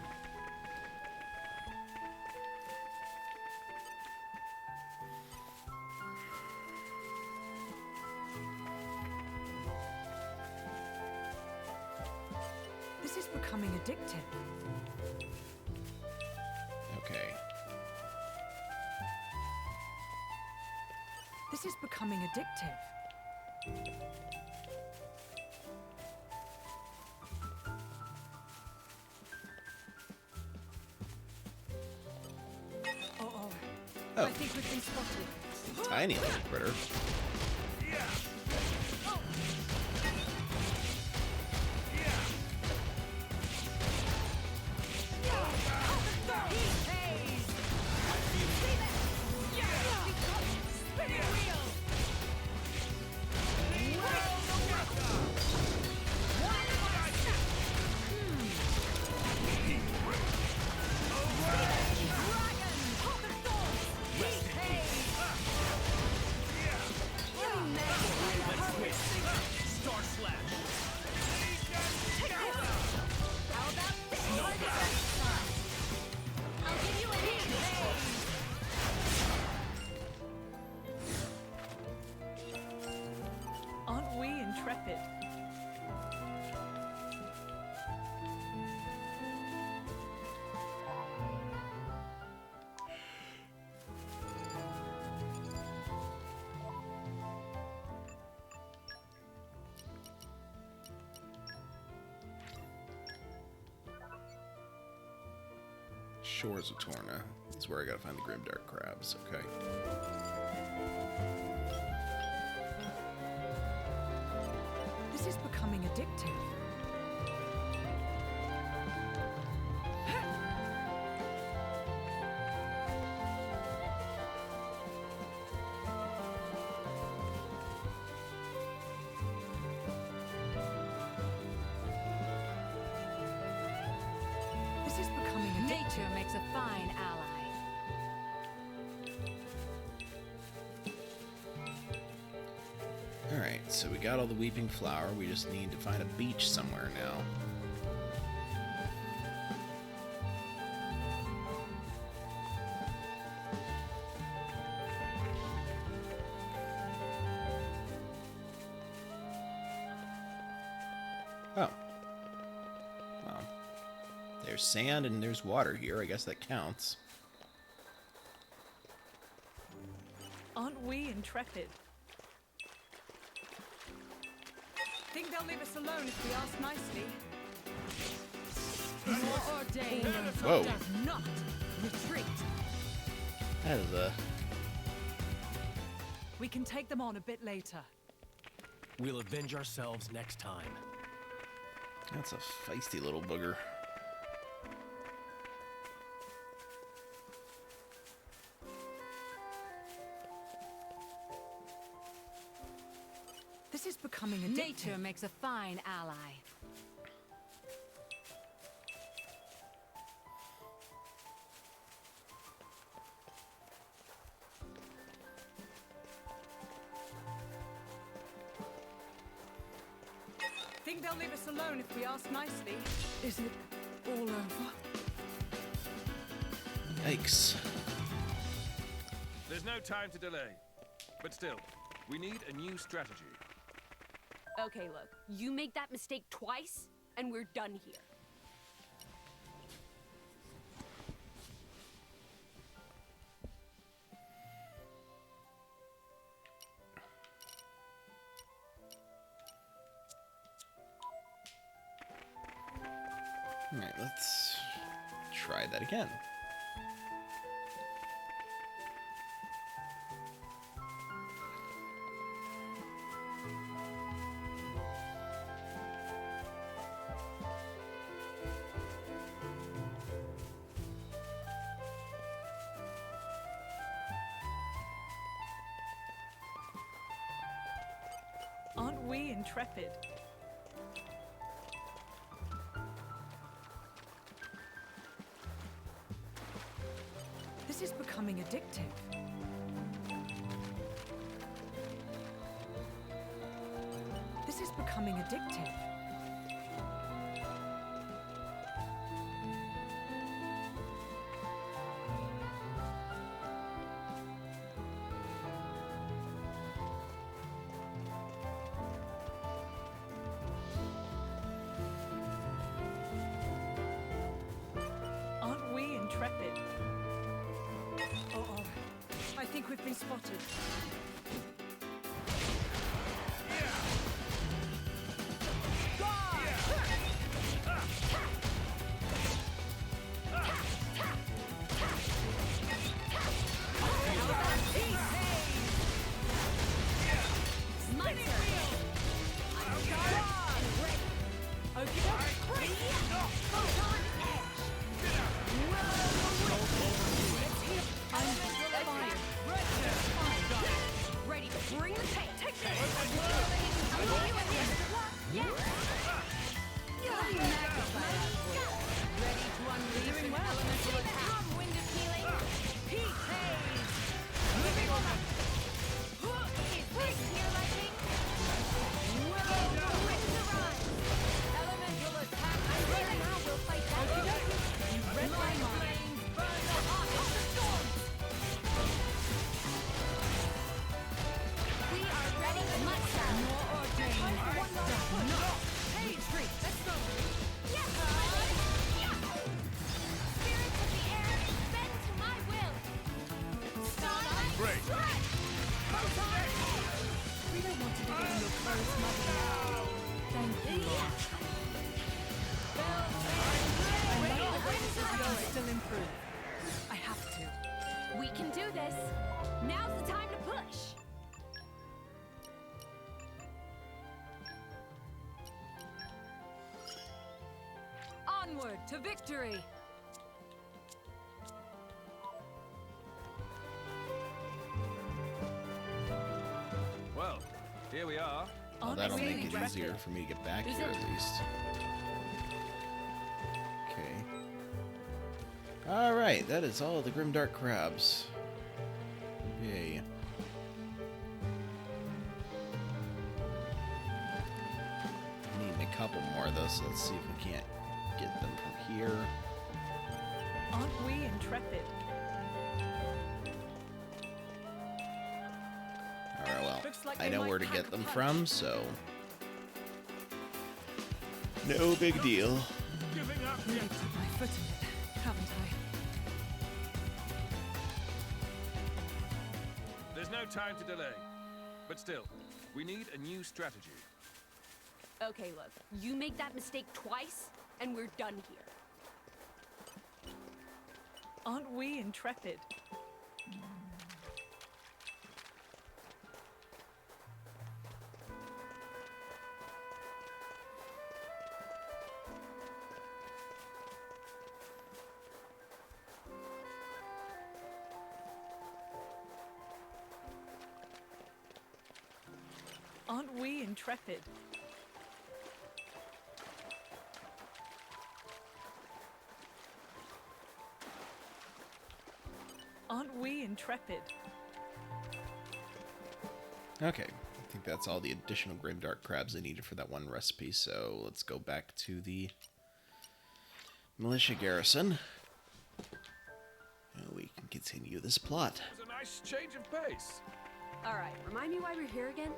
This is becoming addictive. Okay. This is becoming addictive. Uh-oh. Oh. I think we've been spotted. Tiny little critter. Aren't we intrepid? Shores of Torna. That's where I gotta find the Grimdark Crabs. Okay. This is becoming addictive. This is becoming addictive. Nature makes a fine ally. Alright, so we got all the Weeping Flower. We just need to find a beach somewhere now. Oh. Well, there's sand and there's water here. I guess that counts. Aren't we intrepid? Think they'll leave us alone if we ask nicely? Your ordained Whoa. does not retreat. That is a... We can take them on a bit later. We'll avenge ourselves next time. That's a feisty little booger. This is becoming addictive. Nature makes a fine ally. Think they'll leave us alone if we ask nicely? Is it all over? Yikes. no time to delay. But still, we need a new strategy. Okay, look. You make that mistake twice, and we're done here. Alright, let's try that again. Aren't we intrepid? This is becoming addictive. This is becoming addictive. Aren't we intrepid? Uh-oh. I think we've been spotted. Ready to bring the pain. Take this. Ready to unleash an elemental attack. Wind of healing. Peak haze. Moving on. Is this here lightning? Willow the winds arise. Elemental attack. I'm ready now. We'll fight that. You read my mind. Burn the heart of the storm. We are ready to muster. More ordained. No. Hey, street. Let's go. Yes. Spirits of the air, bend to my will. Starlight Great. strike. Photon. We don't want to be getting your clothes muddy. Thank you, Lord. I know the winds are going. Still improve. I have to. We can do this. Now's the time to push. Onward to victory. Well, here we are. Well, that'll make it easier for me to get back here at least. Okay. Alright, that is all the Grimdark Crabs. Yay. Need a couple more though, so let's see if we can't get them from here. Aren't we intrepid? Alright, well, Looks like I they know might where to pack get a them punch. from, so no big deal. Giving up Really yet. put my foot in it, haven't I? There's no time to delay. But still, we need a new strategy. Okay, look. You make that mistake twice, and we're done here. Aren't we intrepid? Aren't we intrepid? Aren't we intrepid? Okay, I think that's all the additional Grimdark Crabs I needed for that one recipe, so let's go back to the militia garrison. And we can continue this plot. It was a Nice change of pace. Alright, remind me why we're here again?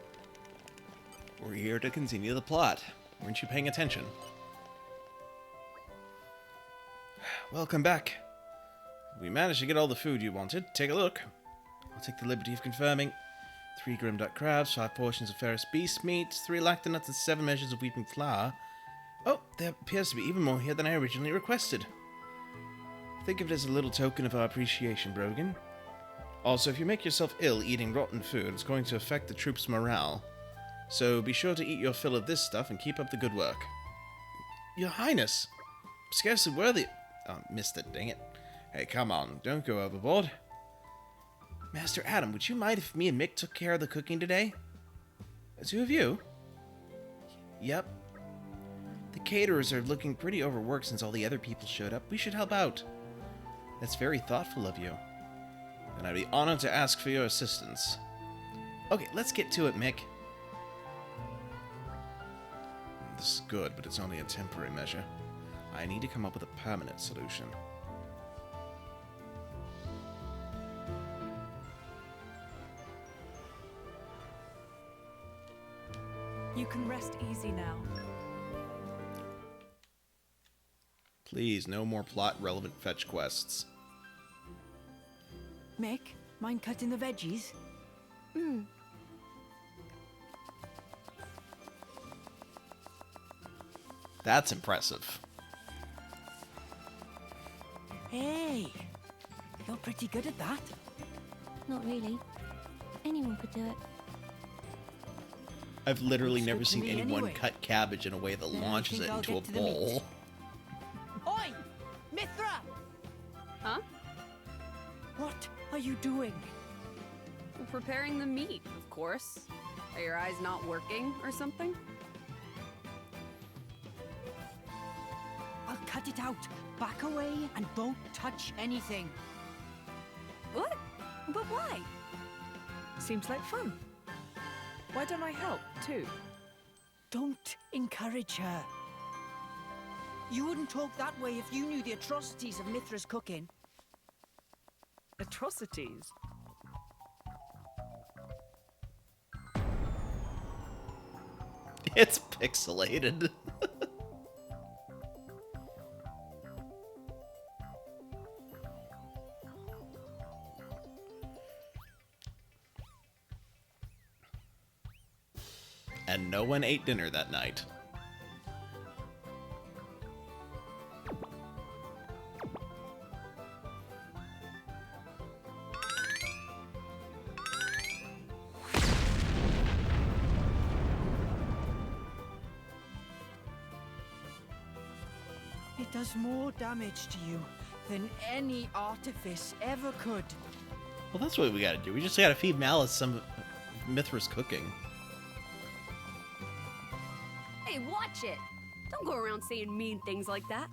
We're here to continue the plot. Weren't you paying attention? Welcome back. We managed to get all the food you wanted. Take a look. I'll take the liberty of confirming. 3 grim-duck crabs, 5 portions of ferrous beast meat, 3 lactonuts, and 7 measures of weeping flour. Oh, there appears to be even more here than I originally requested. Think of it as a little token of our appreciation, Brogan. Also, if you make yourself ill eating rotten food, it's going to affect the troops' morale. So be sure to eat your fill of this stuff and keep up the good work. Your Highness! Scarcely worthy... Oh, missed it, dang it. Hey, come on, don't go overboard. Master Adam, would you mind if me and Mick took care of the cooking today? The 2 of you? Yep. The caterers are looking pretty overworked since all the other people showed up. We should help out. That's very thoughtful of you. And I'd be honored to ask for your assistance. Okay, let's get to it, Mick. This is good, but it's only a temporary measure. I need to come up with a permanent solution. You can rest easy now. Please, no more plot-relevant fetch quests. Mick, mind cutting the veggies? That's impressive. Hey, you're pretty good at that. Not really. Anyone could do it. I've literally Looks never good to seen me anyone anyway. cut cabbage in a way that Then I launches think it I'll into a get to the meat. bowl. Oi! Mithra! Huh? What are you doing? We're preparing the meat, of course. Are your eyes not working or something? I'll cut it out. Back away and don't touch anything. What? But why? Seems like fun. Why don't I help, too? Don't encourage her. You wouldn't talk that way if you knew the atrocities of Mithra's cooking. Atrocities? It's pixelated. And no one ate dinner that night. It does more damage to you than any artifice ever could. Well, that's what we gotta do. We just gotta feed Malice some of Mithra's cooking. Hey, watch it! Don't go around saying mean things like that.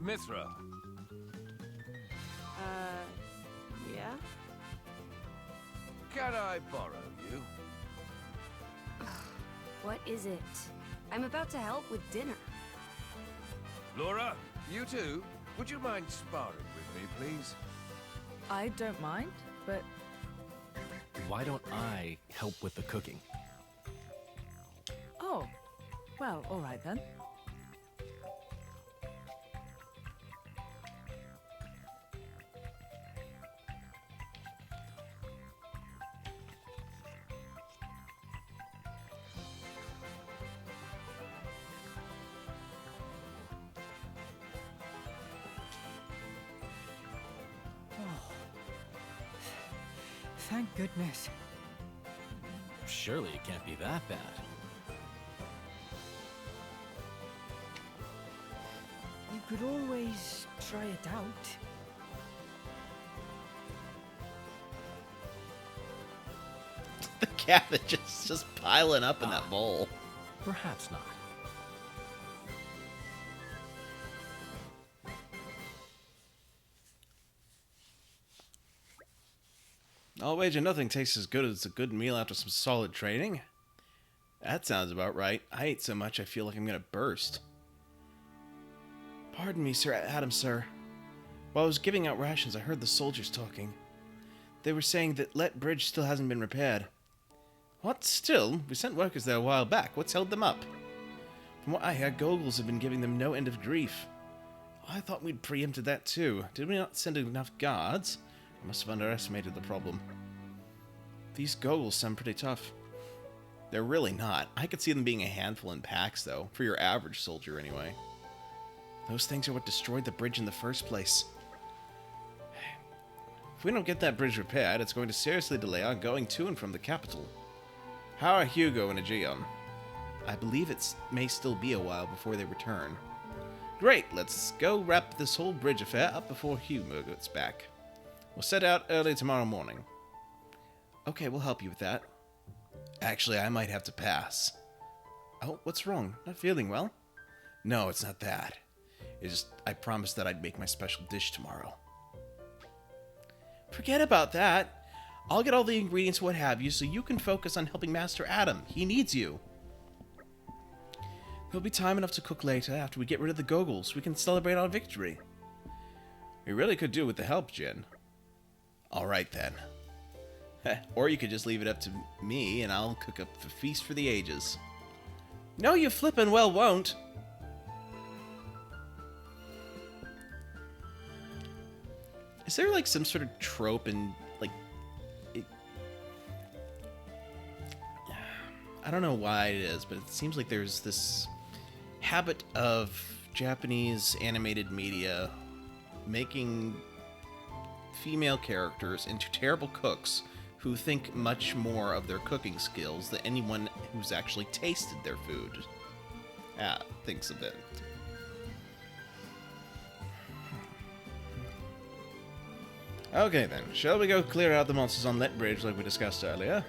Mithra. Yeah? Can I borrow you? What is it? I'm about to help with dinner. Laura, you too? Would you mind sparring with me, please? I don't mind, but... Why don't I help with the cooking? Oh. Well, all right then. Thank goodness. Surely it can't be that bad. You could always try it out. The cabbage is just piling up in that bowl. Perhaps not. I'll wager nothing tastes as good as a good meal after some solid training. That sounds about right. I ate so much I feel like I'm gonna burst. Pardon me, Sir Adam, sir. While I was giving out rations, I heard the soldiers talking. They were saying that Let Bridge still hasn't been repaired. What? Still? We sent workers there a while back. What's held them up? From what I hear, Goggles have been giving them no end of grief. I thought we'd preempted that too. Did we not send enough guards? I must have underestimated the problem. These Goggles sound pretty tough. They're really not. I could see them being a handful in packs, though. For your average soldier, anyway. Those things are what destroyed the bridge in the first place. If we don't get that bridge repaired, it's going to seriously delay our going to and from the capital. How are Hugo and Aegeon? I believe it may still be a while before they return. Great, let's go wrap this whole bridge affair up before Hugo gets back. We'll set out early tomorrow morning. Okay, we'll help you with that. Actually, I might have to pass. Oh, what's wrong? Not feeling well? No, it's not that. It's just, I promised that I'd make my special dish tomorrow. Forget about that. I'll get all the ingredients, what have you, so you can focus on helping Master Adam. He needs you. There'll be time enough to cook later after we get rid of the Goggles. We can celebrate our victory. We really could do with the help, Jin. Alright then. Or you could just leave it up to me and I'll cook up the feast for the ages. No, you flippin' well won't. Is there like some sort of trope in like I don't know why it is, but it seems like there's this habit of Japanese animated media making female characters into terrible cooks who think much more of their cooking skills than anyone who's actually tasted their food. Thinks of it. Okay then, shall we go clear out the monsters on that bridge like we discussed earlier?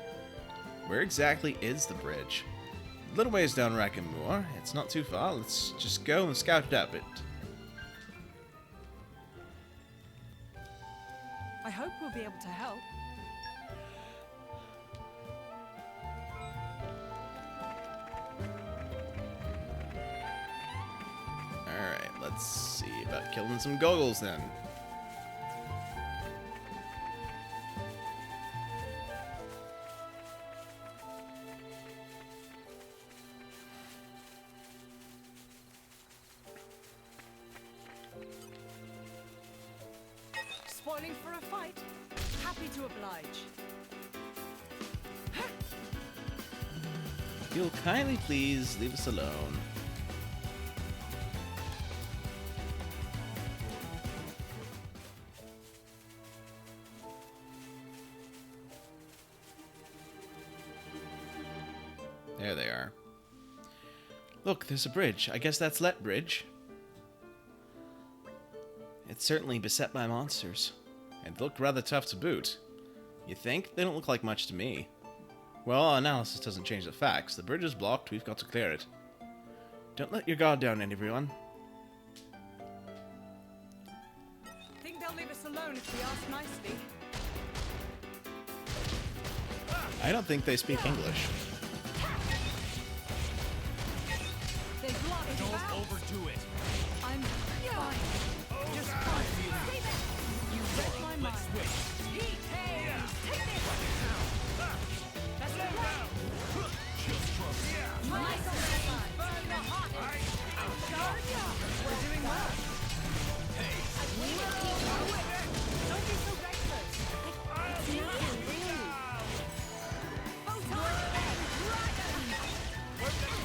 Where exactly is the bridge? A little ways down Rackamore. It's not too far. Let's just go and scout it out a bit. I hope we'll be able to help. Alright, let's see about killing some Goggles then. Spoiling for a fight? Happy to oblige. If you'll kindly please leave us alone. There they are. Look, there's a bridge. I guess that's Let Bridge. It's certainly beset by monsters. And looked rather tough to boot. You think? They don't look like much to me. Well, our analysis doesn't change the facts. The bridge is blocked. We've got to clear it. Don't let your guard down, everyone. Think they'll leave us alone if we ask nicely. I don't think they speak English. Don't overdo it. I'm fine. Just fine. You read my mind. Let's switch. Hey, take this. That's it. Nice on that side. Burn the hot. We're doing well. Hey. Don't be so reckless. It's not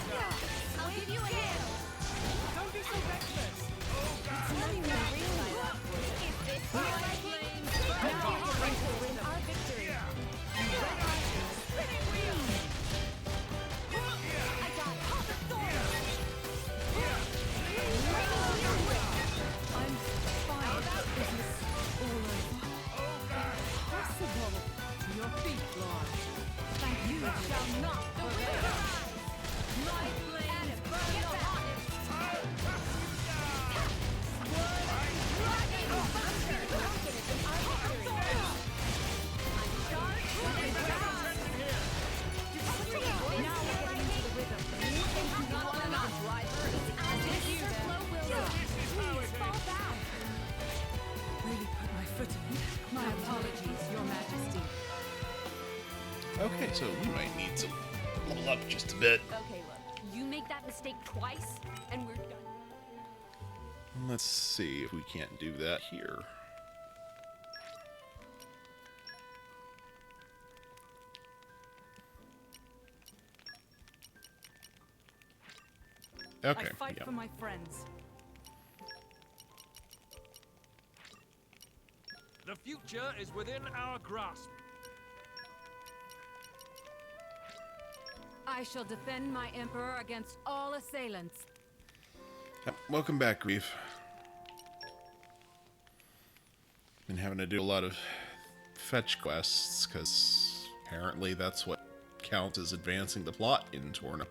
real. I'll give you a hand. Don't be so reckless. Okay, so we might need to level up just a bit. Okay, look. You make that mistake twice, and we're done. Let's see if we can't do that here. Okay. I fight for my friends. The future is within our grasp. I shall defend my Emperor against all assailants. Welcome back, Grief. Been having to do a lot of fetch quests, because apparently that's what counts as advancing the plot in Torna.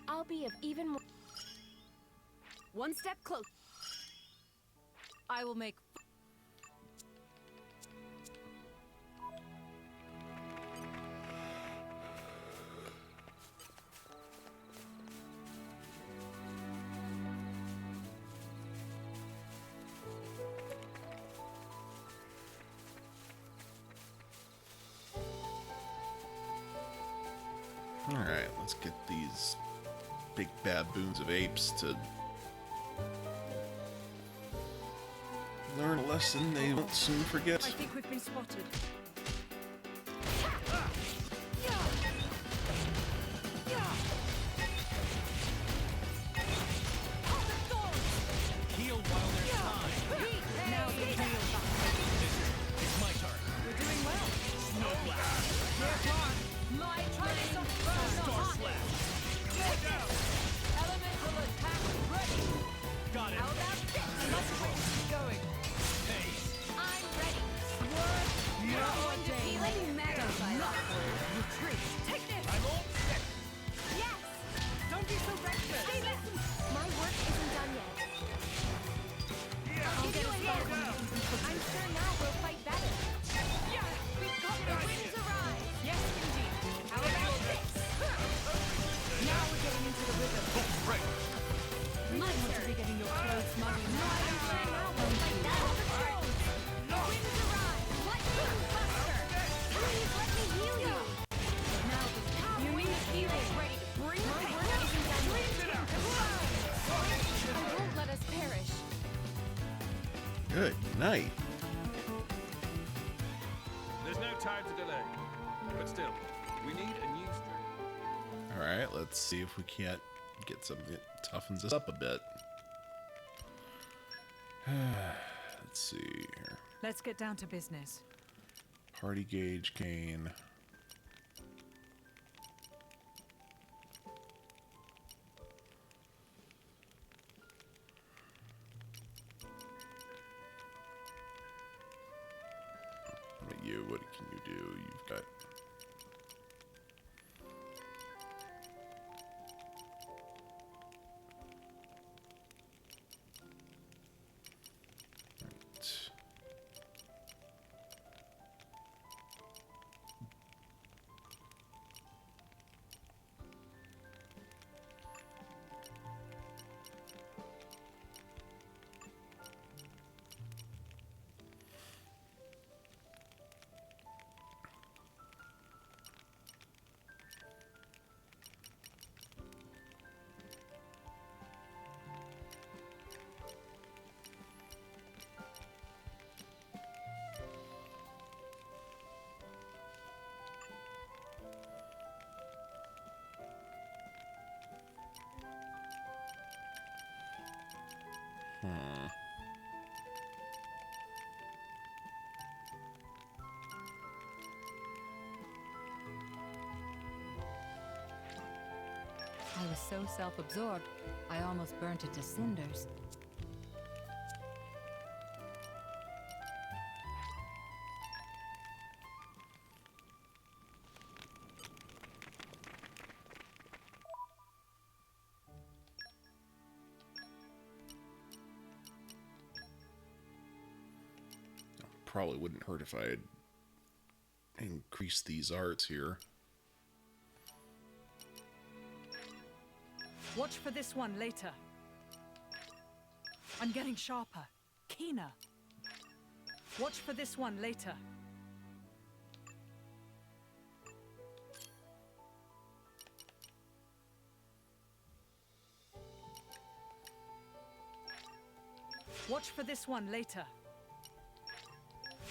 I'll be of even more. One step close. I will make. Alright, let's get these big baboons of apes to learn a lesson they won't soon forget. I think we've been spotted. Heal while there's time. Now you heal. It's my turn. We're doing well. Snow blast. My triumph burns the Star hot. slash. Elemental attack ready. Got it. How about this? Let's keep going. Hey. I'm ready. Swerve. You're going to feel it. Mega retreat. Take this. I'm all set. Yes! Don't be so reckless. Hey, listen! My work isn't done yet. I'll give you a hand. I'm sure now we'll fight better. Yeah. We've got the winds arise! Yes, indeed. How about this? Now we're getting into the rhythm. Right. You don't want to be getting your clothes muddy. I'm sure now we'll fight better. The winds arise! Lightning buster! Please let me heal you! Now the power wind healing ready to bring my work isn't done yet. I won't let us perish. Good night. There's no time to delay. But still, we need a new strength. Alright, let's see if we can't get something that toughens us up a bit. Let's see here. Let's get down to business. Party gauge gain. What about you? What can you do? You've got... Right. I was so self-absorbed, I almost burnt it to cinders. Probably wouldn't hurt if I had increase these arts here. Watch for this one later. I'm getting sharper, keener. Watch for this one later. Watch for this one later.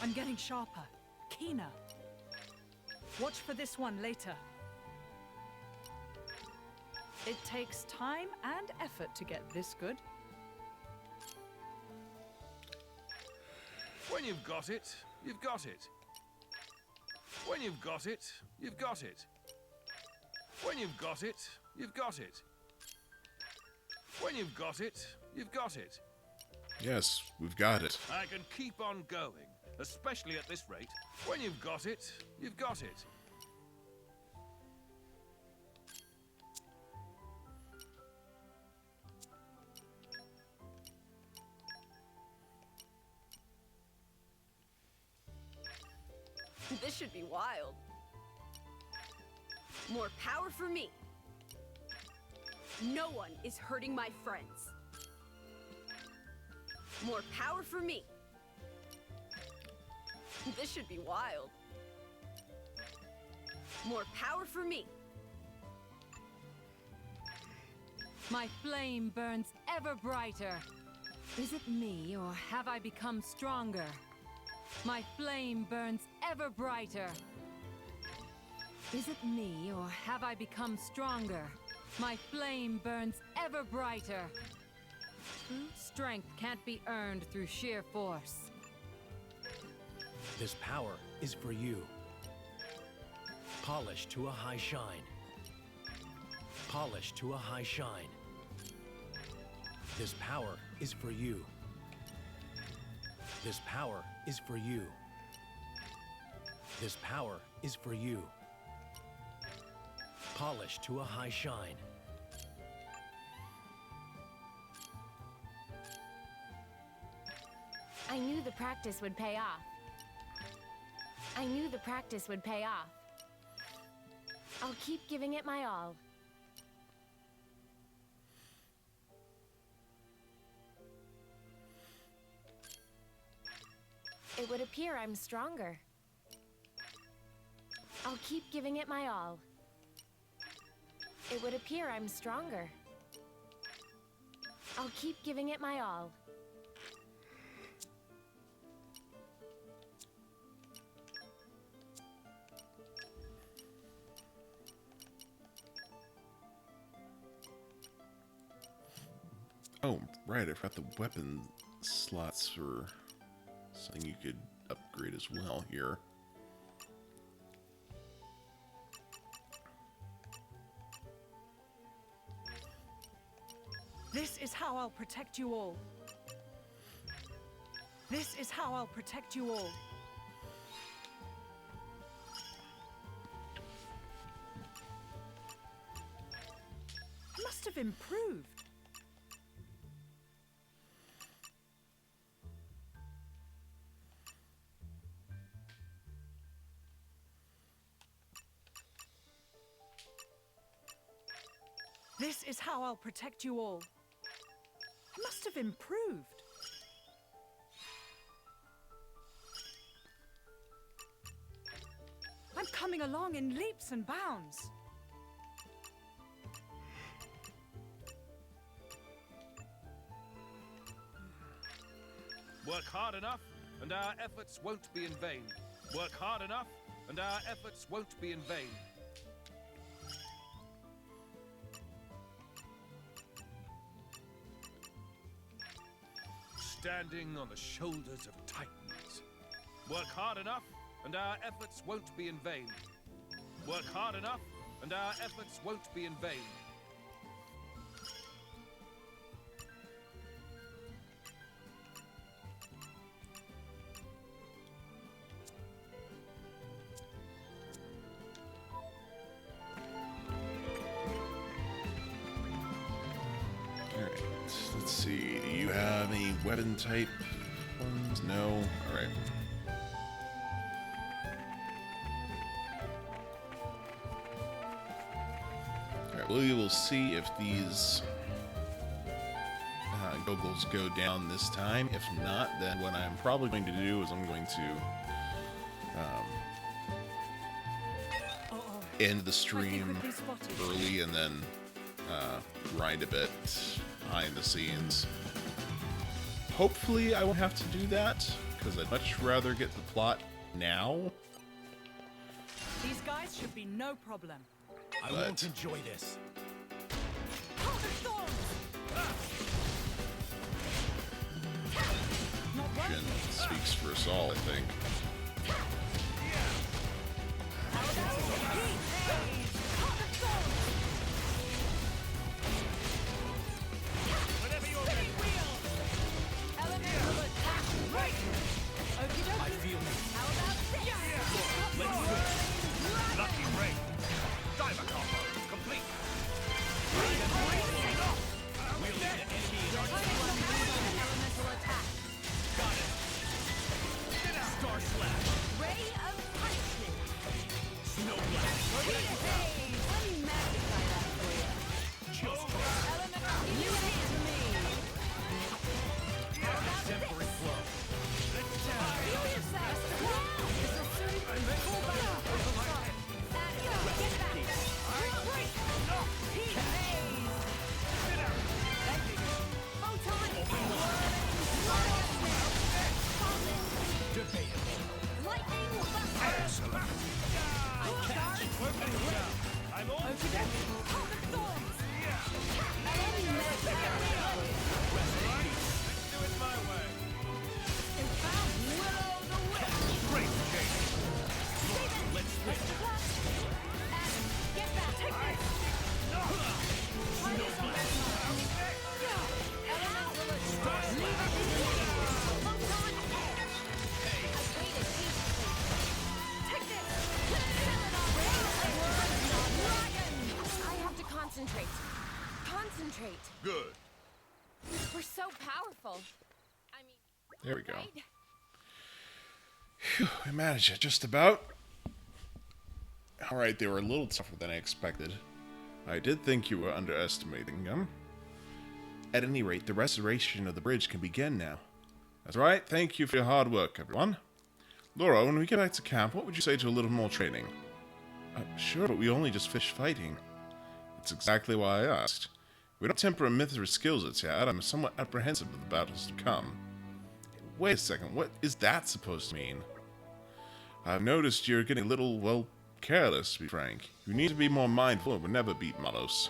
I'm getting sharper, keener. Watch for this one later. It takes time and effort to get this good. When you've got it, you've got it. When you've got it, you've got it. When you've got it, you've got it. When you've got it, you've got it. Yes, we've got it. I can keep on going, especially at this rate. When you've got it, you've got it. This should be wild. More power for me. No one is hurting my friends. More power for me. This should be wild. More power for me. My flame burns ever brighter. Is it me, or have I become stronger? My flame burns ever brighter. Is it me, or have I become stronger? My flame burns ever brighter. True strength can't be earned through sheer force. This power is for you. Polished to a high shine. Polished to a high shine. This power is for you. This power is for you. This power is for you. Polished to a high shine. I knew the practice would pay off. I knew the practice would pay off. I'll keep giving it my all. It would appear I'm stronger. I'll keep giving it my all. It would appear I'm stronger. I'll keep giving it my all. Oh, right, I forgot the weapon slots for something you could upgrade as well here. This is how I'll protect you all. This is how I'll protect you all. I must have improved. This is how I'll protect you all. I must have improved. I'm coming along in leaps and bounds. Work hard enough, and our efforts won't be in vain. Work hard enough, and our efforts won't be in vain. Standing on the shoulders of titans. Work hard enough, and our efforts won't be in vain. Work hard enough, and our efforts won't be in vain. Alright, let's see. Do you have any weapon type ones? No? Alright. Alright, we will see if these goggles go down this time. If not, then what I'm probably going to do is I'm going to end the stream early and then grind a bit behind the scenes. Hopefully I won't have to do that, because I'd much rather get the plot now. These guys should be no problem. I won't enjoy this. Jin speaks for us all, I think. I feel it. Lucky break. Diver combo complete. Elemental attack. Got it. Star slash. Ray of punishment. Snow blast. Let me magnify that for you. Just Elemental healing to me. exemplary flow. Feel yourself. This will suit full back. Get back. Break. He pays. Photon. Debatable. Lightning buster. Excellent. I'm on. Conic thorns. Let's do it my way. And found Willow the Wisp. Great change. Let's switch. Adam, get back. Take this. Try this one. Elemental attack. Photon edge. I waited patiently. Take this. I have to concentrate. Concentrate. Good. We're so powerful. I mean, There we go. right? Phew, we managed it just about. Alright, they were a little tougher than I expected. I did think you were underestimating them. At any rate, the restoration of the bridge can begin now. That's right, thank you for your hard work, everyone. Laura, when we get back to camp, what would you say to a little more training? Sure, but we only just finished fighting. That's exactly why I asked. We don't temper Mithra's skills yet. I'm somewhat apprehensive of the battles to come. Wait a second, what is that supposed to mean? I've noticed you're getting a little, well, careless, to be frank. You need to be more mindful or we'll never beat Malos.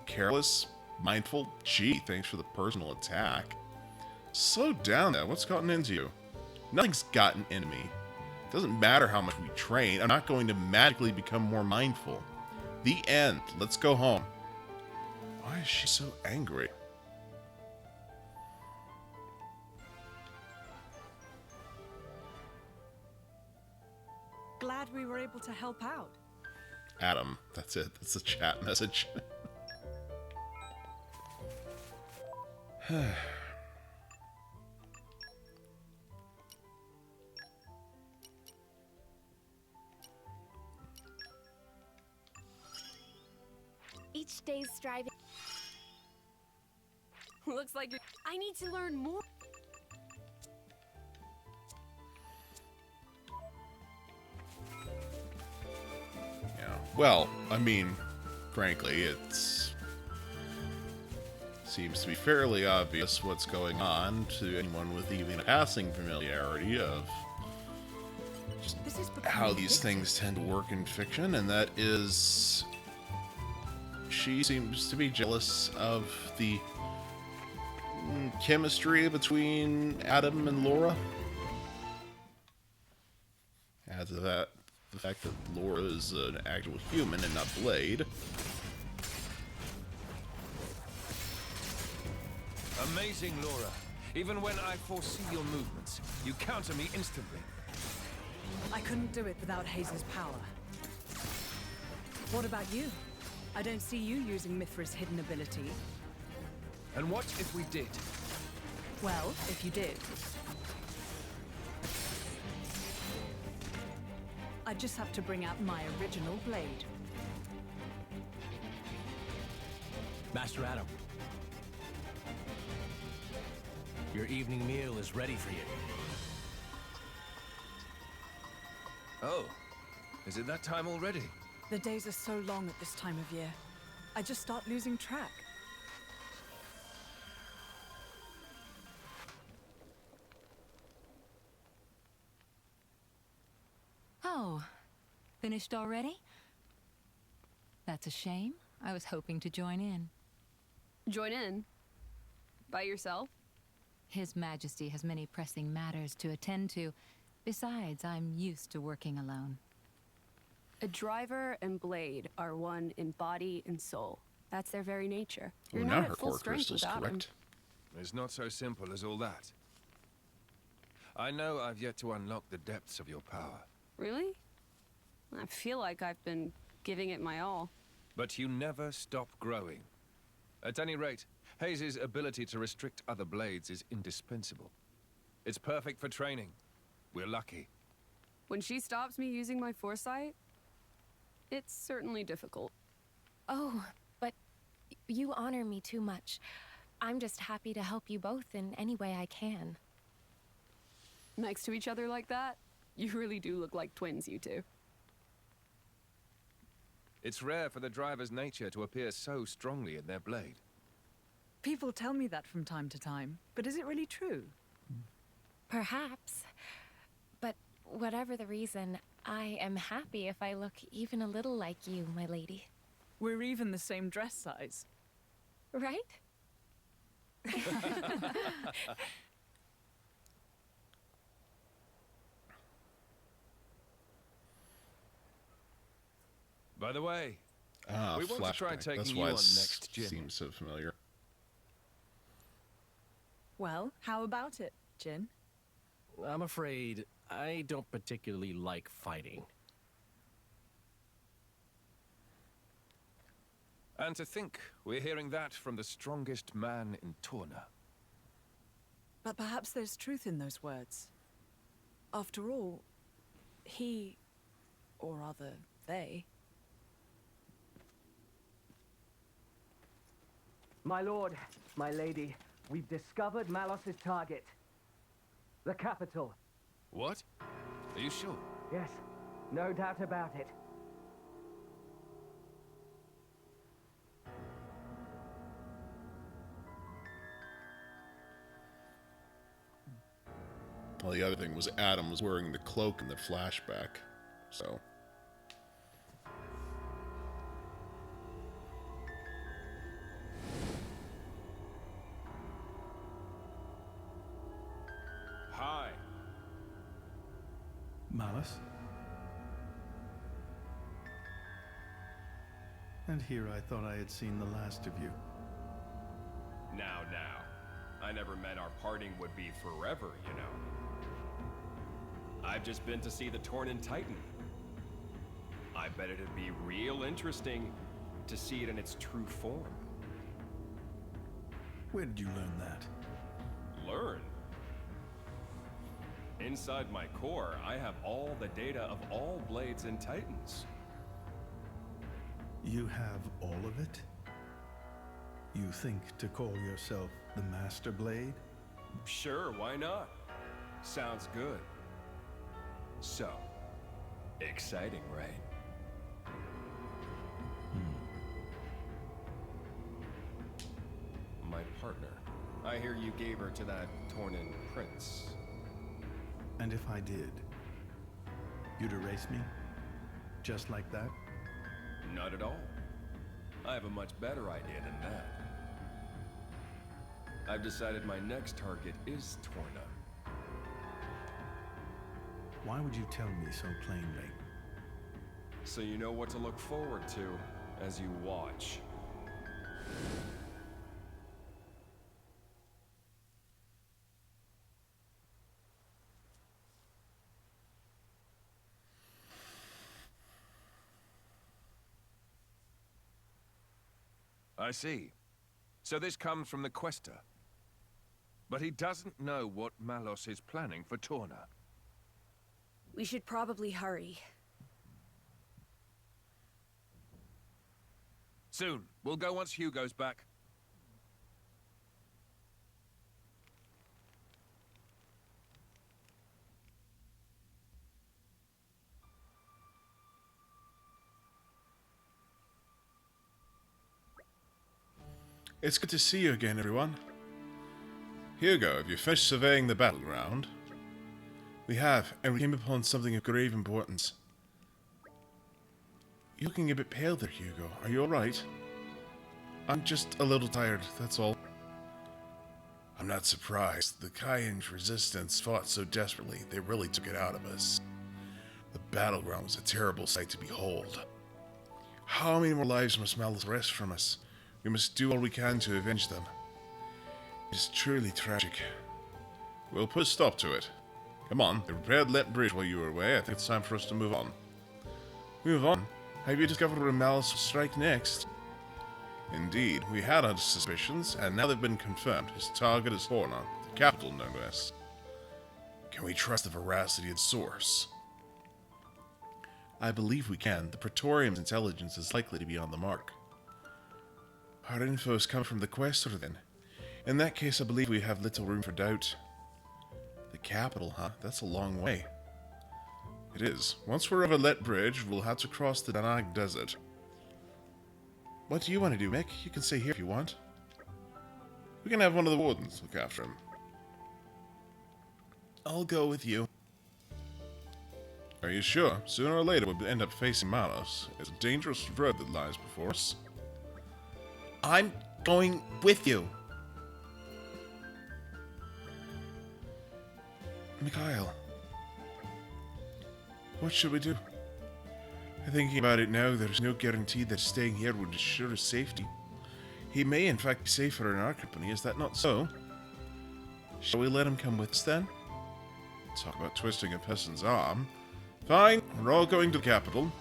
Careless? Mindful? Gee, thanks for the personal attack. Slow down there, what's gotten into you? Nothing's gotten into me. It doesn't matter how much we train, I'm not going to magically become more mindful. The end. Let's go home. Why is she so angry? Glad we were able to help out. Adam, that's it. That's the chat message. Each day's striving. Looks like I need to learn more. Yeah. Well, I mean, frankly, seems to be fairly obvious what's going on to anyone with even a passing familiarity of just how these things tend to work in fiction, and that is she seems to be jealous of the chemistry between Adam and Laura. Add to that the fact that Laura is an actual human and not Blade. Amazing, Laura. Even when I foresee your movements, you counter me instantly. I couldn't do it without Haze's power. What about you? I don't see you using Mithra's hidden ability. And what if we did? Well, if you did. I'd just have to bring out my original blade. Master Adam. Your evening meal is ready for you. Oh, is it that time already? The days are so long at this time of year. I just start losing track. Oh, finished already? That's a shame. I was hoping to join in. Join in? By yourself? His Majesty has many pressing matters to attend to. Besides, I'm used to working alone. A driver and blade are one in body and soul. That's their very nature. Oh, You're now not her at full core strength crystal's without him. correct. It's not so simple as all that. I know I've yet to unlock the depths of your power. Really? I feel like I've been giving it my all. But you never stop growing. At any rate, Hayes' ability to restrict other blades is indispensable. It's perfect for training. We're lucky. When she stops me using my foresight, it's certainly difficult. Oh, but you honor me too much. I'm just happy to help you both in any way I can. Next to each other like that, you really do look like twins, you two. It's rare for the driver's nature to appear so strongly in their blade. People tell me that from time to time, but is it really true? Perhaps. But whatever the reason, I am happy if I look even a little like you, my lady. We're even the same dress size. Right? By the way, Ah, we want to try flashback. taking That's you why on it next gym. seems so familiar. Well, how about it, Jin? I'm afraid I don't particularly like fighting. And to think we're hearing that from the strongest man in Torna. But perhaps there's truth in those words. After all, he, or rather, they... My lord, my lady, we've discovered Malos's target. The capital. What? Are you sure? Yes, no doubt about it. Well, the other thing was Adam was wearing the cloak in the flashback, so... Hi. Malice? And here I thought I had seen the last of you. Now. I never meant our parting would be forever, you know. I've just been to see the Tornan Titan. I bet it'd be real interesting to see it in its true form. Where did you learn that? Learn? Inside my core, I have all the data of all blades and titans. You have all of it? You think to call yourself the Master Blade? Sure, why not? Sounds good. So, exciting, right? My partner. I hear you gave her to that Tornan prince. And if I did, you'd erase me? Just like that? Not at all. I have a much better idea than that. I've decided my next target is Torna. Why would you tell me so plainly? So you know what to look forward to as you watch. I see. So this comes from the Quester. But he doesn't know what Malos is planning for Torna. We should probably hurry. Soon. We'll go once Hugo's back. It's good to see you again, everyone. Hugo, have you finished surveying the battleground? We have, and we came upon something of grave importance. You're looking a bit pale there, Hugo. Are you alright? I'm just a little tired, that's all. I'm not surprised. The Cayenne resistance fought so desperately, they really took it out of us. The battleground was a terrible sight to behold. How many more lives must Malus wrest from us? We must do all we can to avenge them. It is truly tragic. We'll put a stop to it. Come on, they repaired Let Bridge while you were away. I think it's time for us to move on. Move on? Have you discovered where Malus will strike next? Indeed, we had our suspicions, and now they've been confirmed. His target is Torna, the capital no less. Can we trust the veracity of the source? I believe we can. The Praetorium's intelligence is likely to be on the mark. Our info has come from the Questor, then. In that case, I believe we have little room for doubt. The capital, huh? That's a long way. It is. Once we're over Let Bridge, we'll have to cross the Danag Desert. What do you want to do, Mick? You can stay here if you want. We can have one of the wardens look after him. I'll go with you. Are you sure? Sooner or later we'll end up facing Malus. It's a dangerous road that lies before us. I'm going with you. Mikhail. What should we do? Thinking about it now, there's no guarantee that staying here would assure his safety. He may in fact be safer in our company, is that not so? Shall we let him come with us then? Talk about twisting a peasant's arm. Fine, we're all going to the capital.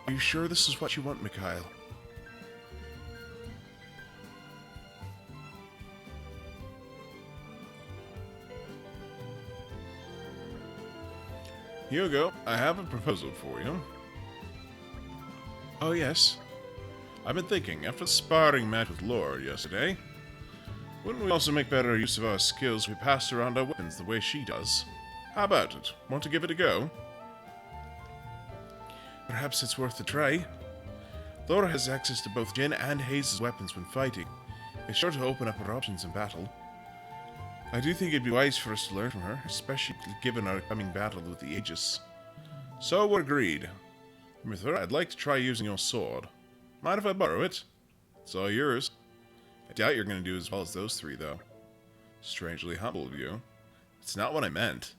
Are you sure this is what you want, Mikhail? Hugo, I have a proposal for you. Oh, yes. I've been thinking, after the sparring match with Laura yesterday, wouldn't we also make better use of our skills if we passed around our weapons the way she does? How about it? Want to give it a go? Perhaps it's worth a try. Laura has access to both Jin and Hayes' weapons when fighting. It's sure to open up her options in battle. I do think it'd be wise for us to learn from her, especially given our coming battle with the Aegis. So we're agreed. Mithra, I'd like to try using your sword. Mind if I borrow it? It's all yours. I doubt you're going to do as well as those three, though. Strangely humble of you. It's not what I meant.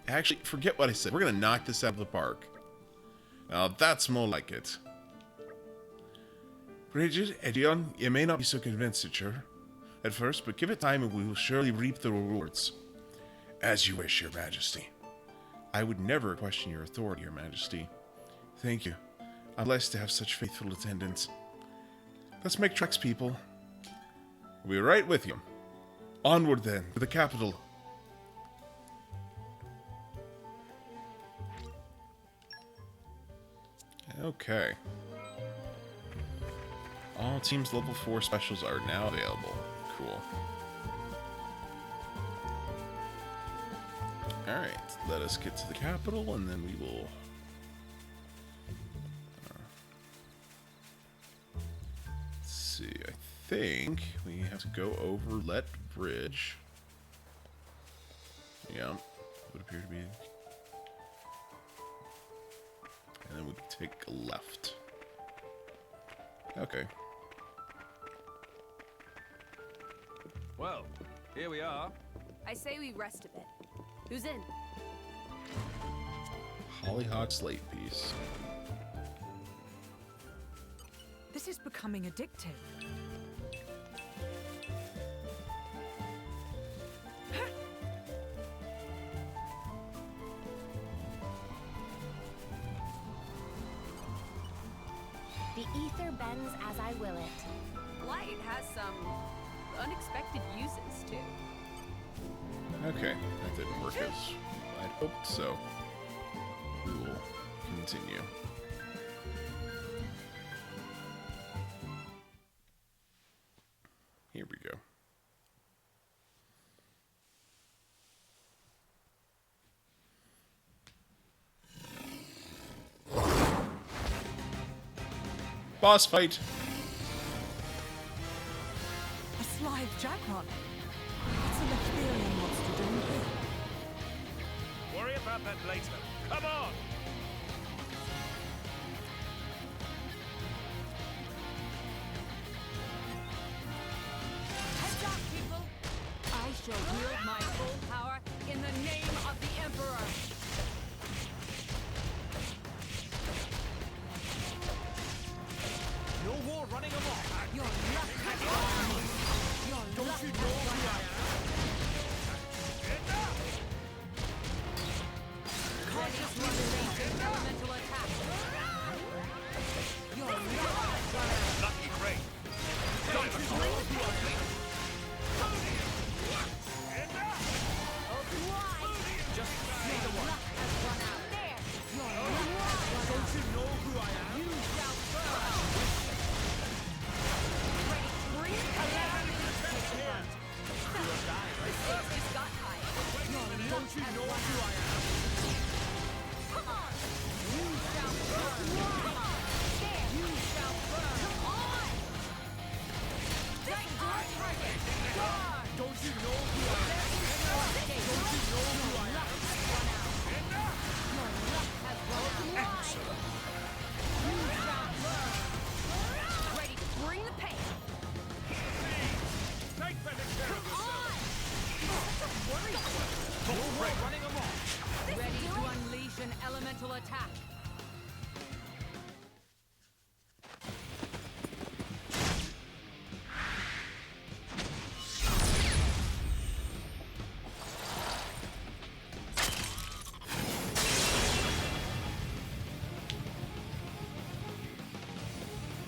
Actually, forget what I said. We're going to knock this out of the park. Now, that's more like it. Bridget, Edion, you may not be so convinced at first, but give it time and we will surely reap the rewards. As you wish, Your Majesty. I would never question your authority, Your Majesty. Thank you. I'm blessed to have such faithful attendants. Let's make tracks, people. We'll be right with you. Onward, then, to the capital. Okay. All teams level 4 specials are now available. Cool. Alright, let us get to the capital and then we will... let's see, I think we have to go over Let Bridge. Yeah, would appear to be... and then we take a left. Okay. Well, here we are. I say we rest a bit. Who's in? Hollyhock slate piece. This is becoming addictive. The ether bends as I will it. Light has some unexpected uses, too. Okay, that didn't work as I I'd hoped so. We will continue. Here we go. Boss fight! A Slive Jackron. What's an Ethereum monster doing here? Worry about that later. Come on! Heads up, people! I shall wield my full power in the name of the Emperor! No more running amok. Your luck has gone! Your Don't luck you has know who gone I out. Cautious release elemental attack! Your luck has gone out! Lucky great. Don't you know who I am? Just say the one. Luck has gone out. There! Your luck has gone out! Don't you know who I am? You shall burn! Ready, bring it! Allow me to take the brunt. It's just got high. Your luck Don't you has know gone who out. I am? Come on! You shall burn! Come on! There! You shall burn! Come on! Take our target! Guard! Don't you know who I am? Don't you know who I am? Your luck has gone out. You shall burn! Ready to bring the pain! Take better care of Come yourself. on! Such a worry! No more running amok. Ready to unleash an elemental attack!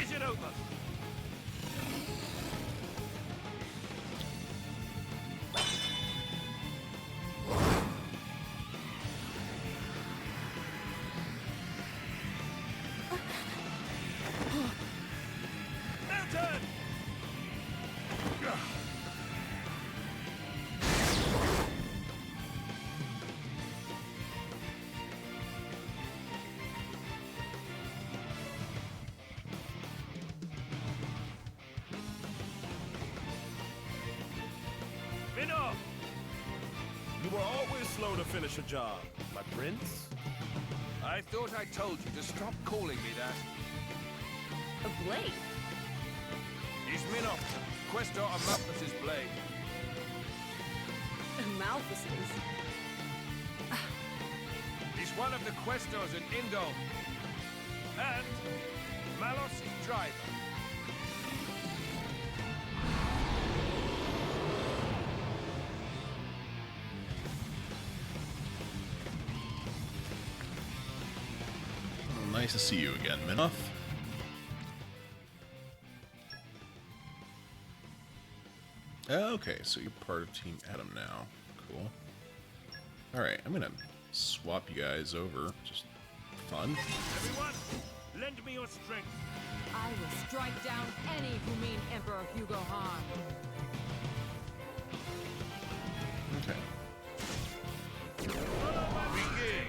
Is it over? Mountain! Minnow! You were always slow to finish a job, my prince. I thought I told you to stop calling me that. A blade? He's Minnow, Questor of Malthus's blade. Malthus's? He's one of the Questors in Indol. And Malos' driver. Nice to see you again, Minoff. Okay, so you're part of Team Adam now. Cool. Alright, I'm gonna swap you guys over. Just fun. Everyone, lend me your strength. I will strike down any who mean Emperor Hugo harm. Okay. Begin.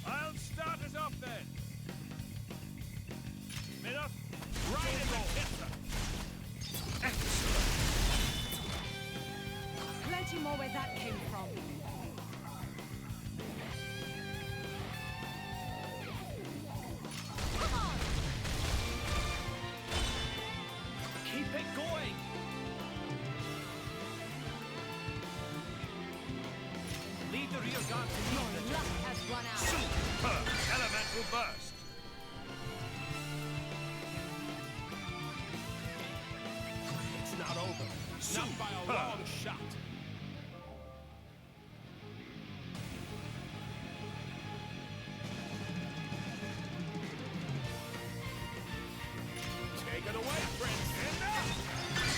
I'll start us off then. Minnow, right in the center. Plenty more where that came from. Keep it going. Lead the rear guard to Your lead the luck has run out. Super elemental burst. It's not over. Not by a long shot. Take it away, Prince.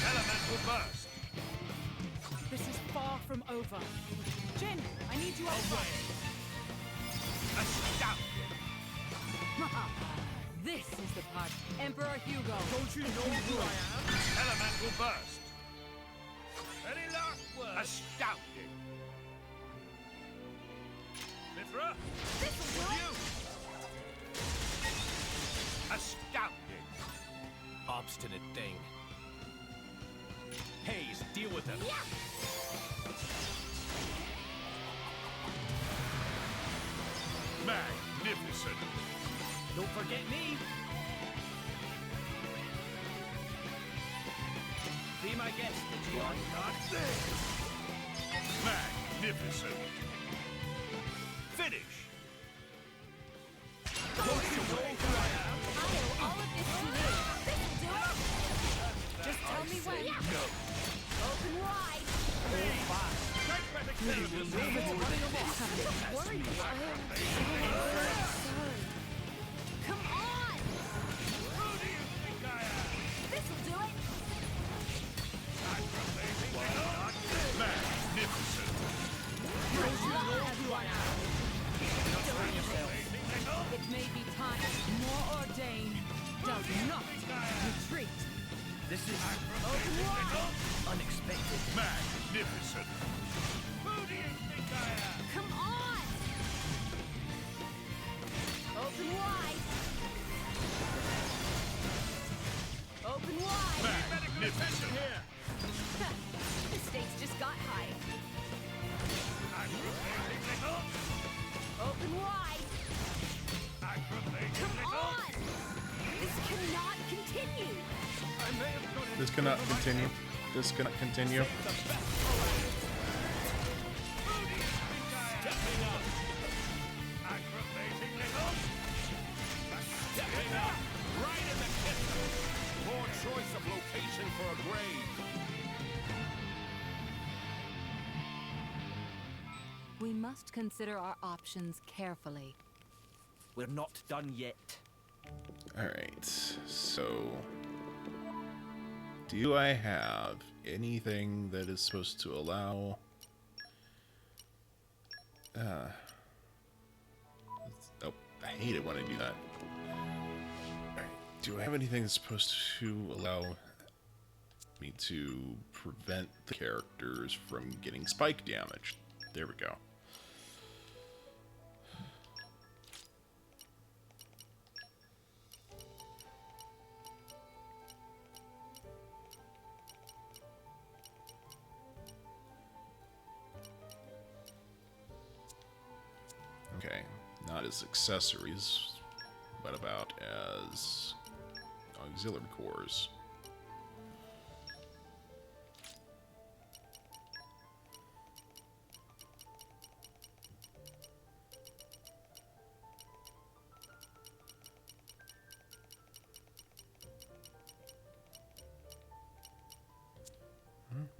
Elemental burst. This is far from over. Jin, I need you up front. This is the part. Emperor Hugo. Don't you know who I am? Elemental burst. Any last words? Astounding. Mithra? This'll do You. Astounding. Obstinate thing. Hayes, deal with them. Yeah. Magnificent. Don't forget me. Be my guest, Legion. Not this. Magnificent. Finish. Don't you know who I am? I owe all of this to you. This'll do it. Just tell me when. No. Open wide. Don't worry. Come on. Who do you think I am? This'll do it. Magnificent. It may be time. More ordained. Does not retreat. This is Open wide. unexpected. Magnificent. Who do you think I am? Come on. Open wide. Open wide. Magnificent. Here. The stakes just got high. Open wide. Come on. This cannot continue. This cannot continue. This cannot continue. Stepping up. Stepping up. Right in the kitchen. Poor choice of location for a grave. We must consider our options carefully. We're not done yet. Alright, so... do I have anything that is supposed to allow... oh, I hate it when I do that. Alright, do I have anything that's supposed to allow me to prevent the characters from getting spike damage? There we go. Okay, not as accessories, but about as auxiliary cores.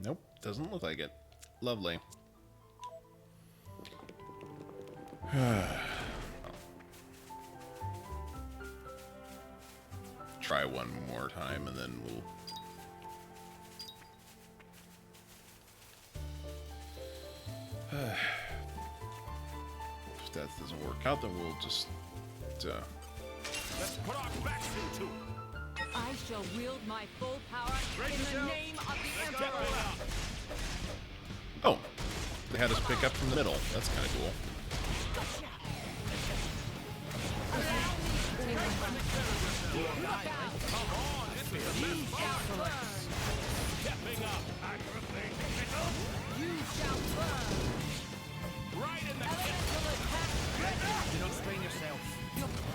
Nope, doesn't look like it. Lovely. Try one more time and then we'll... if that doesn't work out, then we'll just... Let's put our backs into it. I shall wield my full power in the name of the Emperor. Oh! They had us pick up from the middle. That's kind of cool. Stepping up. You shall burn. Right in the Do not strain yourself.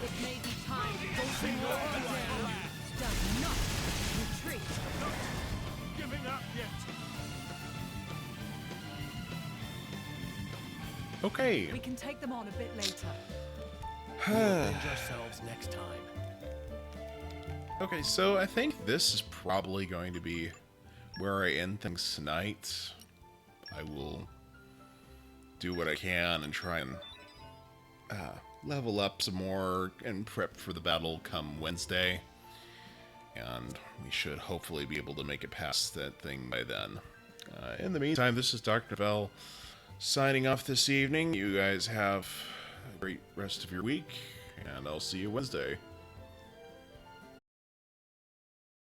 It may be time to go to more ordained. Does not retreat. giving up yet. Okay. We can take them on a bit later. Avenge ourselves next time. Okay, so I think this is probably going to be where I end things tonight. I will do what I can and try and level up some more and prep for the battle come Wednesday. And we should hopefully be able to make it past that thing by then. In the meantime, this is Dr. Novelle signing off this evening. You guys have a great rest of your week, and I'll see you Wednesday.